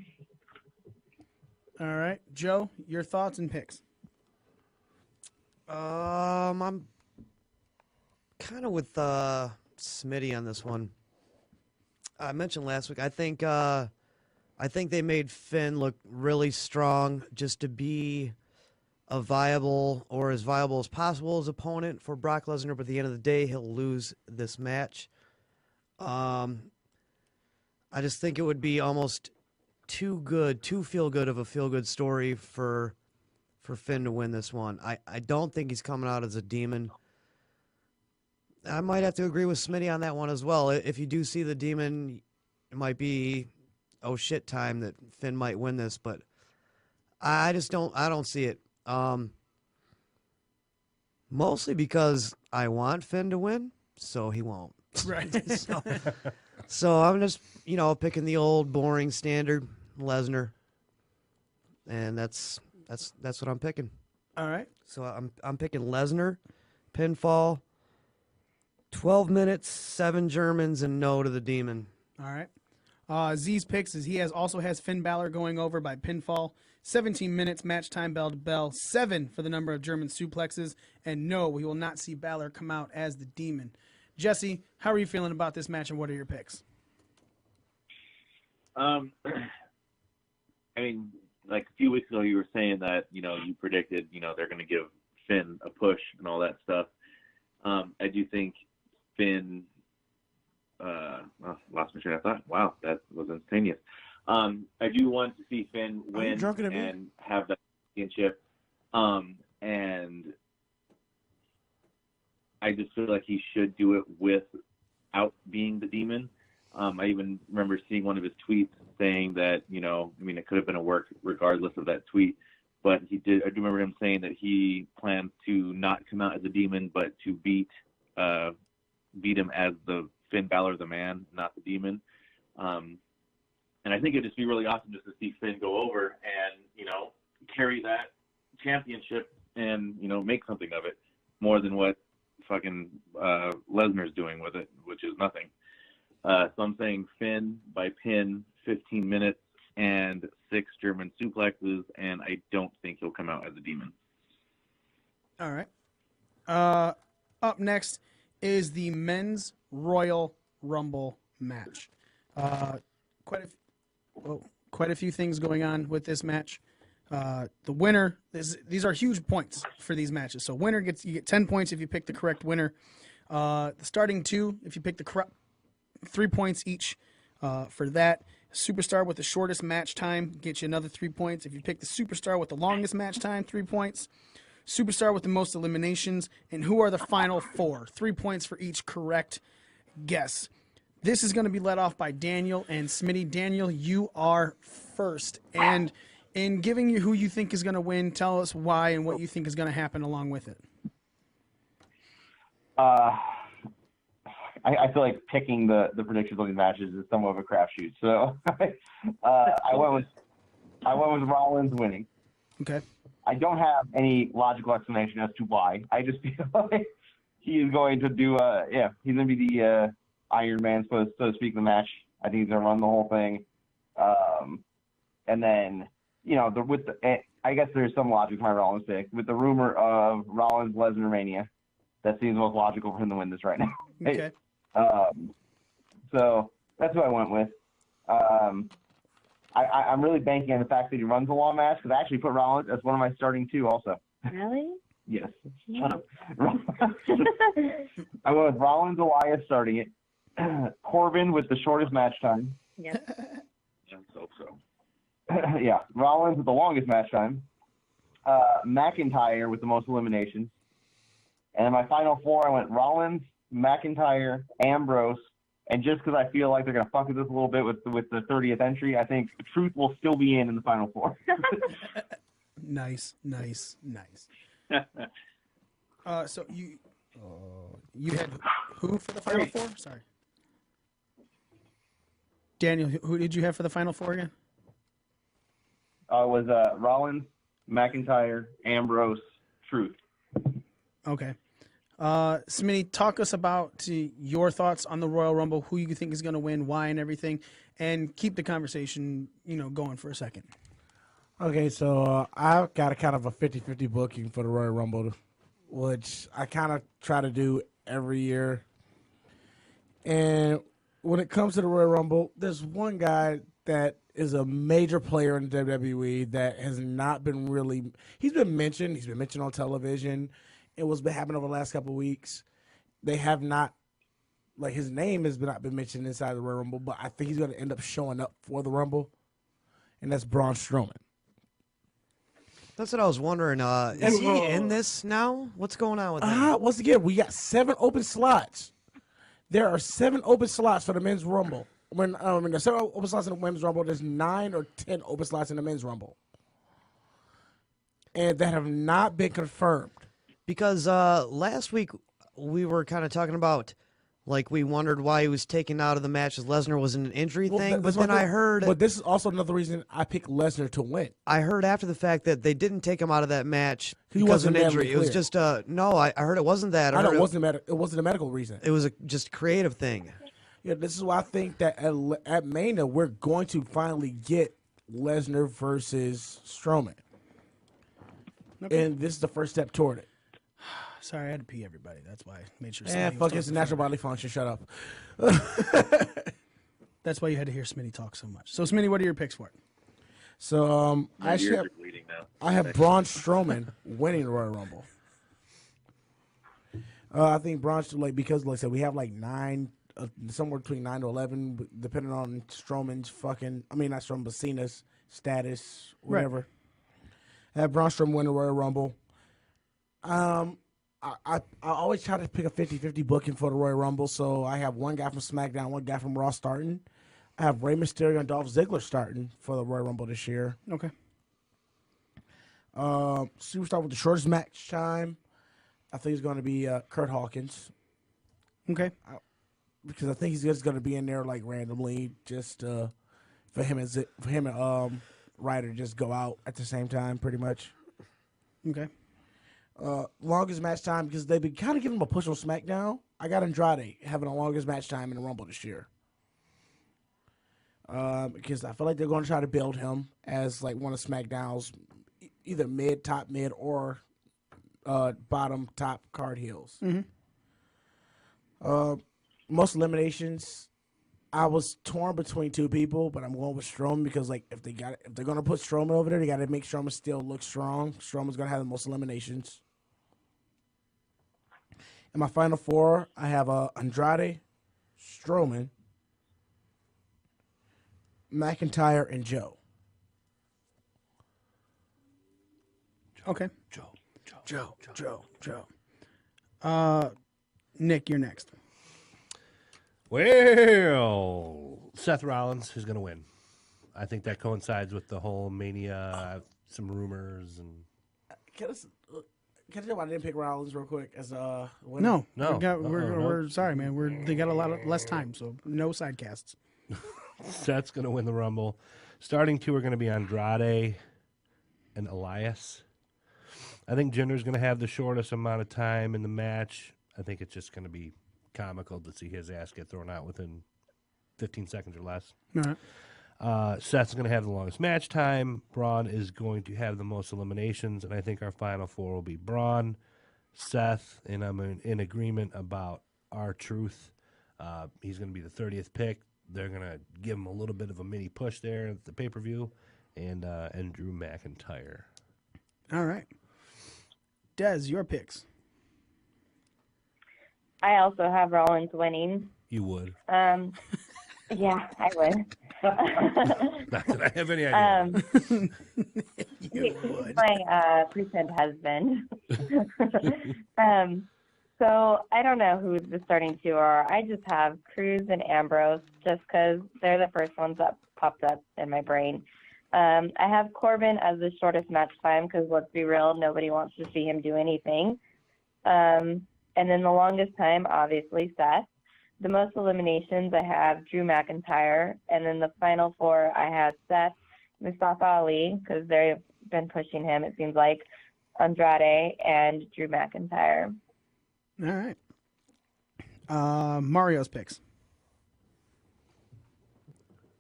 All right. Joe, your thoughts and picks. I'm kind of with Smitty on this one. I mentioned last week, I think they made Finn look really strong just to be a viable or as viable as possible as opponent for Brock Lesnar, but at the end of the day, he'll lose this match. I just think it would be almost too feel good of a feel good story for Finn to win this one. I don't think he's coming out as a demon. I might have to agree with Smitty on that one as well. If you do see the demon, it might be oh shit time that Finn might win this, but I don't see it. Mostly because I want Finn to win, so he won't. Right. So I'm just, picking the old boring standard Lesnar, and that's what I'm picking. All right. So I'm picking Lesnar, pinfall, 12 minutes, 7 Germans, and no to the demon. All right. Z's picks is he also has Finn Balor going over by pinfall, 17 minutes, match time bell to bell, 7 for the number of German suplexes, and no, we will not see Balor come out as the demon. Jesse, how are you feeling about this match, and what are your picks? I mean, a few weeks ago you were saying that, you predicted, they're going to give Finn a push and all that stuff. I do think Finn lost my train of thought. Wow, that was instantaneous. I do want to see Finn win and have that championship. And I just feel like he should do it without being the demon. I even remember seeing one of his tweets saying that, it could have been a work regardless of that tweet, but I do remember him saying that he plans to not come out as a demon, but to beat him as the Finn Balor, the man, not the demon. And I think it'd just be really awesome just to see Finn go over and, carry that championship and, make something of it more than what fucking Lesnar's doing with it, which is nothing. So I'm saying Finn by pin, 15 minutes, and 6 German suplexes, and I don't think he'll come out as a demon. All right. Up next is the men's Royal Rumble match. Quite a few things going on with this match. The winner, these are huge points for these matches. So winner you get 10 points if you pick the correct winner. The starting 2, if you pick the correct 3 points each for that. Superstar with the shortest match time gets you another 3 points. If you pick the superstar with the longest match time, 3 points. Superstar with the most eliminations. And who are the final 4? 3 points for each correct guess. This is going to be led off by Daniel and Smitty. Daniel, you are first. And in giving you who you think is going to win, tell us why and what you think is going to happen along with it. I feel like picking the predictions on these matches is somewhat of a crapshoot. So I went with Rollins winning. Okay. I don't have any logical explanation as to why. I just feel like he is going to do he's going to be the Iron Man, so to speak, in the match. I think he's going to run the whole thing. And then, I guess there's some logic to my Rollins pick. With the rumor of Rollins Lesnar Mania, that seems most logical for him to win this right now. Okay. So that's who I went with. I'm really banking on the fact that he runs a long match, because I actually put Rollins as one of my starting two also. Really? Yes. Shut up. I went with Rollins, Elias starting it. Corbin with the shortest match time. Yep. Let's hope so. Yeah. Rollins with the longest match time. McIntyre with the most eliminations. And in my final four, I went Rollins, McIntyre, Ambrose, and just because I feel like they're going to fuck with this a little bit with the 30th entry, I think Truth will still be in the final four. Nice. So you had who for the final four? Sorry. Daniel, who did you have for the final four again? It was Rollins, McIntyre, Ambrose, Truth. Okay. Smitty, talk us about your thoughts on the Royal Rumble, who you think is going to win, why, and everything, and keep the conversation, going for a second. Okay, so I've got a kind of a 50-50 booking for the Royal Rumble, which I kind of try to do every year. And when it comes to the Royal Rumble, there's one guy that is a major player in WWE that has not been really – he's been mentioned on television. It was been happening over the last couple of weeks. They have not – his name has not been mentioned inside the Royal Rumble, but I think he's going to end up showing up for the Rumble, and that's Braun Strowman. That's what I was wondering. Is he in this now? What's going on with him? Once again, we got 7 open slots. There are 7 open slots for the men's Rumble. When there's 7 open slots in the women's Rumble, there's 9 or 10 open slots in the men's Rumble, and that have not been confirmed. Because last week we were kind of talking about, we wondered why he was taken out of the match as Lesnar was an injury thing. But then I heard... But this is also another reason I picked Lesnar to win. I heard after the fact that they didn't take him out of that match because of an injury. It was just... no, I heard it wasn't that. It wasn't a medical reason. It was just a creative thing. Yeah, this is why I think that at Mania we're going to finally get Lesnar versus Strowman. Okay. And this is the first step toward it. Sorry, I had to pee everybody. That's why I made sure. Fuck, it's a natural bodily function. Shut up. That's why you had to hear Smitty talk so much. So, Smitty, what are your picks for it? So, I have Braun Strowman winning the Royal Rumble. I think Braun, because like I said, we have 9, somewhere between 9 to 11, depending on Strowman's not Strowman, but Cena's status, whatever. Right. I have Braun Strowman win the Royal Rumble. I always try to pick a 50-50 booking for the Royal Rumble, so I have one guy from SmackDown, one guy from Raw starting. I have Rey Mysterio and Dolph Ziggler starting for the Royal Rumble this year. Okay. Superstar with the shortest match time, I think it's going to be Kurt Hawkins. Okay. Because I think he's just going to be in there randomly, just for him and Ryder just go out at the same time, pretty much. Okay. Longest match time, because they've been kind of giving him a push on SmackDown. I got Andrade having the longest match time in the Rumble this year. Because I feel like they're going to try to build him as one of SmackDown's either top mid, or bottom top card heels. Mm-hmm. Most eliminations, I was torn between 2 people, but I'm going with Strowman because if they're going to put Strowman over there, they got to make Strowman still look strong. Strowman's going to have the most eliminations. In my final 4, I have Andrade, Strowman, McIntyre, and Joe. Okay. Joe. Nick, you're next. Well, Seth Rollins is going to win. I think that coincides with the whole Mania, some rumors and. Can I tell you why I didn't pick Rollins real quick as winner? No, No. we're sorry, man. They got a lot of less time, so no sidecasts. Seth's going to win the Rumble. Starting two are going to be Andrade and Elias. I think Jinder's going to have the shortest amount of time in the match. I think it's just going to be comical to see his ass get thrown out within 15 seconds or less. All right. Seth's going to have the longest match time. Braun is going to have the most eliminations, and I think our final four will be Braun, Seth, and I'm in agreement about R-Truth. He's going to be the 30th pick. They're going to give him a little bit of a mini push there at the pay-per-view, and Drew McIntyre. All right. Des, your picks. I also have Rollins winning. You would. Yeah, I would. Not that I have any idea. He's my pretend husband. So I don't know who the starting two are. I just have Cruz and Ambrose just because they're the first ones that popped up in my brain. I have Corbin as the shortest match time because, let's be real, nobody wants to see him do anything. And then the longest time, obviously, Seth. The most eliminations, I have Drew McIntyre. And then the final four, I have Seth, Mustafa Ali, because they've been pushing him, it seems like, Andrade, and Drew McIntyre. All right. Mario's picks.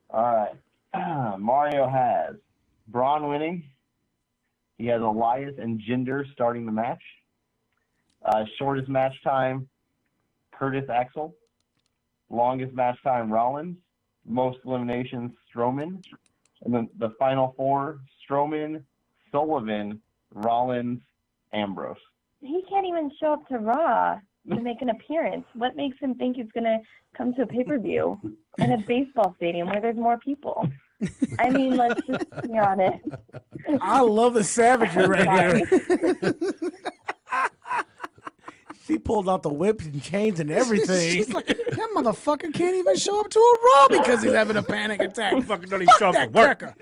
All right. Mario has Braun winning. He has Elias and Jinder starting the match. Shortest match time, Curtis Axel. Longest match time, Rollins. Most eliminations, Strowman. And then the final four, Strowman, Sullivan, Rollins, Ambrose. He can't even show up to Raw to make an appearance. What makes him think he's going to come to a pay-per-view in a baseball stadium where there's more people? I mean, let's just be honest. I love the savagery right here. She pulled out the whips and chains and everything. She's like, that motherfucker can't even show up to a Raw because he's having a panic attack. Fucking don't even Fuck show up that to work. cracker.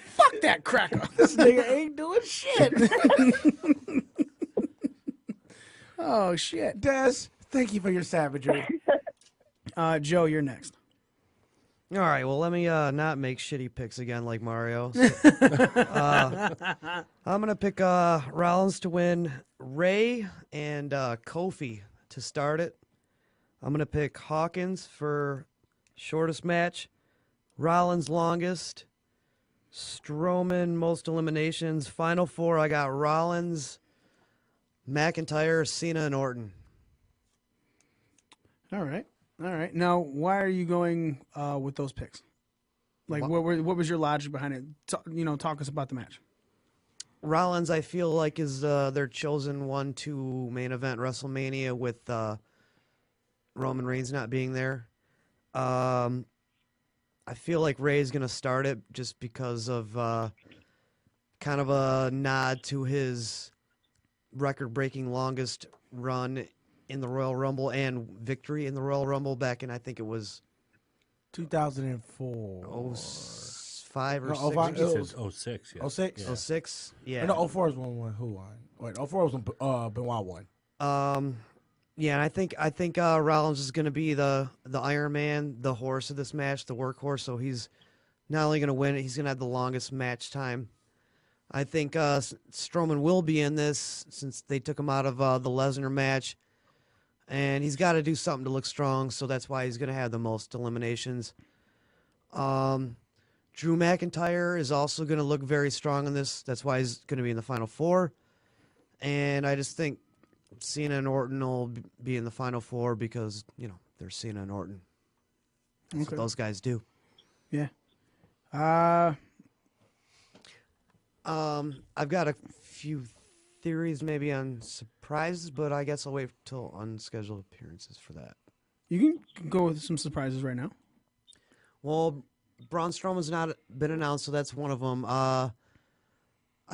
Fuck that cracker. This nigga ain't doing shit. Oh, shit. Des, thank you for your savagery. Joe, you're next. All right, well, let me not make shitty picks again like Mario. I'm going to pick Rollins to win, Ray and Kofi to start it. I'm going to pick Hawkins for shortest match, Rollins longest, Strowman most eliminations. Final four, I got Rollins, McIntyre, Cena, and Orton. All right. Now, why are you going with those picks? Like, what was your logic behind it? Talk us about the match. Rollins, I feel like, is their chosen one to main event WrestleMania with Roman Reigns not being there. I feel like Ray's going to start it just because of kind of a nod to his record-breaking longest run in the Royal Rumble and victory in the Royal Rumble back in, I think it was 2004. 05 or No, 6. 05. He says 06, yeah. 06? Yeah. 06? Yeah. No, 04 is when who won? Wait, 04 was when Benoit won. Yeah, and I think Rollins is going to be the Iron Man, the horse of this match, the workhorse. So he's not only going to win it, he's going to have the longest match time. I think Strowman will be in this since they took him out of the Lesnar match, and he's got to do something to look strong. So that's why he's going to have the most eliminations. Drew McIntyre is also going to look very strong in this. That's why he's going to be in the final four. And I just think Cena and Orton will be in the final four because, they're Cena and Orton. That's what those guys do. Yeah. I've got a few theories maybe on surprises, but I guess I'll wait till unscheduled appearances for that. You can go with some surprises right now. Well, Braun Strowman's not been announced, so that's one of them. I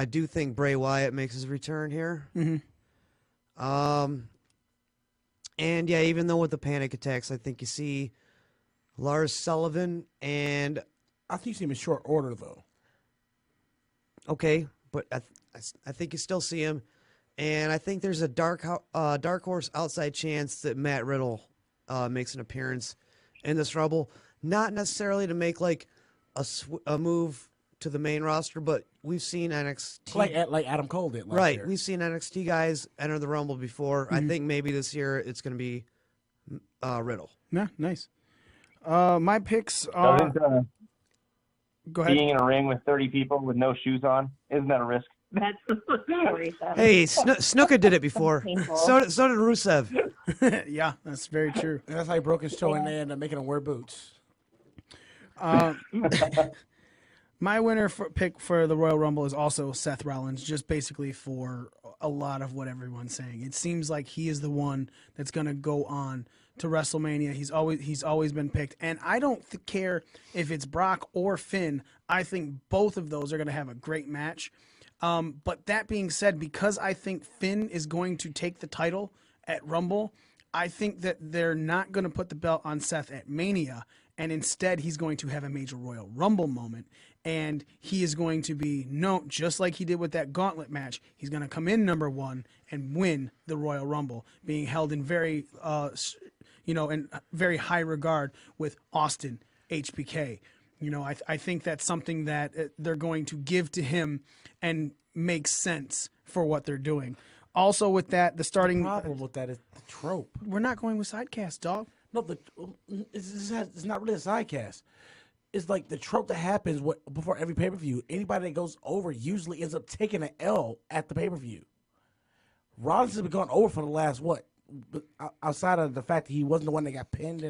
do think Bray Wyatt makes his return here. Mm-hmm. And yeah, even though with the panic attacks, I think you see Lars Sullivan, and I think you see him in short order though. Okay, but I think you still see him, and I think there's a dark horse outside chance that Matt Riddle makes an appearance in this Rumble. Not necessarily to make like a move to the main roster, but we've seen NXT Like Adam Cole did last right. year. We've seen NXT guys enter the Rumble before. I think maybe this year it's going to be Riddle. Yeah, nice. My picks are. Doesn't Go ahead. being in a ring with 30 people with no shoes on, isn't that a risk? That's worrisome. Hey, Snuka did it before. Painful. So did Rusev. Yeah, that's very true. And that's how he broke his toe, and they ended up making him wear boots. My winner pick for the Royal Rumble is also Seth Rollins, just basically for a lot of what everyone's saying. It seems like he is the one that's going to go on to WrestleMania. He's always been picked, and I don't care if it's Brock or Finn. I think both of those are going to have a great match. But that being said, because I think Finn is going to take the title at Rumble, I think that they're not going to put the belt on Seth at Mania, and instead he's going to have a major Royal Rumble moment, and he is going to be known, just like he did with that gauntlet match. He's going to come in number 1 and win the Royal Rumble, being held in very, in very high regard with Austin HBK. I think that's something that they're going to give to him and makes sense for what they're doing. Also, with that, the problem with that is the trope. We're not going with sidecast, dog. No, it's not really a sidecast. It's like the trope that happens before every pay-per-view. Anybody that goes over usually ends up taking an L at the pay-per-view. Rollins has been going over for the last, outside of the fact that he wasn't the one that got pinned.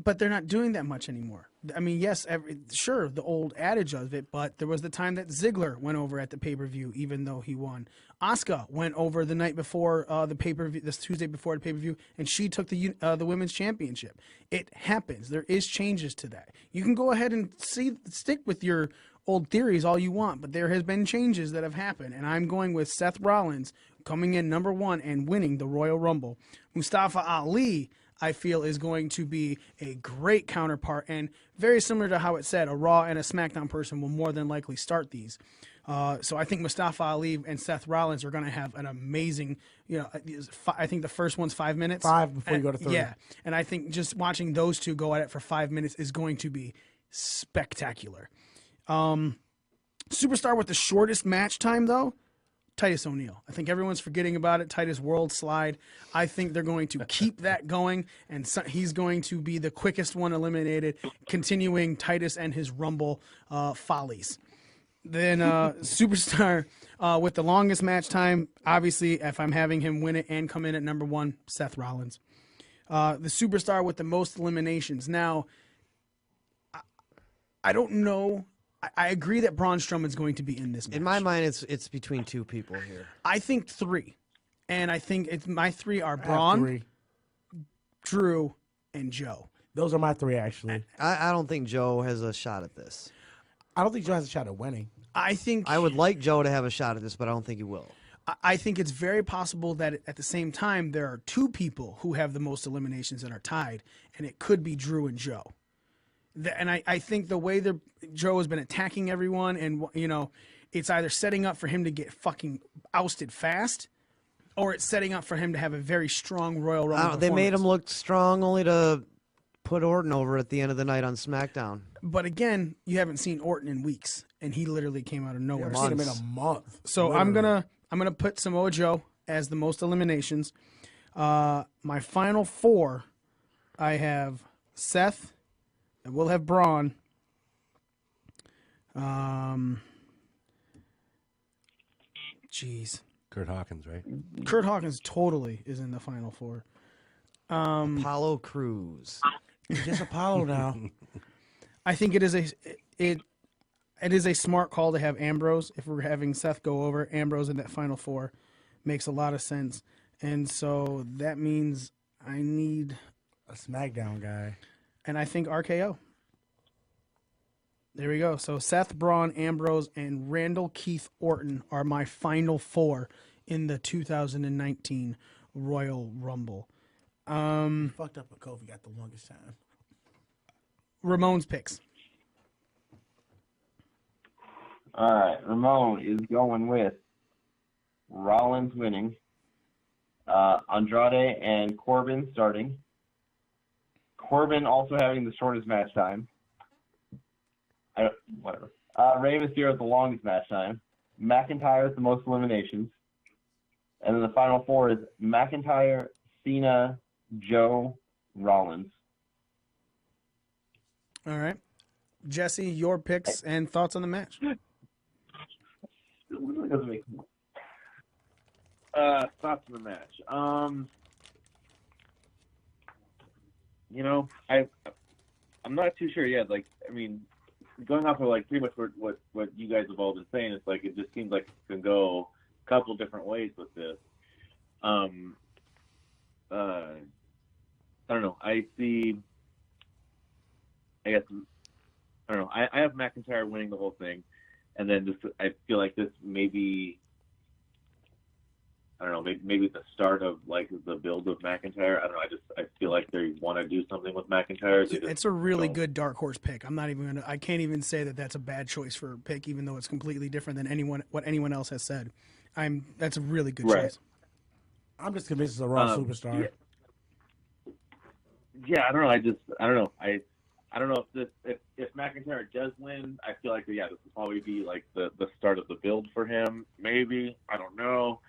But they're not doing that much anymore. I mean, yes, sure, the old adage of it, but there was the time that Ziggler went over at the pay-per-view, even though he won. Asuka went over the night before the pay-per-view, this Tuesday before the pay-per-view, and she took the women's championship. It happens. There is changes to that. You can go ahead and stick with your old theories all you want, but there has been changes that have happened, and I'm going with Seth Rollins coming in number 1 and winning the Royal Rumble. Mustafa Ali, I feel, is going to be a great counterpart, and very similar to how it said, a Raw and a SmackDown person will more than likely start these. So I think Mustafa Ali and Seth Rollins are going to have an amazing, I think the first one's 5 minutes. 5 before you go to 3. Yeah, and I think just watching those two go at it for 5 minutes is going to be spectacular. Superstar with the shortest match time, though, Titus O'Neil. I think everyone's forgetting about it. Titus World Slide. I think they're going to keep that going, and he's going to be the quickest one eliminated, continuing Titus and his Rumble follies. Then Superstar with the longest match time, obviously, if I'm having him win it and come in at number 1, Seth Rollins. The Superstar with the most eliminations. Now, I don't know. I agree that Braun Strowman's going to be in this match. In my mind, it's between 2 people here. I think 3. And I think my 3 are Braun, Drew, and Joe. Those are my 3, actually. I don't think Joe has a shot at this. I don't think Joe has a shot at winning. I would like Joe to have a shot at this, but I don't think he will. I think it's very possible that at the same time there are 2 people who have the most eliminations and are tied, and it could be Drew and Joe. And I think the way Joe has been attacking everyone, and it's either setting up for him to get fucking ousted fast, or it's setting up for him to have a very strong Royal Rumble. They made him look strong only to put Orton over at the end of the night on SmackDown. But again, you haven't seen Orton in weeks, and he literally came out of nowhere. Seen him in a month. So literally. I'm gonna put Samoa Joe as the most eliminations. My final 4, I have Seth. I will have Braun. Kurt Hawkins, right? Kurt Hawkins totally is in the final 4. Apollo Crews. Just Apollo now. I think it is a smart call to have Ambrose. If we're having Seth go over, Ambrose in that final 4 makes a lot of sense. And so that means I need a SmackDown guy. And I think RKO. There we go. So Seth, Braun, Ambrose, and Randall Keith Orton are my final 4 in the 2019 Royal Rumble. Fucked up, but Kofi got the longest time. Ramon's picks. All right, Ramon is going with Rollins winning, Andrade and Corbin starting, Corbin also having the shortest match time. Whatever. Rey Mysterio with the longest match time, McIntyre with the most eliminations, and then the final four is McIntyre, Cena, Joe, Rollins. All right. Jesse, your picks and thoughts on the match. Thoughts on the match. I'm not too sure yet. Like, I mean, going off of like pretty much what you guys have all been saying, it's like it just seems like it can go a couple different ways with this. I don't know. I have McIntyre winning the whole thing, and then just I feel like this maybe maybe the start of like the build of McIntyre. I don't know. I feel like they want to do something with McIntyre. It's a really good dark horse pick. I can't even say that that's a bad choice for a pick, even though it's completely different than what anyone else has said. That's a really good choice. I'm just convinced it's a Raw superstar. Yeah, I don't know. I don't know. I don't know if McIntyre does win. I feel like this will probably be like the start of the build for him. Maybe, I don't know.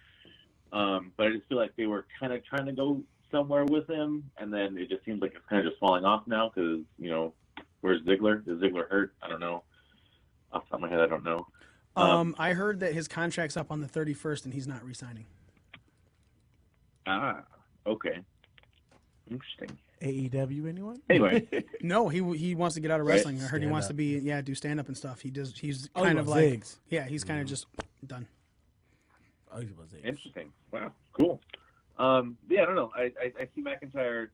But I just feel like they were kind of trying to go somewhere with him, and then it just seems like it's kind of just falling off now because where's Ziggler? Is Ziggler hurt? I don't know. Off the top of my head, I don't know. I heard that his contract's up on the 31st and he's not re-signing. Okay. Interesting. AEW, anyone? Anyway. No, he wants to get out of wrestling. I heard he wants to do stand up and stuff. He's kind of like Ziggs. he's kind of just done. Oh, he was Ziggs. Interesting. Wow, cool. I don't know. I see McIntyre,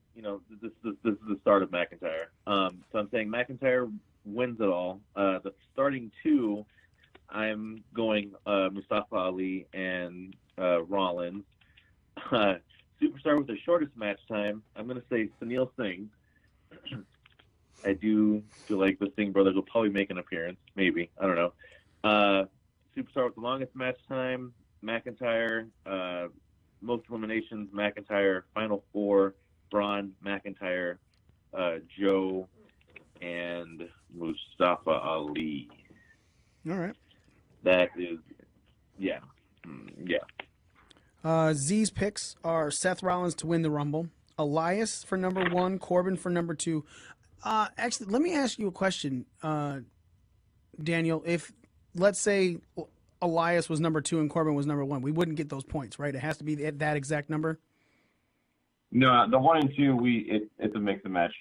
this is the start of McIntyre. So I'm saying McIntyre wins it all. The starting two, I'm going Mustafa Ali and Rollins. Superstar with the shortest match time, I'm going to say Sunil Singh. I do feel like the Singh brothers will probably make an appearance. Maybe. I don't know. Superstar with the longest match time, McIntyre. Most eliminations, McIntyre. Final four, Braun, McIntyre, Joe, and Mustafa Ali. All right. That is, yeah. Z's picks are Seth Rollins to win the Rumble, Elias for number 1, Corbin for number 2. Actually, let me ask you a question, Daniel. If, let's say, Elias was number 2 and Corbin was number 1, we wouldn't get those points, right? It has to be that exact number? No, the 1 and 2, it's a mix and match.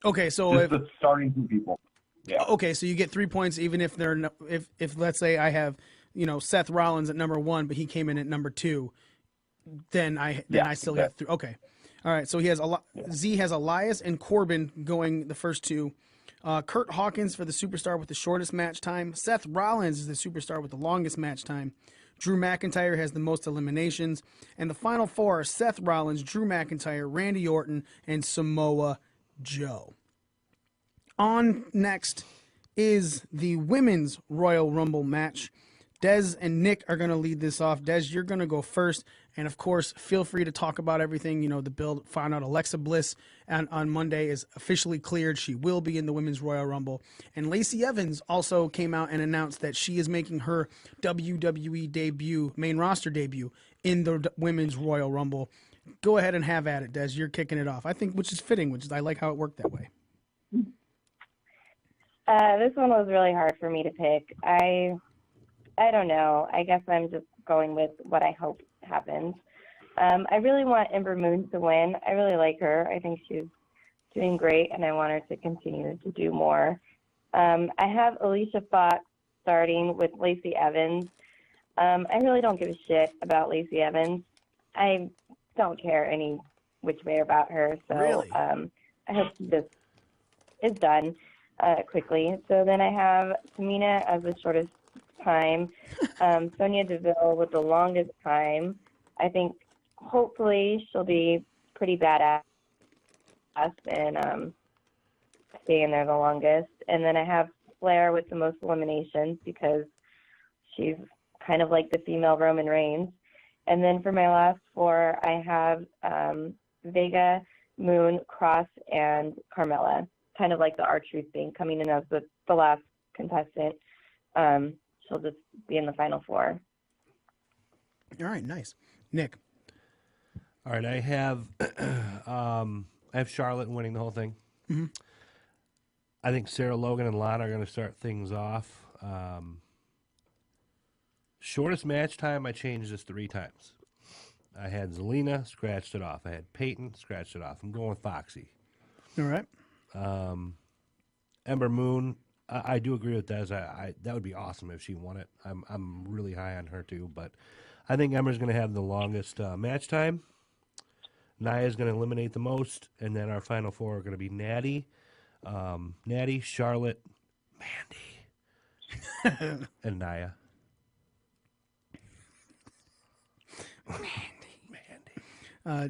Okay, so Just the starting two people. Yeah. Okay, so you get 3 points even if they're if let's say I have Seth Rollins at number 1, but he came in at number 2, then I still get 3. Okay, all right. So he has Z has Elias and Corbin going the first two. Kurt Hawkins for the superstar with the shortest match time. Seth Rollins is the superstar with the longest match time. Drew McIntyre has the most eliminations, and the final four are Seth Rollins, Drew McIntyre, Randy Orton, and Samoa Joe. On next is the Women's Royal Rumble match. Dez and Nick are going to lead this off. Dez, you're going to go first. And, of course, feel free to talk about everything. The build. Found out Alexa Bliss on Monday is officially cleared. She will be in the Women's Royal Rumble. And Lacey Evans also came out and announced that she is making her WWE debut, main roster debut, in the Women's Royal Rumble. Go ahead and have at it, Dez. You're kicking it off. I think, which is fitting, I like how it worked that way. This one was really hard for me to pick. I don't know. I guess I'm just going with what I hope happens. I really want Ember Moon to win. I really like her. I think she's doing great, and I want her to continue to do more. I have Alicia Fox starting with Lacey Evans. I really don't give a shit about Lacey Evans. I don't care any which way about her. So Really? I hope she just is done quickly. So then I have Tamina as the shortest time, Sonya Deville with the longest time. I think hopefully she'll be pretty badass and stay in there the longest. And then I have Flair with the most eliminations because she's kind of like the female Roman Reigns. And then for my last 4, I have Vega, Moon, Cross, and Carmella. Kind of like the R-Truth thing, coming in as the last contestant. She'll just be in the final 4. All right, nice. Nick. All right, I have Charlotte winning the whole thing. Mm-hmm. I think Sarah Logan and Lana are going to start things off. Shortest match time, I changed this 3 times. I had Zelina, scratched it off. I had Peyton, scratched it off. I'm going with Foxy. All right. Ember Moon, I do agree with Des. That would be awesome if she won it. I'm really high on her too, but I think Ember's going to have the longest match time. Nia's going to eliminate the most, and then our final 4 are going to be Natty, Charlotte, Mandy, and Nia.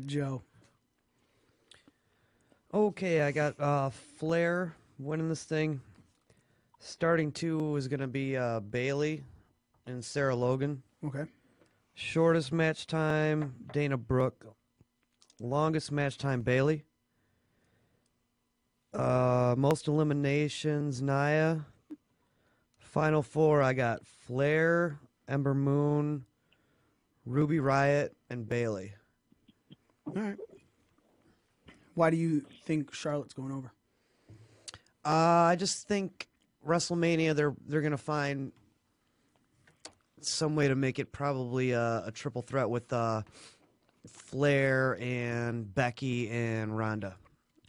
Joe. Okay, I got Flair winning this thing. Starting 2 is going to be Bailey and Sarah Logan. Okay. Shortest match time, Dana Brooke. Longest match time, Bailey. Most eliminations, Nia. Final 4, I got Flair, Ember Moon, Ruby Riott, and Bailey. All right. Why do you think Charlotte's going over? I just think WrestleMania, they're going to find some way to make it probably a triple threat with Flair and Becky and Ronda.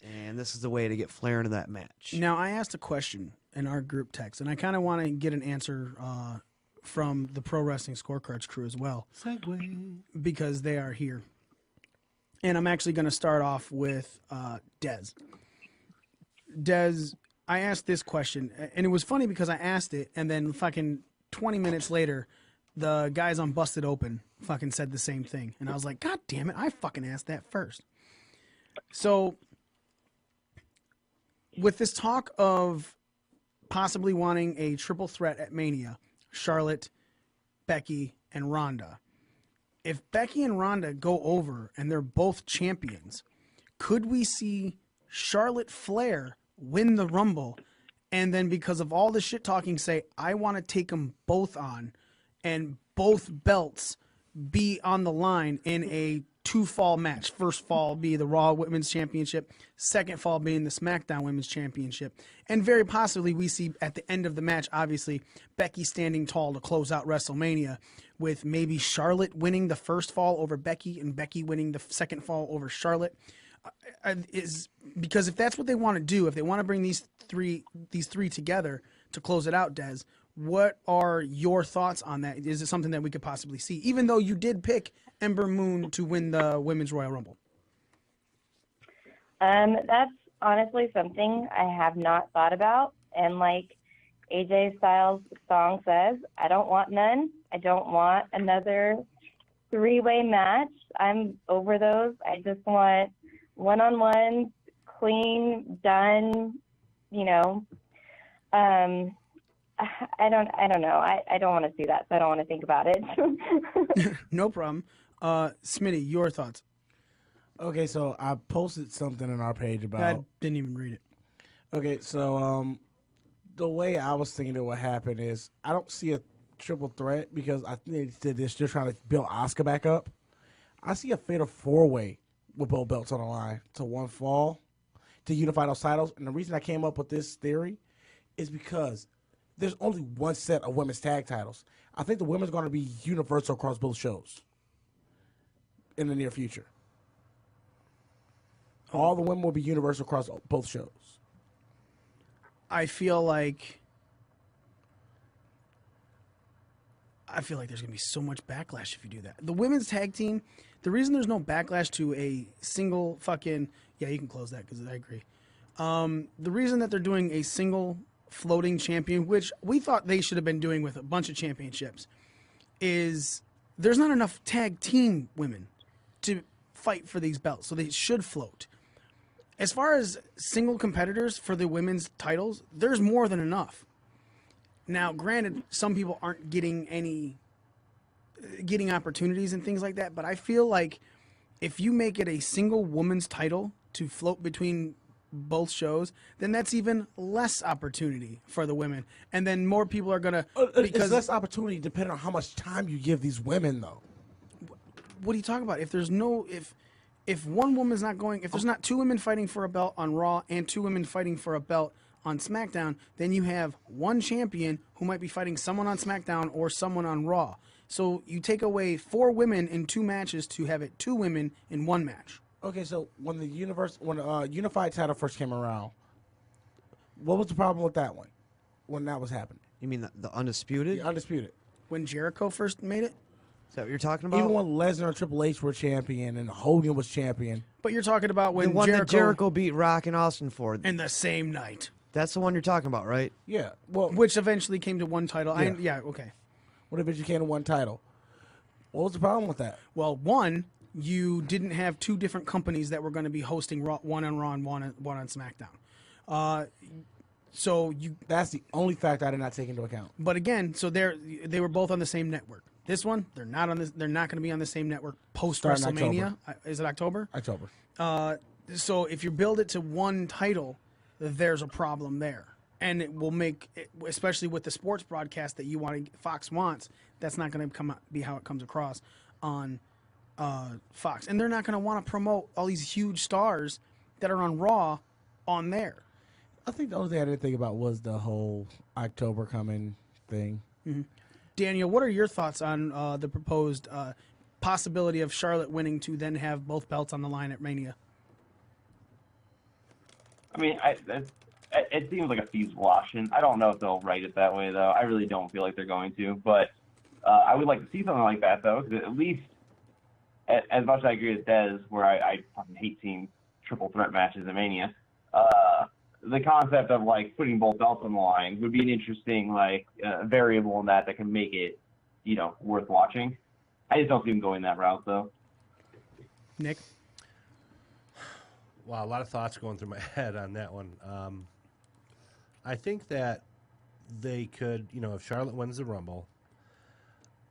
And this is the way to get Flair into that match. Now, I asked a question in our group text, and I kind of want to get an answer from the Pro Wrestling Scorecards crew as well. Segway. Because they are here. And I'm actually going to start off with Dez. Dez, I asked this question, and it was funny because I asked it, and then fucking 20 minutes later, the guys on Busted Open fucking said the same thing. And I was like, God damn it, I fucking asked that first. So, with this talk of possibly wanting a triple threat at Mania, Charlotte, Becky, and Ronda, if Becky and Ronda go over and they're both champions, could we see Charlotte Flair win the Rumble and then because of all the shit talking say, I want to take them both on and both belts be on the line in a 2-fall match? First fall be the Raw Women's Championship, second fall being the SmackDown Women's Championship. And very possibly we see at the end of the match, obviously, Becky standing tall to close out WrestleMania with maybe Charlotte winning the first fall over Becky and Becky winning the second fall over Charlotte. Is because if that's what they want to do, if they want to bring these three together to close it out, Des, what are your thoughts on that? Is it something that we could possibly see, even though you did pick Ember Moon to win the Women's Royal Rumble? That's honestly something I have not thought about. And like AJ Styles' song says, I don't want none. I don't want another 3-way match. I'm over those. I just want one-on-one, clean, done, you know. I don't know. I don't want to see that, so I don't want to think about it. No problem. Smitty, your thoughts? Okay, so I posted something on our page about. I didn't even read it. Okay, so the way I was thinking it would happen is I don't see a triple threat because I think they're still trying to build Asuka back up. I see a fatal 4-way with both belts on the line to one fall to unify those titles. And the reason I came up with this theory is because there's only one set of women's tag titles. I think the women's going to be universal across both shows in the near future. All the women will be universal across both shows. I feel like there's going to be so much backlash if you do that. The women's tag team, the reason there's no backlash to a single fucking... Yeah, you can close that because I agree. The reason that they're doing a single floating champion, which we thought they should have been doing with a bunch of championships, is there's not enough tag team women to fight for these belts, so they should float. As far as single competitors for the women's titles, there's more than enough. Now, granted, some people aren't getting opportunities and things like that, but I feel like if you make it a single woman's title to float between both shows, then that's even less opportunity for the women, and then more people are gonna It's less opportunity depending on how much time you give these women, though. What are you talking about? If there's no if one woman's not going, if there's not two women fighting for a belt on Raw and two women fighting for a belt on SmackDown, then you have one champion who might be fighting someone on SmackDown or someone on Raw. So you take away 4 women in 2 matches to have it 2 women in 1 match. Okay, so when the unified title first came around, what was the problem with that one? When that was happening, You mean the undisputed? the undisputed. When Jericho first made it, Is that what you're talking about? Even when Lesnar and Triple H were champion and Hogan was champion, but you're talking about the when one Jericho, that Jericho beat Rock and Austin for. in the same night, That's the one you're talking about, right? yeah. Well, which eventually came to one title. Yeah. Okay. what if it came to one title? What was the problem with that? Well, one, you didn't have 2 different companies that were going to be hosting Raw, one on Raw and one on SmackDown. So you. That's the only fact I did not take into account. But again, so they were both on the same network. This one, they're not on this. They're not going to be on the same network post Starting WrestleMania. Is it October? October. So if you build it to one title, there's a problem there, and it will make, especially with the sports broadcast that you want, Fox wants. That's not going to be how it comes across on Fox, and they're not going to want to promote all these huge stars that are on Raw on there. I think the only thing I didn't think about was the whole October coming thing. Mm-hmm. Daniel, what are your thoughts on the proposed possibility of Charlotte winning to then have both belts on the line at Mania? I mean, it seems like a feasible option. I don't know if they'll write it that way, though. I really don't feel like they're going to. But I would like to see something like that, though, because at least, as much as I agree with Dez, where I fucking hate seeing triple threat matches at Mania, the concept of, like, putting both belts on the line would be an interesting, like, variable in that can make it, worth watching. I just don't see them going that route, though. Nick? Wow, a lot of thoughts going through my head on that one. I think that they could, if Charlotte wins the Rumble,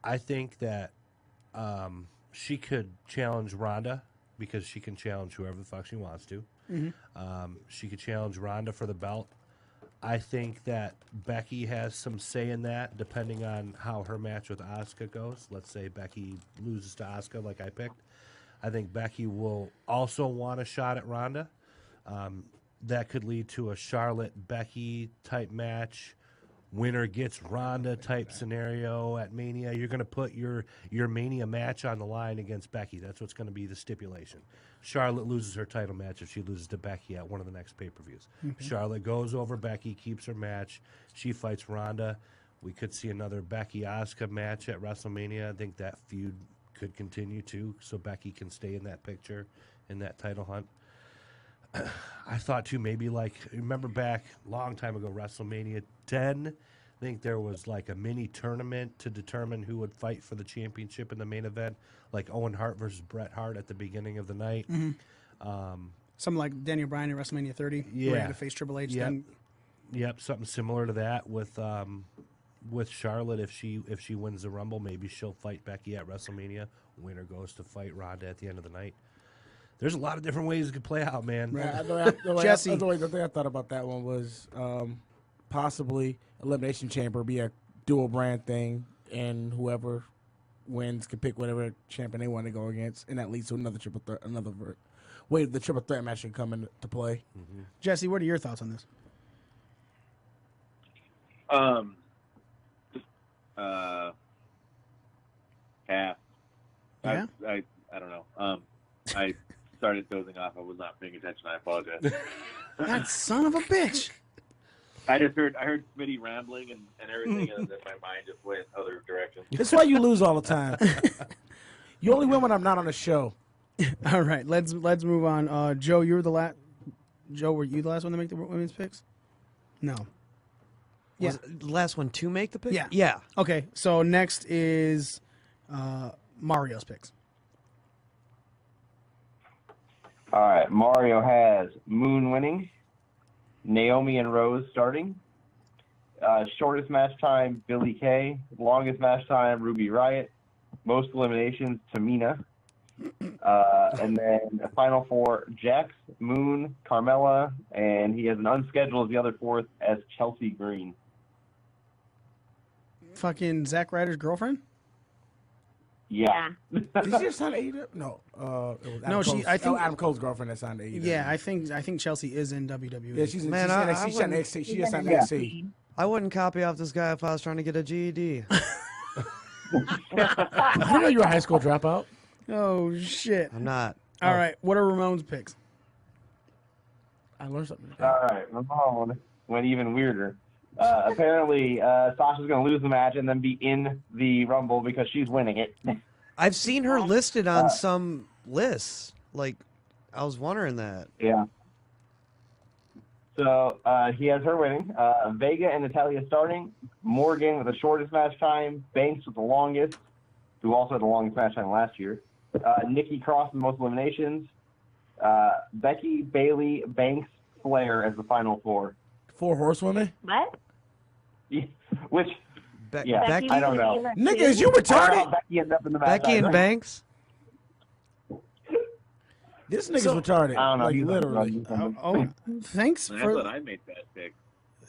I think that she could challenge Ronda because she can challenge whoever the fuck she wants to. Mm-hmm. She could challenge Ronda for the belt. I think that Becky has some say in that, depending on how her match with Asuka goes. Let's say Becky loses to Asuka like I picked. I think Becky will also want a shot at Ronda. That could lead to a Charlotte-Becky type match. Winner gets Ronda type scenario at Mania. You're going to put your Mania match on the line against Becky. That's what's going to be the stipulation. Charlotte loses her title match if she loses to Becky at one of the next pay-per-views. Okay. Charlotte goes over Becky, keeps her match. She fights Ronda. We could see another Becky-Asuka match at WrestleMania. I think that feud could continue too, so Becky can stay in that picture, in that title hunt. I thought too, maybe remember back a long time ago, WrestleMania 10, I think there was like a mini tournament to determine who would fight for the championship in the main event, like Owen Hart versus Bret Hart at the beginning of the night. Mm-hmm. Something like Daniel Bryan at WrestleMania 30, where he had to face Triple H. Yep. Then Yep, something similar to that with Charlotte. If she wins the Rumble, maybe she'll fight Becky at WrestleMania. Winner goes to fight Ronda at the end of the night. There's a lot of different ways it could play out, man. Jesse. The thing I thought about that one was possibly Elimination Chamber be a dual brand thing, and whoever wins can pick whatever champion they want to go against, and that leads to another triple threat, way the triple threat match should come into play. Mm-hmm. Jesse, what are your thoughts on this? Half. Yeah? I don't know. I started dozing off. I was not paying attention. I apologize. That son of a bitch. I heard Smitty rambling and everything, and then my mind just went other directions. That's why you lose all the time. You only win when I'm not on the show. All right, let's move on. Joe, you were the last. Joe, were you the last one to make the women's picks? No. Yeah. Was it the last one to make the pick? Yeah. Yeah. Okay, so next is Mario's picks. All right, Mario has Moon winning, Naomi and Rose starting, Shortest match time, Billie Kay. Longest match time, Ruby Riott. Most eliminations, Tamina. And then the final 4, Jax, Moon, Carmella, and he has an unscheduled as the other 4th as Chelsea Green. Fucking Zack Ryder's girlfriend? Yeah. Did she just sign AEW? No. It was Adam No, Cole's, I think Adam Cole's girlfriend that signed AEW. Yeah, I think Chelsea is in WWE. Yeah, she's in Man, NXT. I She's in NXT. She just signed NXT. I wouldn't copy off this guy if I was trying to get a GED. I didn't know you were a high school dropout. Oh shit! I'm not. All right, what are Ramon's picks? I learned something today. All right, Ramon went even weirder. Apparently, Sasha's going to lose the match and then be in the Rumble because she's winning it. I've seen her listed on some lists. Like, I was wondering that. Yeah. So he has her winning. Vega and Natalya starting. Morgan with the shortest match time. Banks with the longest, who also had the longest match time last year. Nikki Cross with the most eliminations. Becky, Bayley, Banks, Flair as the final 4. 4 horsewomen? What? Which, yeah, Becky, I don't know. Nigga, is you retarded? Becky ends up in the match. Becky and Banks? This nigga's retarded. I don't know. Like, He's literally. Thanks I for. thought I made that pick.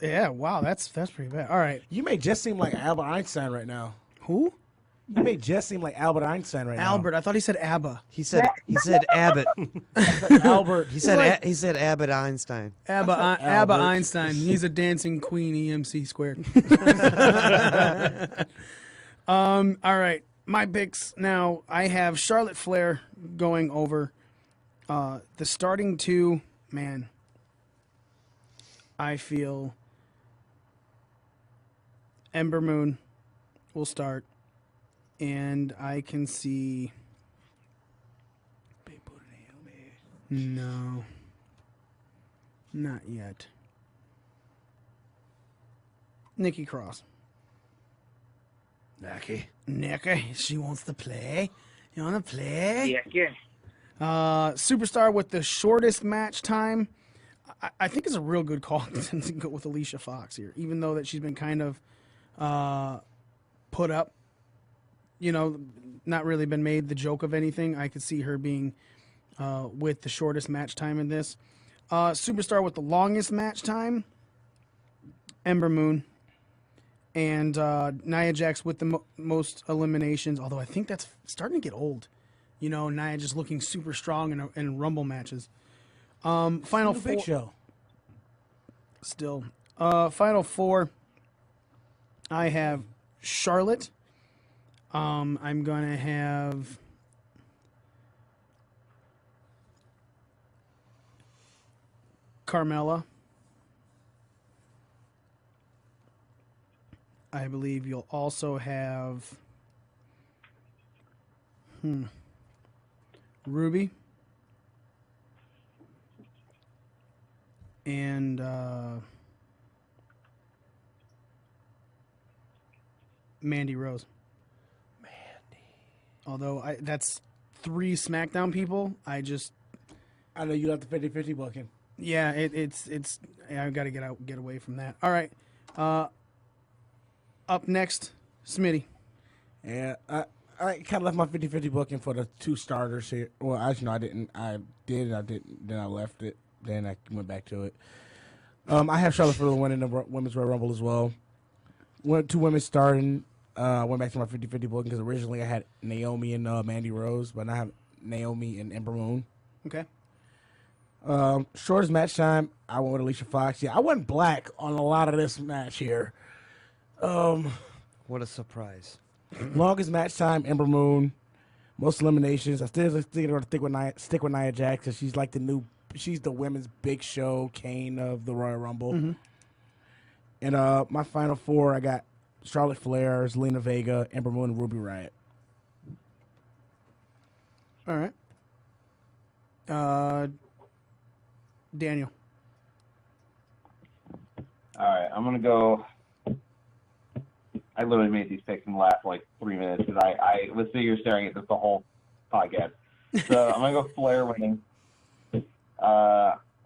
Yeah, wow, that's pretty bad. All right, You may just seem like Albert Einstein right now. who? You may just seem like Albert Einstein right Albert. I thought he said ABBA. He said Abbott. now. Albert. He said Abbott Einstein. ABBA Einstein. He's a dancing queen. EMC squared. All right, my picks now. I have Charlotte Flair going over. The starting 2, man. I feel Ember Moon will start, and I can see. No, not yet. Nikki Cross. Nikki, she wants to play. You want to play? Yeah. Superstar with the shortest match time. I think it's a real good call to go with Alicia Fox here, even though that she's been kind of put up, not really been made the joke of anything. I could see her being with the shortest match time in this. Superstar with the longest match time, Ember Moon. And Nia Jax with the most eliminations, although I think that's starting to get old. Nia just looking super strong in Rumble matches. Final 4. Big Show. Still. Final 4. I have Charlotte. I'm going to have Carmella. I believe you'll also have Ruby and Mandy Rose. Although that's 3 SmackDown people. I know you got the 50-50 booking. Yeah, it's I got to get away from that. All right. Up next, Smitty. Yeah, I kind of left my 50-50 booking for the 2 starters here. Well, actually, no, I didn't. I didn't. Then I left it. Then I went back to it. I have Charlotte Flair winning the Women's Royal Rumble as well. 2 women starting. Went back to my 50-50 booking because originally I had Naomi and Mandy Rose, but now I have Naomi and Ember Moon. Okay. Shortest match time, I went with Alicia Fox. Yeah, I went black on a lot of this match here. What a surprise. Longest match time, Ember Moon. Most eliminations. I still think I'm going to stick with Nia Jax because she's like she's the women's Big Show, Kane of the Royal Rumble. Mm-hmm. And my final 4, I got Charlotte Flair, Zelina Vega, Ember Moon, and Ruby Riott. All right. Daniel. All right, I'm going to go. I literally made these picks in the last 3 minutes because I was sitting here staring at this the whole podcast. So I'm going to go Flair winning. I'm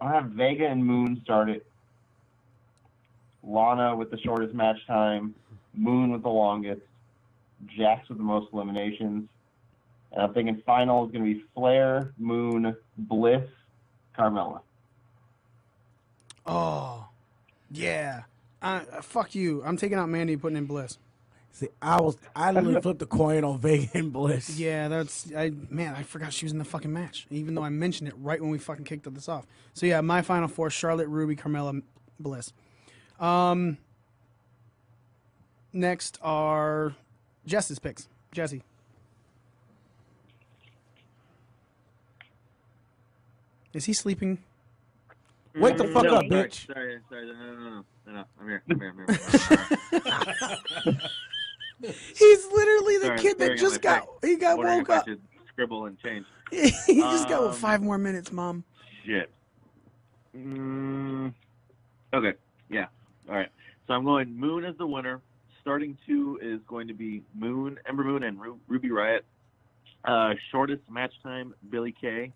going to have Vega and Moon start it. Lana with the shortest match time, Moon with the longest, Jax with the most eliminations. And I'm thinking final is going to be Flair, Moon, Bliss, Carmella. Oh, yeah. Fuck you. I'm taking out Mandy and putting in Bliss. See, I literally flipped the coin on Vega and Bliss. Yeah, I forgot she was in the fucking match, even though I mentioned it right when we fucking kicked this off. So yeah, my final four: Charlotte, Ruby, Carmella, Bliss. Next are Jess's picks. Jesse. Is he sleeping? Wake the fuck up, bitch. Sorry. No. I'm here. He's literally the Sorry, kid that just got woke up. I should scribble and change. He just got 5 more minutes, Mom. Shit. Okay. Yeah. All right. So I'm going Moon as the winner. Starting 2 is going to be Ember Moon, and Ruby Riott. Shortest match time, Billie Kay.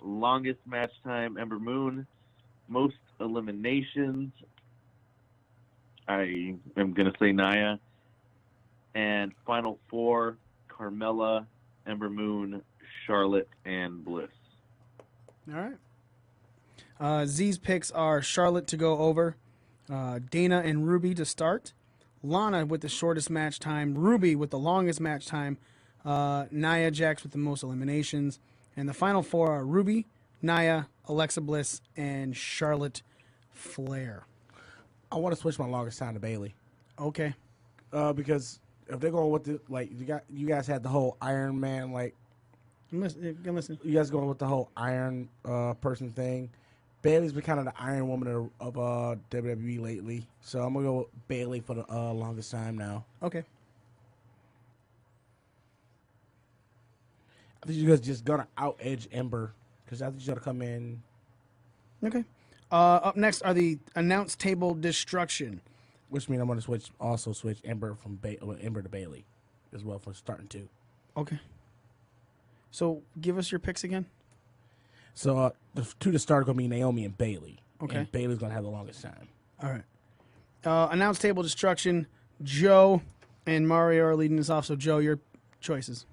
Longest match time, Ember Moon. Most eliminations, I am going to say Nia. And final 4, Carmella, Ember Moon, Charlotte, and Bliss. All right. Z's picks are Charlotte to go over, Dana and Ruby to start, Lana with the shortest match time, Ruby with the longest match time, Nia Jax with the most eliminations, and the final 4 are Ruby, Nia, Alexa Bliss, and Charlotte Flair. I want to switch my longest time to Bailey. Okay. Because if they're going with you guys had the whole Iron Man, listen. You guys going with the whole Iron person thing. Bailey's been kind of the Iron Woman of WWE lately, so I'm gonna go with Bailey for the longest time now. Okay. I think you guys just gonna out edge Ember because I think she's gonna come in. Okay. Up next are the announce table destruction, which means I'm gonna switch Ember from Ember to Bailey as well for starting 2. Okay. So give us your picks again. So the 2 to start are gonna be Naomi and Bailey. Okay. And Bailey's gonna have the longest time. All right. Announce table destruction. Joe and Mario are leading us off. So Joe, your choices.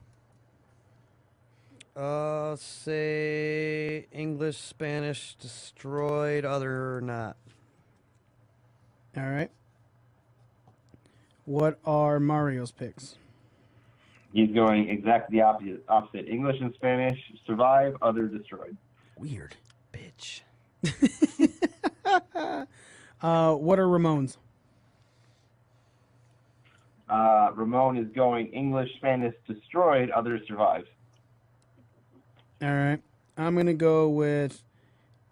Say English, Spanish, destroyed, other not. All right. What are Mario's picks? He's going exactly the opposite. English and Spanish, survive, other destroyed. Weird. Bitch. What are Ramon's? Ramon is going English, Spanish, destroyed, others survive. All right. I'm going to go with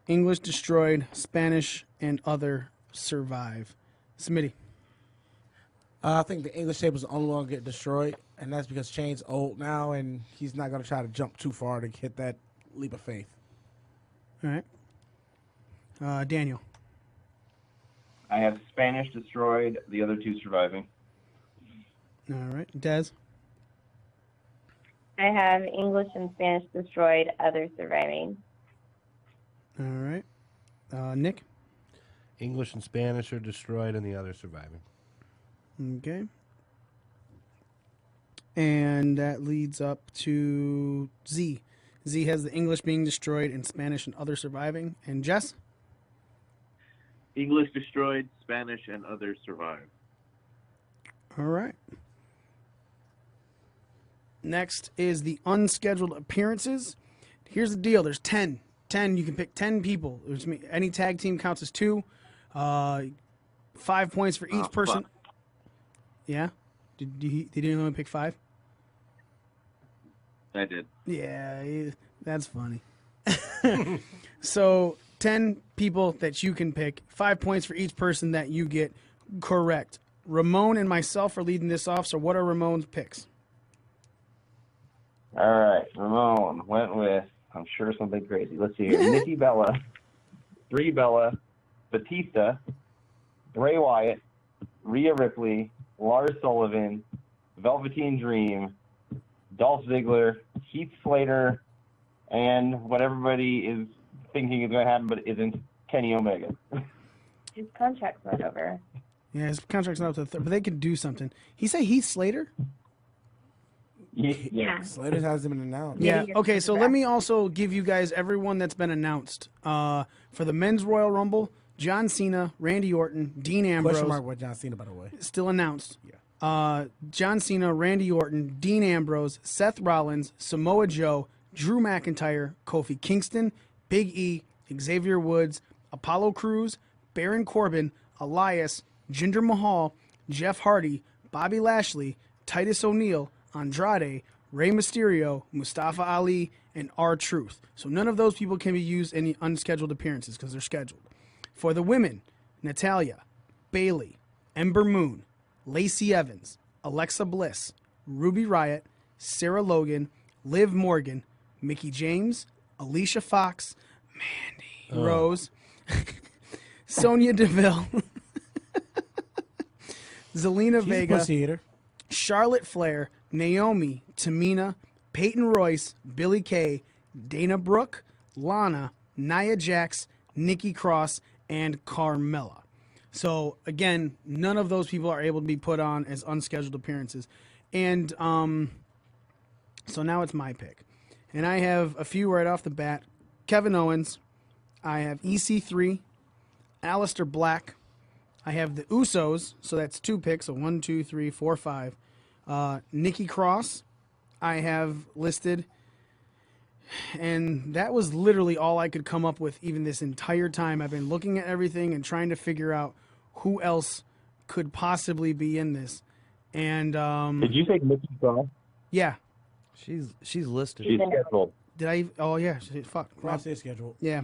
English destroyed, Spanish, and other survive. Smitty. I think the English table is only going to get destroyed, and that's because Shane's old now, and he's not going to try to jump too far to hit that leap of faith. All right. Daniel. I have Spanish destroyed, the other 2 surviving. All right. Dez. I have English and Spanish destroyed, others surviving. All right. Nick. English and Spanish are destroyed, and the others surviving. Okay. And that leads up to Z. Z has the English being destroyed and Spanish and other surviving. And Jess? English destroyed, Spanish, and others survive. All right. Next is the unscheduled appearances. Here's the deal. There's 10. 10. You can pick 10 people. Which means any tag team counts as 2. 5 points for each person. Fuck. Yeah? Did you only pick 5? I did. Yeah, that's funny. So 10 people that you can pick. 5 points for each person that you get correct. Ramon and myself are leading this off, so what are Ramon's picks? All right, Ramon went with, I'm sure, something crazy. Let's see here. Nikki Bella, Brie Bella, Batista, Bray Wyatt, Rhea Ripley, Lars Sullivan, Velveteen Dream, Dolph Ziggler, Heath Slater, and what everybody is thinking is going to happen but isn't, Kenny Omega. His contract's not over. Yeah, his contract's not up to the third, but they could do something. He said Heath Slater? Yeah. Slater hasn't been announced. Yeah. he Okay, is so back. let me also give you guys everyone that's been announced. For the men's Royal Rumble, John Cena, Randy Orton, Dean Ambrose. Question mark with John Cena, by the way. Still announced. John Cena, Randy Orton, Dean Ambrose, Seth Rollins, Samoa Joe, Drew McIntyre, Kofi Kingston, Big E, Xavier Woods, Apollo Crews, Baron Corbin, Elias, Jinder Mahal, Jeff Hardy, Bobby Lashley, Titus O'Neil, Andrade, Rey Mysterio, Mustafa Ali, and R-Truth. So none of those people can be used in any unscheduled appearances because they're scheduled. For the women, Natalya, Bayley, Ember Moon, Lacey Evans, Alexa Bliss, Ruby Riott, Sarah Logan, Liv Morgan, Mickie James, Alicia Fox, Mandy Rose, Sonya Deville, Zelina She's a Vega, pussy eater. Charlotte Flair, Naomi, Tamina, Peyton Royce, Billie Kay, Dana Brooke, Lana, Nia Jax, Nikki Cross, and Carmella. So again, none of those people are able to be put on as unscheduled appearances. And so now it's my pick. And I have a few right off the bat. Kevin Owens. I have EC3, Aleister Black. I have the Usos, so that's 2 picks. So 1, 2, 3, 4, 5. Nikki Cross, I have listed. And that was literally all I could come up with even this entire time. I've been looking at everything and trying to figure out who else could possibly be in this. And Did you say Nikki Cross? yeah. She's listed. She's scheduled. Did I? Oh yeah. Fuck. Cross is scheduled. Yeah.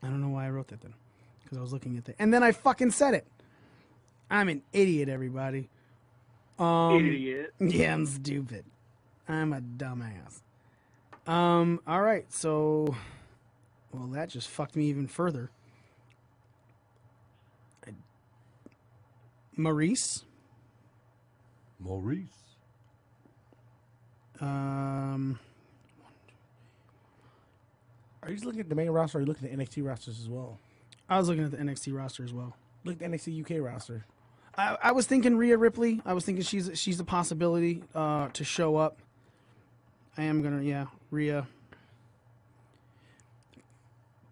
I don't know why I wrote that then, because I was looking at that, and then I fucking said it. I'm an idiot, everybody. Idiot. Yeah, I'm stupid. I'm a dumbass. All right. So, well, that just fucked me even further. Maurice. Are you just looking at the main roster or are you looking at the NXT rosters as well? I was looking at the NXT roster as well. Look at the NXT UK roster. I was thinking Rhea Ripley. I was thinking she's a possibility to show up. I am gonna, Rhea.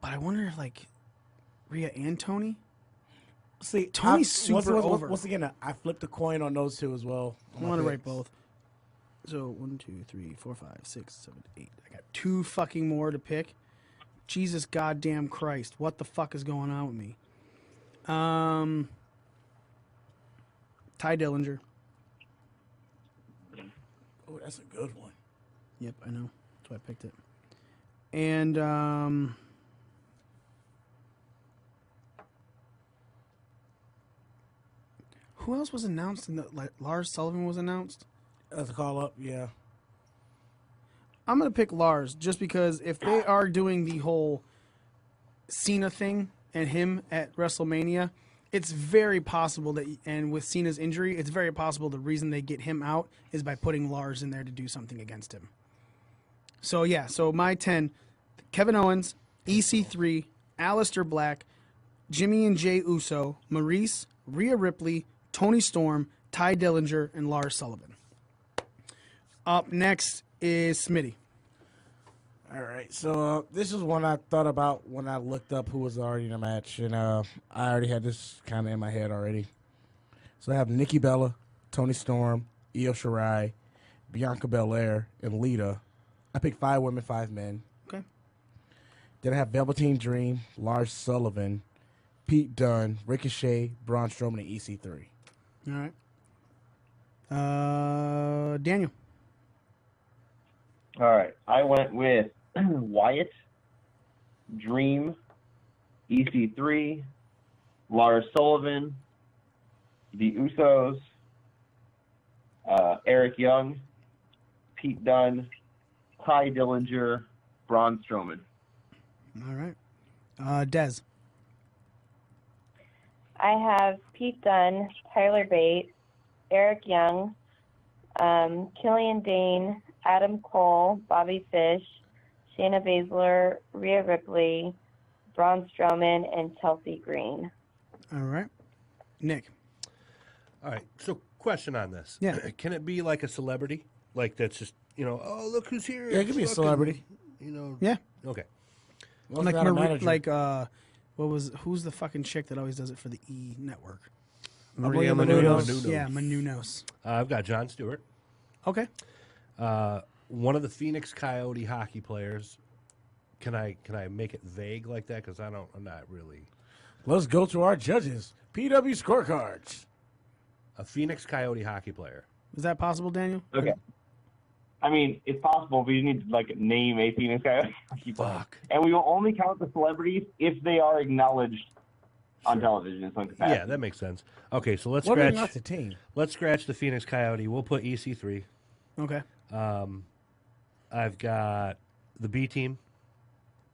But I wonder if like Rhea and Tony. See, Tony's super over. Once again, I flipped a coin on those two as well. I want to write both. So 1, 2, 3, 4, 5, 6, 7, 8. I got 2 fucking more to pick. Jesus goddamn Christ! What the fuck is going on with me? Ty Dillinger. Oh, that's a good one. Yep, I know. That's why I picked it. And who else was announced? Lars Sullivan was announced. That's a call up, yeah. I'm gonna pick Lars just because if they are doing the whole Cena thing and him at WrestleMania, it's very possible that, and with Cena's injury, it's very possible the reason they get him out is by putting Lars in there to do something against him. So yeah, so my 10, Kevin Owens, EC3, Aleister Black, Jimmy and Jay Uso, Maurice, Rhea Ripley, Tony Storm, Ty Dillinger, and Lars Sullivan. Up next is Smitty. All right, so this is one I thought about when I looked up who was already in the match, and I already had this kind of in my head already. So I have Nikki Bella, Tony Storm, Io Shirai, Bianca Belair, and Lita. I picked 5 women, 5 men. Okay. Then I have Velveteen Dream, Lars Sullivan, Pete Dunne, Ricochet, Braun Strowman, and EC3. All right. Daniel. All right. I went with Wyatt, Dream, EC3, Lars Sullivan, the Usos, Eric Young, Pete Dunne, Ty Dillinger, Braun Strowman. All right. Dez. I have Pete Dunne, Tyler Bate, Eric Young, Killian Dane, Adam Cole, Bobby Fish, Shayna Baszler, Rhea Ripley, Braun Strowman, and Chelsea Green. All right. Nick. All right. So, question on this. Yeah. Can it be like a celebrity? Like that's just, oh, look who's here. Yeah, it could be a Fucking, celebrity. Yeah. Okay. Well, Like not a Marie, manager. like who's the fucking chick that always does it for the E network? Maria Menounos. Menounos. Yeah, Menounos. I've got Jon Stewart. Okay. One of the Phoenix Coyote hockey players. Can I make it vague like that? Because I'm not really. Let's go to our judges. PW scorecards. A Phoenix Coyote hockey player. Is that possible, Daniel? Okay. I mean, it's possible, but you need to name a Phoenix guy. Fuck. And we will only count the celebrities if they are acknowledged on television in some capacity. Yeah, that makes sense. Okay, so let's What are scratch. not the team? Let's scratch the Phoenix Coyote. We'll put EC3. Okay. I've got the B team.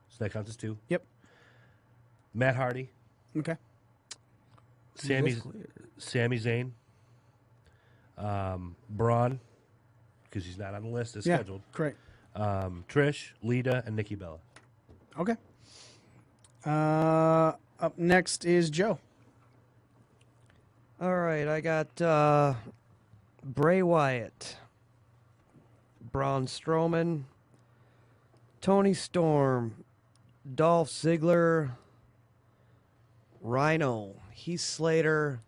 So that counts as 2. Yep. Matt Hardy. Okay. Sami Zayn. Braun, because he's not on the list as Yeah. scheduled. Correct. Trish, Lita, and Nikki Bella. Okay. Up next is Joe. All right, I got Bray Wyatt, Braun Strowman, Tony Storm, Dolph Ziggler, Rhino, Heath Slater,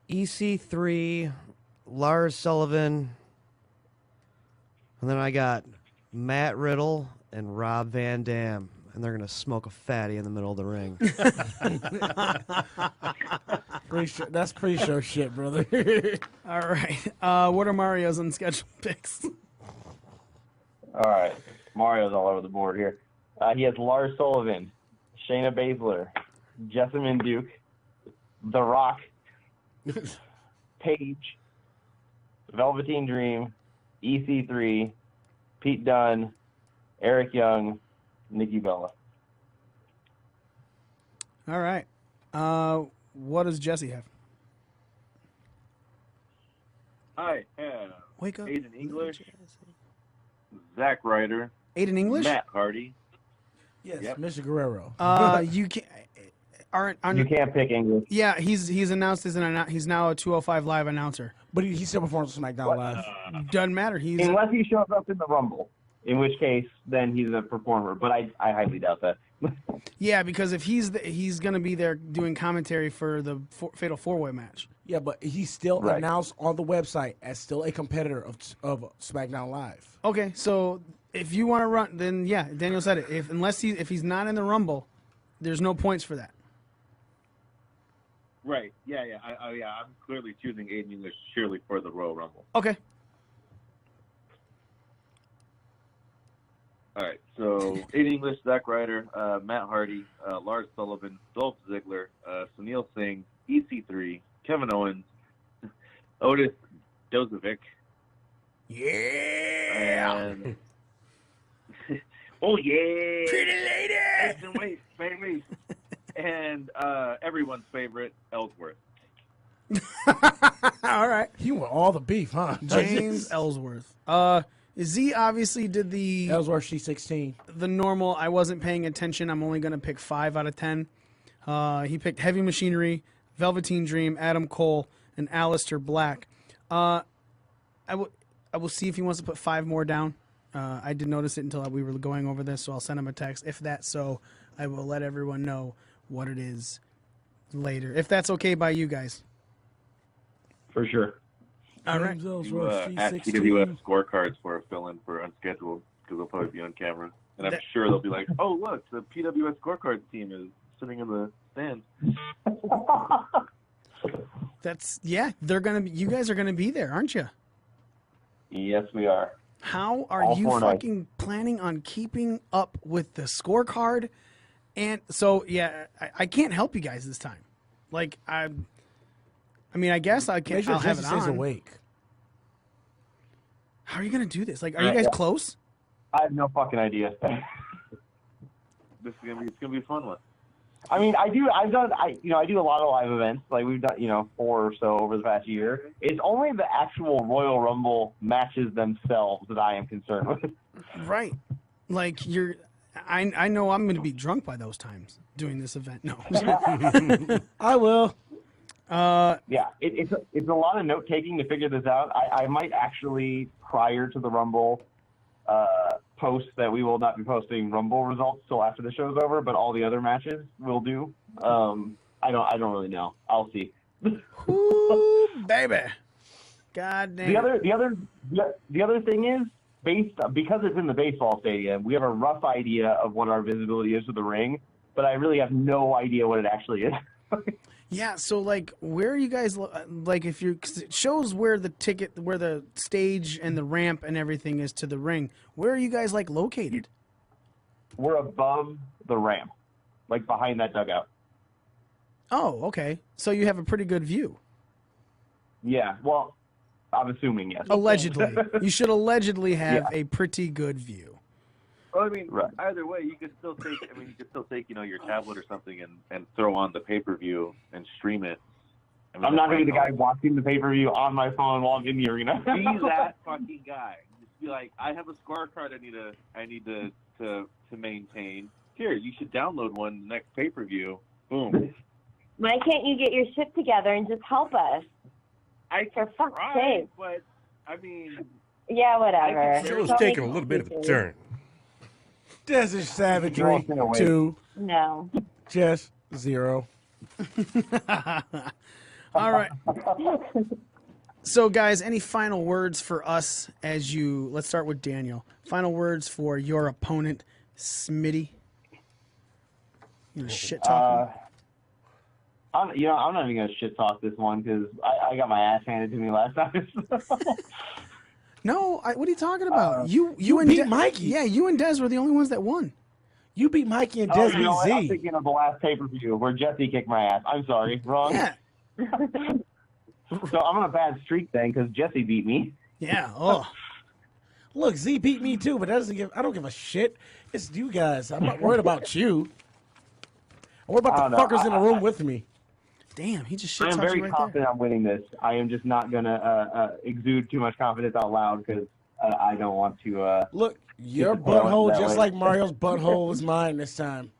EC3, Lars Sullivan, and then I got Matt Riddle and Rob Van Dam, and they're gonna smoke a fatty in the middle of the ring. That's pre-show shit, brother. All right. What are Mario's unscheduled picks? All right. Mario's all over the board here. He has Lars Sullivan, Shayna Baszler, Jessamine Duke, The Rock, Paige, Velveteen Dream, EC3, Pete Dunne, Eric Young, Nikki Bella. All right. What does Jesse have? I have Wake up. Aiden English, Zack Ryder, Aiden English? Matt Hardy. Yes, Yep. Mr. Guerrero. You can't. Aren't You can't pick English. Yeah, he's announced as he's now a 205 live announcer. But he still performs on SmackDown Live. Doesn't matter. He's Unless he shows up in the Rumble, in which case, then he's a performer. But I highly doubt that. yeah, because if he's gonna be there doing commentary for the Fatal 4-Way match. Yeah, but he's still Right. announced on the website as still a competitor of SmackDown Live. Okay, so if you want to run, then yeah, Daniel said it. If he's not in the Rumble, there's no points for that. Right. Yeah. I'm clearly choosing Aiden English surely for the Royal Rumble. Okay. All right. So Aiden English, Zack Ryder, Matt Hardy, Lars Sullivan, Dolph Ziggler, Sunil Singh, EC3, Kevin Owens, Otis Dozovic. Yeah. And oh yeah. Pretty lady. Wait, baby. And everyone's favorite, Ellsworth. All right. He want all the beef, huh? James Ellsworth. Z obviously did the Ellsworth, she's 16. the normal. I wasn't paying attention. I'm only gonna pick 5 out of 10. He picked Heavy Machinery, Velveteen Dream, Adam Cole, and Aleister Black. I will see if he wants to put 5 more down. I did notice it until we were going over this, so I'll send him a text. If that's so, I will let everyone know what it is later. If that's okay by you guys. For sure. All right. James You, Ellsworth, she's at 16. PWS scorecards for a fill-in for unscheduled because they'll probably be on camera. And I'm sure they'll be like, oh, look, the PWS scorecards team is sitting in the stands. That's they're gonna be, you guys are gonna be there, aren't you? Yes, we are. How are All you 4 nights. fucking planning on keeping up with the scorecard? And so I can't help you guys this time. Like I mean, I guess I can. Make sure I'll have Jesse it stays on. awake. How are you gonna do this? Like, are you guys close? I have no fucking idea. It's gonna be a fun one. I mean, I do a lot of live events. Like we've done, 4 or so over the past year. It's only the actual Royal Rumble matches themselves that I am concerned with. Right. Like I know I'm going to be drunk by those times doing this event. No. I will. Yeah, it's a lot of note taking to figure this out. I might actually, prior to the Rumble, post that we will not be posting Rumble results till after the show's over, but all the other matches will do. I don't really know. I'll see. Ooh, baby. God damn. The other thing is, because it's in the baseball stadium, we have a rough idea of what our visibility is to the ring, but I really have no idea what it actually is. Yeah, so like, where are you guys? Like, if you, cause it shows where the stage and the ramp and everything is to the ring. Where are you guys like located? We're above the ramp, like behind that dugout. Oh, okay. So you have a pretty good view. Yeah, well, I'm assuming yes. Allegedly, you should allegedly have a pretty good view. Well, I mean, Right. either way, you could still take. I mean, you could still take, your tablet or something and throw on the pay-per-view and stream it. I mean, I'm not going to be the guy watching the pay-per-view on my phone while I'm in the arena. Be that fucking guy. Just be like, I have a scorecard I need to maintain. Here, you should download one next pay-per-view. Boom. Why can't you get your shit together and just help us? For fuck's sake. But I mean, yeah, whatever. The show's taking a little bit of a turn. This is savagery. 2. No. Just 0. All right. So, guys, any final words for us as you? Let's start with Daniel. Final words for your opponent, Smitty. Shit talking. I'm not even gonna shit talk this one because I got my ass handed to me last time. No, what are you talking about? You and beat Mikey. Yeah, you and Dez were the only ones that won. You beat Mikey and Des beat Z. I'm thinking of the last pay-per-view where Jesse kicked my ass. I'm sorry, wrong. Yeah. So I'm on a bad streak then because Jesse beat me. Yeah. Oh. Look, Z beat me too, but I don't give a shit. It's you guys. I'm not worried about you. I'm worried about the fuckers in the room with me. Damn, he just shit I am talks very right confident I'm winning this. I am just not gonna exude too much confidence out loud because I don't want to. Look, your get the point butthole, that just way. like Mario's butthole, is mine this time.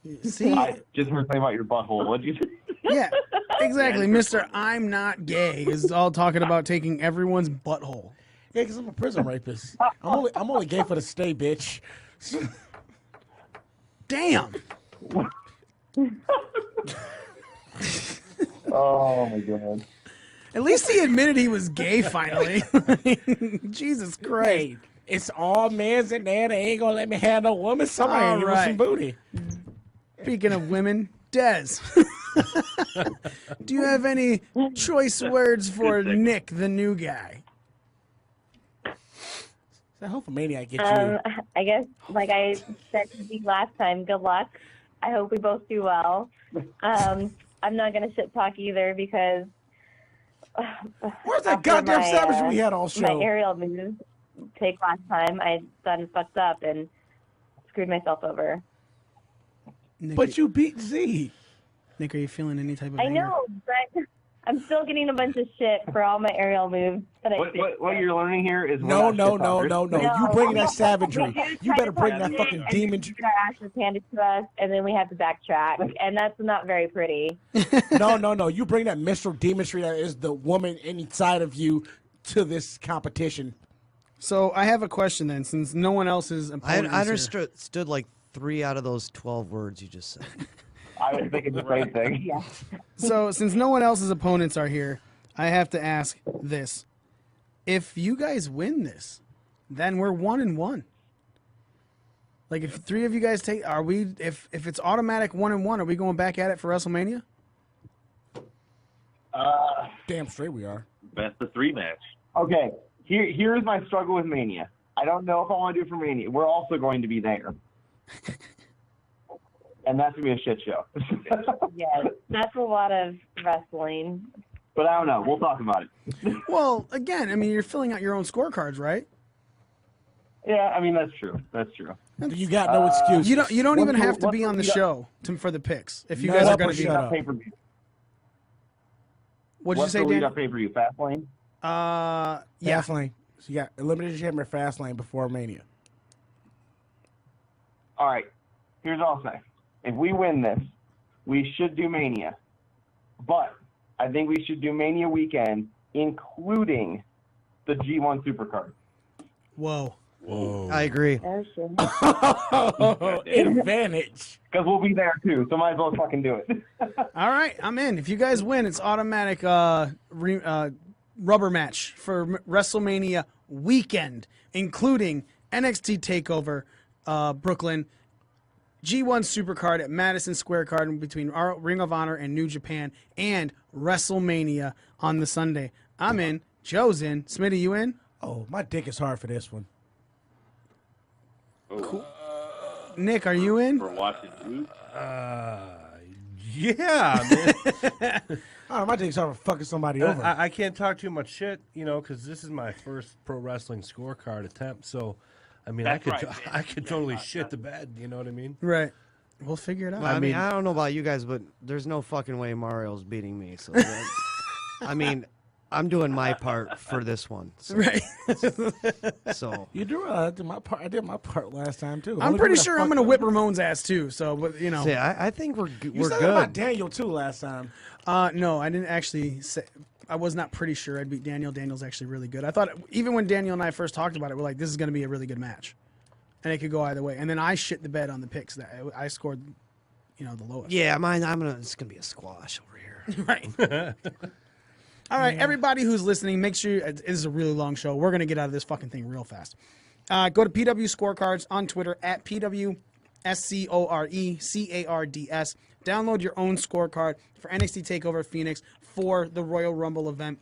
there. See? I just heard something about your butthole. What'd you say? Yeah, exactly. Mr. I'm not gay is all talking about taking everyone's butthole. Yeah, because I'm a prison rapist. I'm only gay for the stay, bitch. Damn. Oh my god. At least he admitted he was gay finally. Jesus Christ. Hey, it's all men's in there. They ain't gonna let me have no woman. Somebody All give me some right. booty. Speaking of women, Dez. Do you have any choice words for Nick, the new guy? I hope Maniac get you. I guess, like I said to you last time, good luck. I hope we both do well. I'm not going to shit talk either because. Where's that after goddamn my, savage we had all show? My aerial move take last time, I done fucked up and screwed myself over. Nick, But you beat Z. Nick, are you feeling any type of I anger? know, but I'm still getting a bunch of shit for all my aerial moves that I did. What you're learning here is No. we're not shit talkers. You bring that savagery. We do You try better to bring talk that shit, fucking and demon. then we get our asses handed to us, and then we have to backtrack, and that's not very pretty. No. You bring that menstrual demonry that is the woman inside of you to this competition. So I have a question then, since no one else is I opponent is here. understood like 3 out of those 12 words you just said. I was thinking the same thing. Yeah. So since no one else's opponents are here, I have to ask this. If you guys win this, then we're 1-1. Like if 3 of you guys take, are we? If it's automatic 1-1, are we going back at it for WrestleMania? Damn straight we are. Best of 3 match. Okay, here's my struggle with Mania. I don't know if I want to do it for Mania. We're also going to be there. And that's going to be a shit show. Yes, that's a lot of wrestling. But I don't know. We'll talk about it. Well, again, I mean, you're filling out your own scorecards, right? Yeah, I mean, that's true. That's true. You got no excuse. You don't even What's have to the- be on the what's the- show for the picks. If you Shut guys are up going or to be, shut up. Pay-per-view. what'd you What's say, the lead Dan? up pay-per-view? Fastlane? Yeah. Fastlane. So you got eliminated chamber Fastlane before Mania. All right. Here's all I'll say. If we win this, we should do Mania. But I think we should do Mania weekend, including the G1 Supercard. Whoa. Whoa. I agree. Oh, shit. Advantage. Because we'll be there too, so might as well fucking do it. All right, I'm in. If you guys win, it's automatic rubber match for WrestleMania weekend, including NXT TakeOver Brooklyn, G1 Supercard at Madison Square Garden between our Ring of Honor and New Japan, and WrestleMania on the Sunday. I'm in. Joe's in. Smitty, you in? Oh, my dick is hard for this one. Cool. Nick, are you in? For watching Root. Yeah, man. Oh, my dick's hard for fucking somebody over. I can't talk too much shit, because this is my first Pro Wrestling Scorecard attempt. So, I mean, I could totally shit the bed. You know what I mean? Right. We'll figure it out. I mean, I don't know about you guys, but there's no fucking way Mario's beating me. So, I mean, I'm doing my part for this one. So. Right. So you do. I did my part. I did my part last time too. I'm pretty sure I'm gonna whip Ramon's ass too. So, but See, I think we're You good. said about Daniel too last time. No, I didn't actually say. I was not pretty sure I'd beat Daniel. Daniel's actually really good. I thought even when Daniel and I first talked about it, we're like, this is gonna be a really good match, and it could go either way. And then I shit the bed on the picks that I scored, the lowest. Yeah, mine. It's gonna be a squash over here. Right. All right, everybody who's listening, make sure it is a really long show. We're going to get out of this fucking thing real fast. Go to PW Scorecards on Twitter at PWSCORECARDS. Download your own scorecard for NXT TakeOver Phoenix for the Royal Rumble event.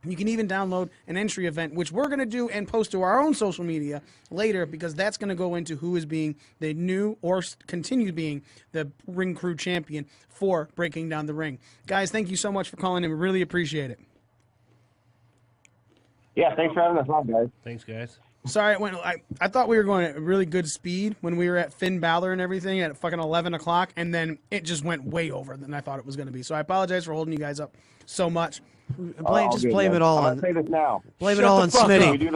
You can even download an entry event, which we're going to do and post to our own social media later, because that's going to go into who is being the new or continue being the Ring Crew champion for Breaking Down the Ring. Guys, thank you so much for calling in. We really appreciate it. Yeah, thanks for having us on, guys. Thanks, guys. Sorry, I thought we were going at really good speed when we were at Finn Balor and everything at fucking 11 o'clock, and then it just went way over than I thought it was going to be. So I apologize for holding you guys up so much. Blame it all on. Say this now. Blame it all on Smitty. If we do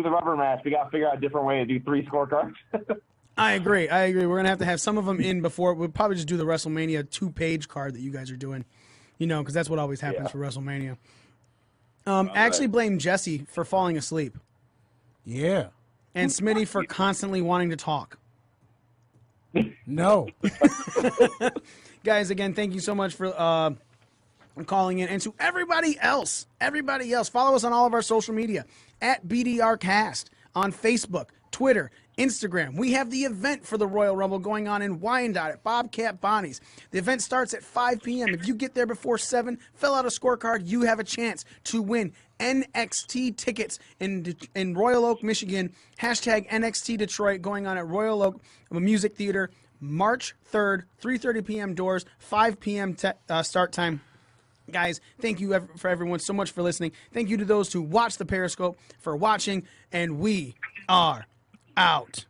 the rubber match, we got to figure out a different way to do 3 scorecards. I agree. We're going to have some of them in before. We'll probably just do the WrestleMania 2-page card that you guys are doing, because that's what always happens for WrestleMania. Actually blame Jesse for falling asleep. Yeah. And Smitty for constantly wanting to talk. No. Guys, again, thank you so much for calling in. And to everybody else, follow us on all of our social media at BDRcast on Facebook, Twitter, Instagram. We have the event for the Royal Rumble going on in Wyandotte at Bobcat Bonnie's. The event starts at 5 p.m. If you get there before 7, fill out a scorecard, you have a chance to win NXT tickets in Royal Oak, Michigan. Hashtag NXT Detroit going on at Royal Oak Music Theater, March 3rd, 3:30 p.m. doors, 5 p.m. Start time. Guys, thank you for everyone so much for listening. Thank you to those who watch the Periscope for watching, and we are out.